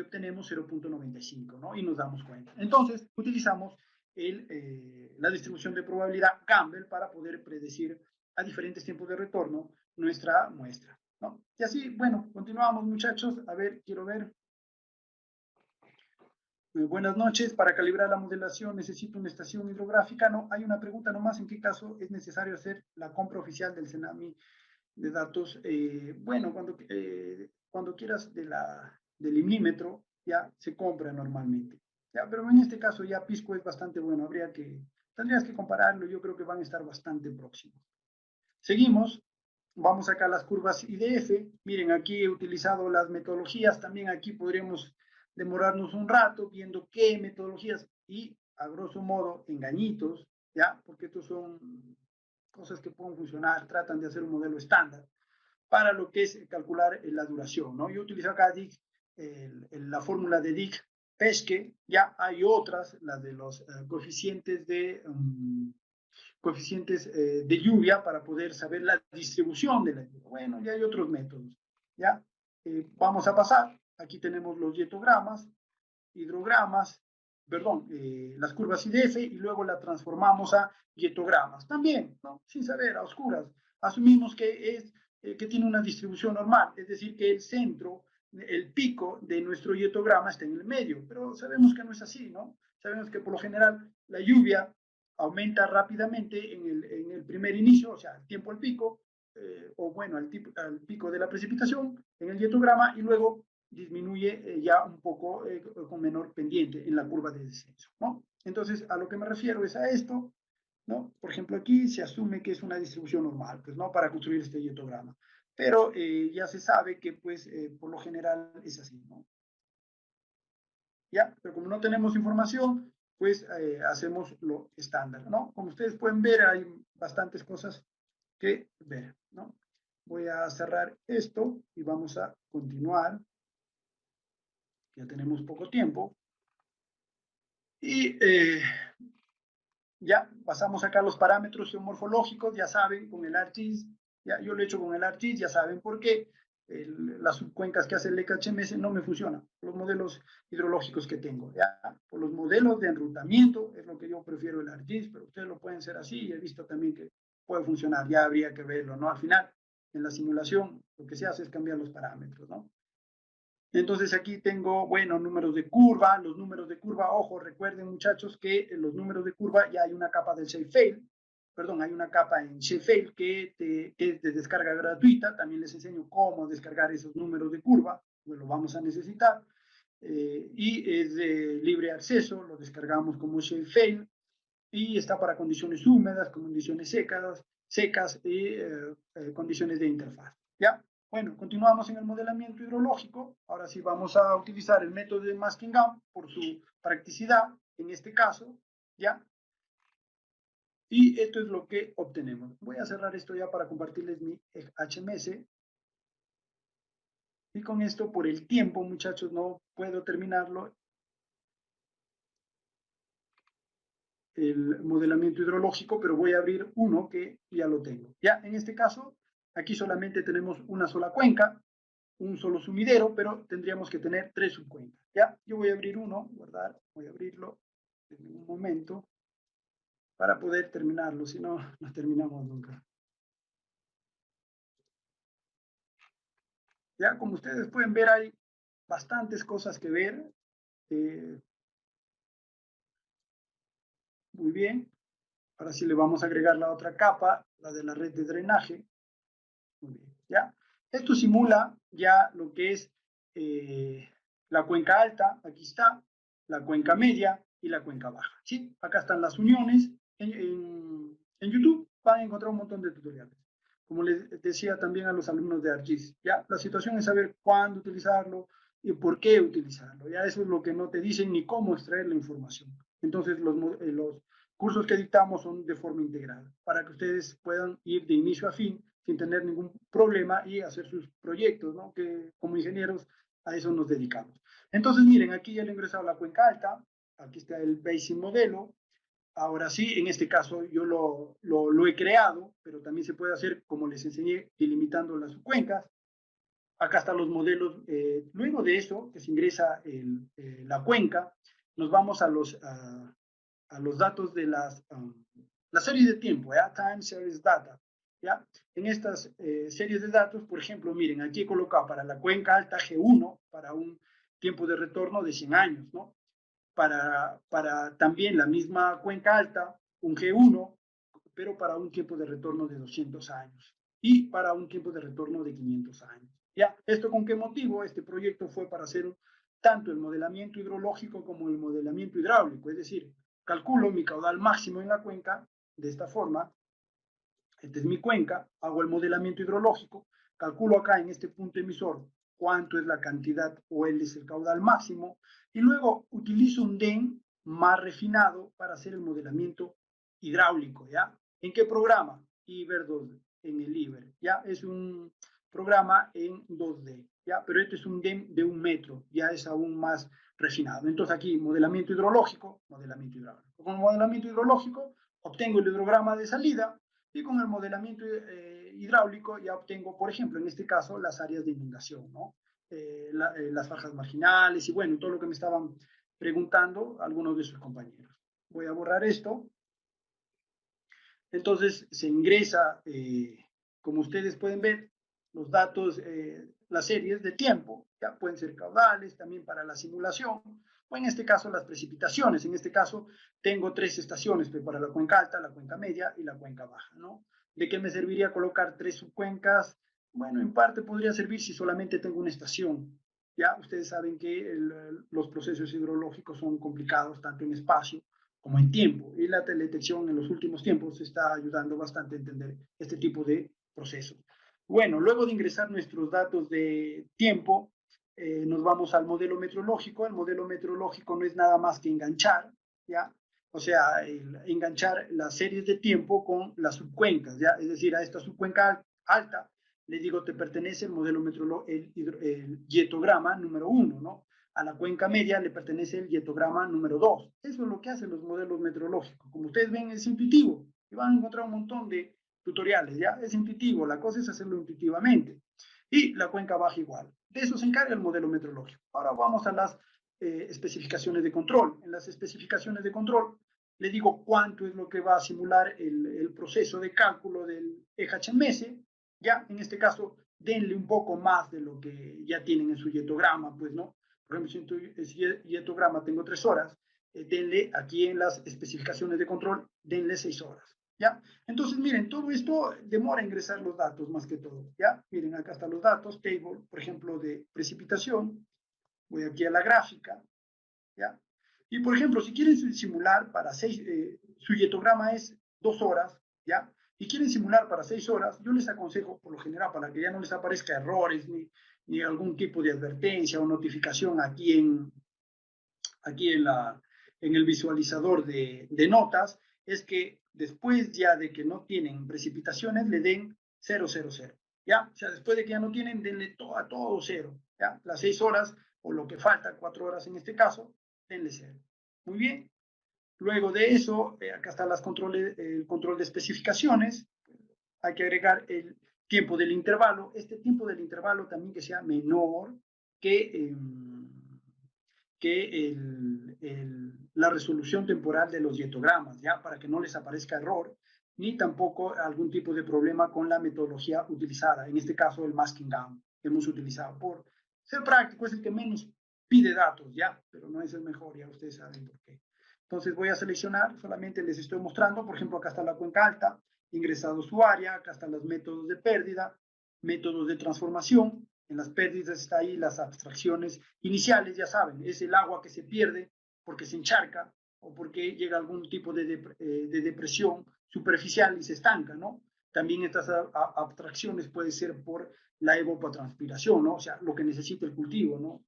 obtenemos 0.95, ¿no? Y nos damos cuenta. Entonces, utilizamos la distribución de probabilidad Gamble para poder predecir a diferentes tiempos de retorno nuestra muestra, ¿no? Y así, bueno, continuamos, muchachos. A ver, quiero ver. Buenas noches. Para calibrar la modelación necesito una estación hidrográfica. No, hay una pregunta nomás. ¿En qué caso es necesario hacer la compra oficial del CENAMI de datos? Bueno, cuando quieras del imímetro, ya se compra normalmente. Ya, pero en este caso ya Pisco es bastante bueno. Tendrías que compararlo. Yo creo que van a estar bastante próximos. Seguimos. Vamos acá a las curvas IDF. Miren, aquí he utilizado las metodologías. También aquí podríamos demorarnos un rato viendo qué metodologías y, a grosso modo, engañitos, ¿ya? Porque estos son cosas que pueden funcionar. Tratan de hacer un modelo estándar para lo que es calcular la duración, ¿no? Yo utilizo acá la fórmula de Dick-Peschke. Ya hay otras, las de los coeficientes de lluvia para poder saber la distribución de la lluvia. Bueno, ya hay otros métodos. ¿Ya? Vamos a pasar. Aquí tenemos los dietogramas, hidrogramas, perdón, las curvas IDF y luego la transformamos a dietogramas. También, ¿no? Sin saber, a oscuras. Asumimos que tiene una distribución normal, es decir, que el centro, el pico de nuestro dietograma está en el medio, pero sabemos que no es así, ¿no? Sabemos que por lo general la lluvia aumenta rápidamente en el primer inicio, o sea, el tiempo al pico, o bueno, al pico de la precipitación en el dietograma y luego disminuye ya un poco con menor pendiente en la curva de descenso, ¿no? Entonces, a lo que me refiero es a esto, ¿no? Por ejemplo, aquí se asume que es una distribución normal, pues, ¿no? Para construir este dietograma. Pero ya se sabe que, pues, por lo general es así, ¿no? ¿Ya? Pero como no tenemos información, pues hacemos lo estándar, ¿no? Como ustedes pueden ver, hay bastantes cosas que ver, ¿no? Voy a cerrar esto y vamos a continuar. Ya tenemos poco tiempo. Y ya pasamos acá a los parámetros geomorfológicos, ya saben, con el ArcGIS, ya, yo lo he hecho con el ArcGIS, ya saben por qué. Las subcuencas que hace el ECHMS no me funcionan, los modelos hidrológicos que tengo, ya, por los modelos de enrutamiento, es lo que yo prefiero el ArcGIS, pero ustedes lo pueden hacer así, y he visto también que puede funcionar, ya habría que verlo, ¿no? Al final, en la simulación, lo que se hace es cambiar los parámetros, ¿no? Entonces aquí tengo, bueno, números de curva. Los números de curva, ojo, recuerden muchachos que en los números de curva ya hay una capa del Shapefile, perdón, hay una capa en Shapefile que es de descarga gratuita. También les enseño cómo descargar esos números de curva, pues lo vamos a necesitar. Y es de libre acceso, lo descargamos como Shapefile y está para condiciones húmedas, condiciones secas y condiciones de interfaz. ¿Ya? Bueno, continuamos en el modelamiento hidrológico. Ahora sí vamos a utilizar el método de Muskingum por su practicidad, en este caso, ¿ya? Y esto es lo que obtenemos. Voy a cerrar esto ya para compartirles mi HMS. Y con esto, por el tiempo, muchachos, no puedo terminarlo, el modelamiento hidrológico, pero voy a abrir uno que ya lo tengo. Ya, en este caso, aquí solamente tenemos una sola cuenca, un solo sumidero, pero tendríamos que tener 3 subcuencas. Ya, yo voy a abrir uno, guardar, voy a abrirlo en un momento para poder terminarlo, si no, no terminamos nunca. Ya, como ustedes pueden ver, hay bastantes cosas que ver. Muy bien. Ahora sí le vamos a agregar la otra capa, la de la red de drenaje. Muy bien, ¿ya? Esto simula ya lo que es la cuenca alta, aquí está, la cuenca media y la cuenca baja, ¿sí? Acá están las uniones. En YouTube van a encontrar un montón de tutoriales. Como les decía también a los alumnos de ArcGIS, ¿ya? La situación es saber cuándo utilizarlo y por qué utilizarlo, ¿ya? Eso es lo que no te dicen ni cómo extraer la información. Entonces, los cursos que dictamos son de forma integral, para que ustedes puedan ir de inicio a fin sin tener ningún problema y hacer sus proyectos, ¿no? Que como ingenieros a eso nos dedicamos. Entonces, miren, aquí ya le he ingresado la cuenca alta, aquí está el Basic modelo. Ahora sí, en este caso yo lo he creado, pero también se puede hacer, como les enseñé, delimitando las cuencas. Acá están los modelos. Luego de eso, que se ingresa la cuenca, nos vamos a los datos de la serie de tiempo, ¿ya? Time Series Data, ¿ya? En estas series de datos, por ejemplo, miren, aquí he colocado para la cuenca alta G1, para un tiempo de retorno de 100 años, ¿no? para también la misma cuenca alta, un G1, pero para un tiempo de retorno de 200 años y para un tiempo de retorno de 500 años. ¿Ya? ¿Esto con qué motivo? Este proyecto fue para hacer tanto el modelamiento hidrológico como el modelamiento hidráulico, es decir, calculo mi caudal máximo en la cuenca de esta forma. Esta es mi cuenca, hago el modelamiento hidrológico, calculo acá en este punto emisor cuánto es la cantidad o él es el caudal máximo, y luego utilizo un DEN más refinado para hacer el modelamiento hidráulico, ¿ya? ¿En qué programa? IBER 2D, en el IBER, ¿ya? Es un programa en 2D, ¿ya? Pero este es un DEN de 1 metro, ya es aún más refinado. Entonces aquí, modelamiento hidrológico, modelamiento hidráulico. Con el modelamiento hidrológico obtengo el hidrograma de salida, y con el modelamiento hidráulico ya obtengo, por ejemplo, en este caso, las áreas de inundación, ¿no? Las fajas marginales y bueno, todo lo que me estaban preguntando algunos de sus compañeros. Voy a borrar esto. Entonces se ingresa, como ustedes pueden ver, los datos, las series de tiempo, ya pueden ser caudales también para la simulación, o en este caso las precipitaciones. En este caso tengo 3 estaciones, para la cuenca alta, la cuenca media y la cuenca baja, ¿no? ¿De qué me serviría colocar 3 subcuencas? Bueno, en parte podría servir si solamente tengo una estación. Ya ustedes saben que los procesos hidrológicos son complicados tanto en espacio como en tiempo. Y la teledetección en los últimos tiempos está ayudando bastante a entender este tipo de procesos. Bueno, luego de ingresar nuestros datos de tiempo, nos vamos al modelo meteorológico. El modelo meteorológico no es nada más que enganchar, ¿ya? O sea, enganchar las series de tiempo con las subcuencas, ¿ya? Es decir, a esta subcuenca alta le digo, te pertenece el modelo meteorológico, el dietograma número 1, ¿no? A la cuenca media le pertenece el dietograma número 2. Eso es lo que hacen los modelos meteorológicos. Como ustedes ven, es intuitivo. Y van a encontrar un montón de tutoriales, ¿ya? Es intuitivo. La cosa es hacerlo intuitivamente. Y la cuenca baja igual. De eso se encarga el modelo meteorológico. Ahora vamos a las especificaciones de control. En las especificaciones de control le digo cuánto es lo que va a simular el proceso de cálculo del EHMS. Ya, en este caso, denle un poco más de lo que ya tienen en su dietograma, pues, ¿no? Por ejemplo, si en tu dietograma tengo 3 horas, denle aquí en las especificaciones de control, denle 6 horas, ¿ya? Entonces, miren, todo esto demora ingresar los datos más que todo, ¿ya? Miren, acá están los datos, table, por ejemplo, de precipitación. Voy aquí a la gráfica, ¿ya? Y, por ejemplo, si quieren simular para 6, su dietograma es 2 horas, ¿ya? Y quieren simular para 6 horas, yo les aconsejo, por lo general, para que ya no les aparezca errores ni algún tipo de advertencia o notificación aquí en el visualizador de notas, es que después ya de que no tienen precipitaciones, le den 0, 0, 0. ¿Ya? O sea, después de que ya no tienen, denle a todo 0. ¿Ya? Las 6 horas, o lo que falta, 4 horas en este caso, denle 0. Muy bien. Luego de eso, acá están el control de especificaciones. Hay que agregar el tiempo del intervalo. Este tiempo del intervalo también que sea menor que la resolución temporal de los dietogramas, ¿ya? Para que no les aparezca error, ni tampoco algún tipo de problema con la metodología utilizada, en este caso el masking down que hemos utilizado. Por ser práctico, es el que menos pide datos, ¿ya? Pero no es el mejor, ya ustedes saben por qué. Entonces voy a seleccionar, solamente les estoy mostrando, por ejemplo, acá está la cuenca alta, ingresado su área, acá están los métodos de pérdida, métodos de transformación. En las pérdidas está ahí las abstracciones iniciales, ya saben, es el agua que se pierde porque se encharca o porque llega algún tipo de depresión superficial y se estanca, ¿no? También estas abstracciones pueden ser por la evapotranspiración, ¿no? O sea, lo que necesita el cultivo, ¿no?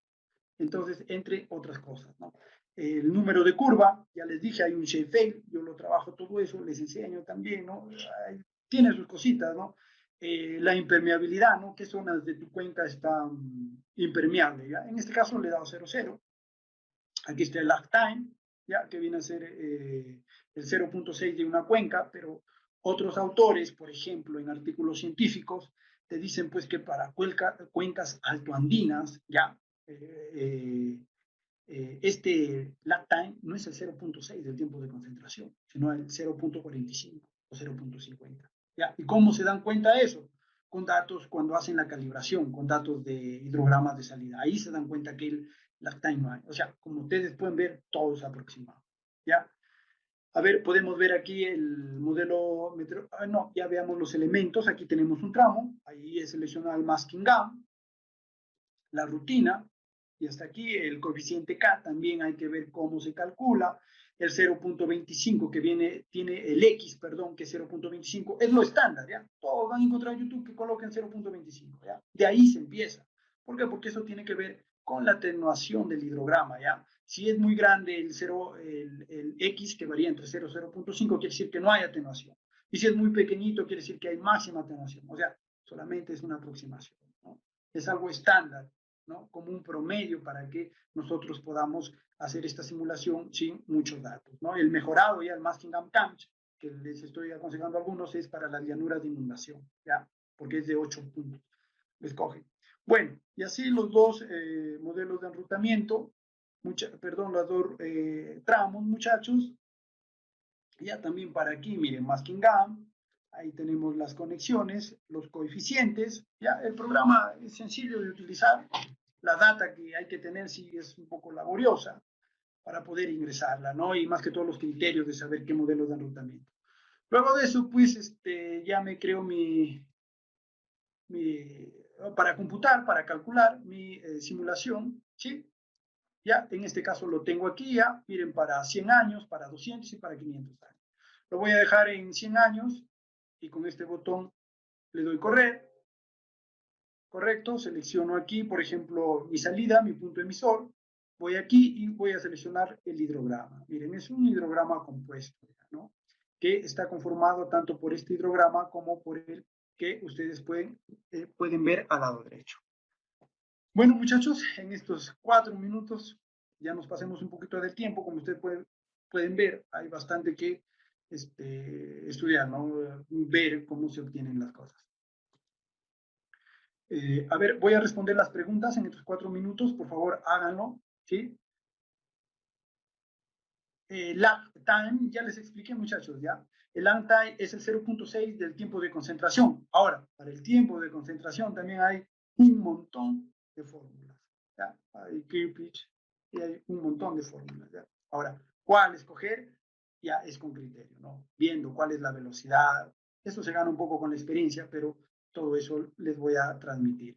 Entonces, entre otras cosas, ¿no? El número de curva, ya les dije, hay un shapefile, yo lo trabajo todo eso, les enseño también, ¿no? Tiene sus cositas, ¿no? La impermeabilidad, ¿no? ¿Qué zonas de tu cuenca están impermeables? ¿Ya? En este caso le he dado 0, 0. Aquí está el lag time, ¿ya? Que viene a ser el 0.6 de una cuenca, pero otros autores, por ejemplo, en artículos científicos, te dicen pues que para cuencas altoandinas, ¿ya? Este lag time no es el 0.6 del tiempo de concentración, sino el 0.45 o 0.50. ¿Ya? ¿Y cómo se dan cuenta de eso? Con datos cuando hacen la calibración, con datos de hidrogramas de salida. Ahí se dan cuenta que lag time no hay. O sea, como ustedes pueden ver, todo es aproximado, ¿ya? A ver, podemos ver aquí el modelo, no, ya veamos los elementos, aquí tenemos un tramo, ahí he seleccionado el masking gum, la rutina, y hasta aquí el coeficiente K, también hay que ver cómo se calcula, el 0.25 que tiene el X, perdón, que es 0.25, es lo estándar, ¿ya? Todos van a encontrar en YouTube que coloquen 0.25, ¿ya? De ahí se empieza. ¿Por qué? Porque eso tiene que ver con la atenuación del hidrograma, ¿ya? Si es muy grande el X, que varía entre 0 y 0.5, quiere decir que no hay atenuación. Y si es muy pequeñito, quiere decir que hay máxima atenuación. O sea, solamente es una aproximación, ¿no? Es algo estándar, ¿no? Como un promedio para que nosotros podamos hacer esta simulación sin muchos datos, ¿no? El mejorado ya, el masking gum camps, que les estoy aconsejando a algunos, es para las llanuras de inundación, ¿ya? Porque es de 8 puntos. Escoge. Bueno, y así los dos modelos de enrutamiento, los dos tramos, muchachos. Ya también para aquí, miren, masking gum, ahí tenemos las conexiones, los coeficientes, ya el programa es sencillo de utilizar, la data que hay que tener sí es un poco laboriosa para poder ingresarla, ¿no? Y más que todos los criterios de saber qué modelo de enrutamiento. Luego de eso, pues, ya me creo para computar, para calcular mi simulación, ¿sí? Ya, en este caso lo tengo aquí ya, miren, para 100 años, para 200 y para 500 años. Lo voy a dejar en 100 años y con este botón le doy correr, correcto, selecciono aquí, por ejemplo, mi salida, mi punto emisor, voy aquí y voy a seleccionar el hidrograma. Miren, es un hidrograma compuesto, ¿no? Que está conformado tanto por este hidrograma como por el que ustedes pueden ver al lado derecho. Bueno, muchachos, en estos 4 minutos ya nos pasemos un poquito del tiempo. Como ustedes pueden ver, hay bastante que estudiar, ¿no? Ver cómo se obtienen las cosas. A ver, voy a responder las preguntas en estos 4 minutos. Por favor, háganlo, ¿sí? Lag time, ya les expliqué, muchachos, ¿ya? El lag time es el 0.6 del tiempo de concentración. Ahora, para el tiempo de concentración también hay un montón de fórmulas, ¿ya? Hay Kirchhoff y hay un montón de fórmulas, ¿ya? Ahora, ¿cuál escoger? Ya es con criterio, ¿no? Viendo cuál es la velocidad. Eso se gana un poco con la experiencia, pero todo eso les voy a transmitir,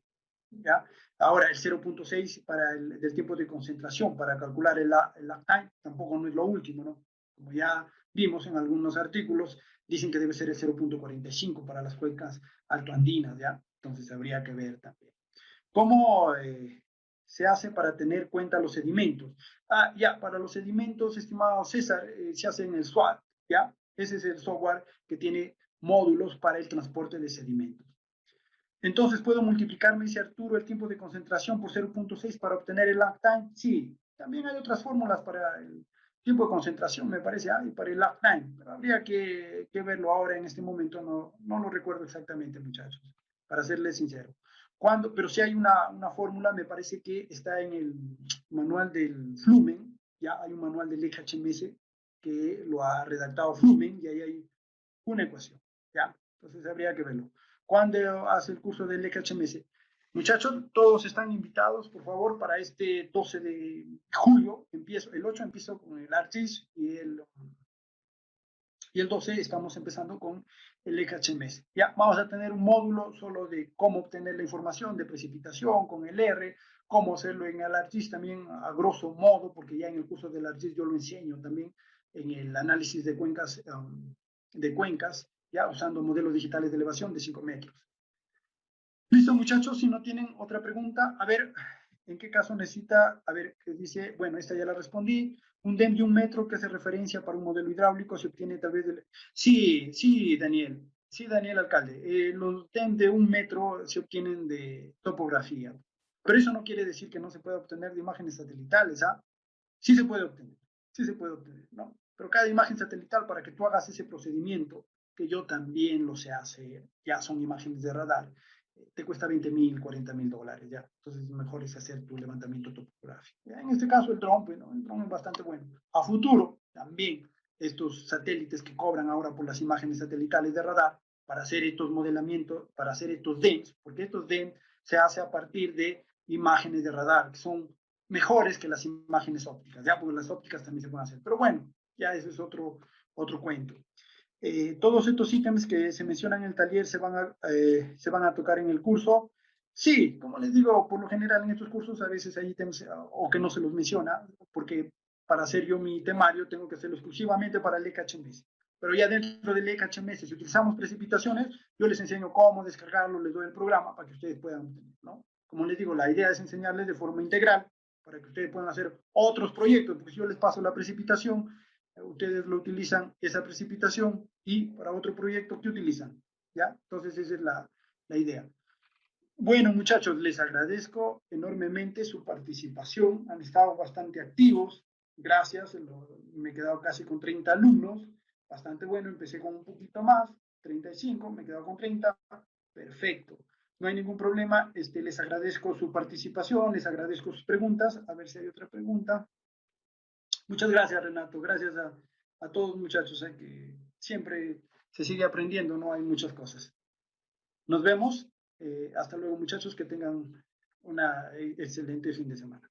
¿ya? Ahora, el 0.6 para del tiempo de concentración, para calcular el lag time, tampoco no es lo último, ¿no? Como ya vimos en algunos artículos, dicen que debe ser el 0.45 para las cuencas altoandinas, ¿ya? Entonces habría que ver también. ¿Cómo se hace para tener cuenta los sedimentos? Ya, para los sedimentos, estimado César, se hace en el SWAT, ¿ya? Ese es el software que tiene módulos para el transporte de sedimentos. Entonces, ¿puedo multiplicar, me dice Arturo, el tiempo de concentración por 0.6 para obtener el lag time? Sí, también hay otras fórmulas para el tiempo de concentración, me parece, y para el lag time, pero habría que verlo ahora en este momento, no lo recuerdo exactamente, muchachos, para serles sincero. Pero si hay una fórmula, me parece que está en el manual del Flumen, ya hay un manual del HMS que lo ha redactado Flumen y ahí hay una ecuación, ¿ya? Entonces habría que verlo. ¿Cuándo hace el curso del HMS? Muchachos, todos están invitados, por favor, para este 12 de julio. El 8 empiezo con el ARTIS y el 12 estamos empezando con el HMS. Ya vamos a tener un módulo solo de cómo obtener la información de precipitación con el R, cómo hacerlo en el ARTIS también a grosso modo, porque ya en el curso del ARTIS yo lo enseño también en el análisis de cuencas, ya usando modelos digitales de elevación de 5 metros. Listo, muchachos, si no tienen otra pregunta, a ver, ¿en qué caso necesita? A ver, que dice, bueno, esta ya la respondí. Un DEM de 1 metro que hace referencia para un modelo hidráulico se obtiene a través del... Sí, Daniel. Sí, Daniel Alcalde. Los DEM de 1 metro se obtienen de topografía. Pero eso no quiere decir que no se pueda obtener de imágenes satelitales, ¿ah? Sí se puede obtener, sí se puede obtener, ¿no? Pero cada imagen satelital, para que tú hagas ese procedimiento, que yo también lo sé hacer, ya son imágenes de radar, te cuesta 20.000, 40.000 dólares, ya. Entonces, mejor es hacer tu levantamiento topográfico. ¿Ya? En este caso, el dron, ¿no? El dron es bastante bueno. A futuro, también, estos satélites que cobran ahora por las imágenes satelitales de radar, para hacer estos modelamientos, para hacer estos DEMS, porque estos DEMS se hace a partir de imágenes de radar, que son mejores que las imágenes ópticas, ya, porque las ópticas también se pueden hacer. Pero bueno, ya ese es otro cuento. Todos estos ítems que se mencionan en el taller se van a tocar en el curso. Sí, como les digo, por lo general en estos cursos a veces hay ítems o que no se los menciona, porque para hacer yo mi temario tengo que hacerlo exclusivamente para el ECHMS. Pero ya dentro del ECHMS, si utilizamos precipitaciones, yo les enseño cómo descargarlo, les doy el programa para que ustedes puedan obtener, ¿no? Como les digo, la idea es enseñarles de forma integral para que ustedes puedan hacer otros proyectos, porque si yo les paso la precipitación, ustedes lo utilizan esa precipitación y para otro proyecto, ¿qué utilizan? ¿Ya? Entonces esa es la idea. Bueno, muchachos, les agradezco enormemente su participación. Han estado bastante activos. Gracias. Me he quedado casi con 30 alumnos. Bastante bueno. Empecé con un poquito más, 35. Me he quedado con 30. Perfecto. No hay ningún problema. Les agradezco su participación. Les agradezco sus preguntas. A ver si hay otra pregunta. Muchas gracias, Renato. Gracias a todos, muchachos, que siempre se sigue aprendiendo, ¿no? Hay muchas cosas. Nos vemos. Hasta luego, muchachos. Que tengan una excelente fin de semana.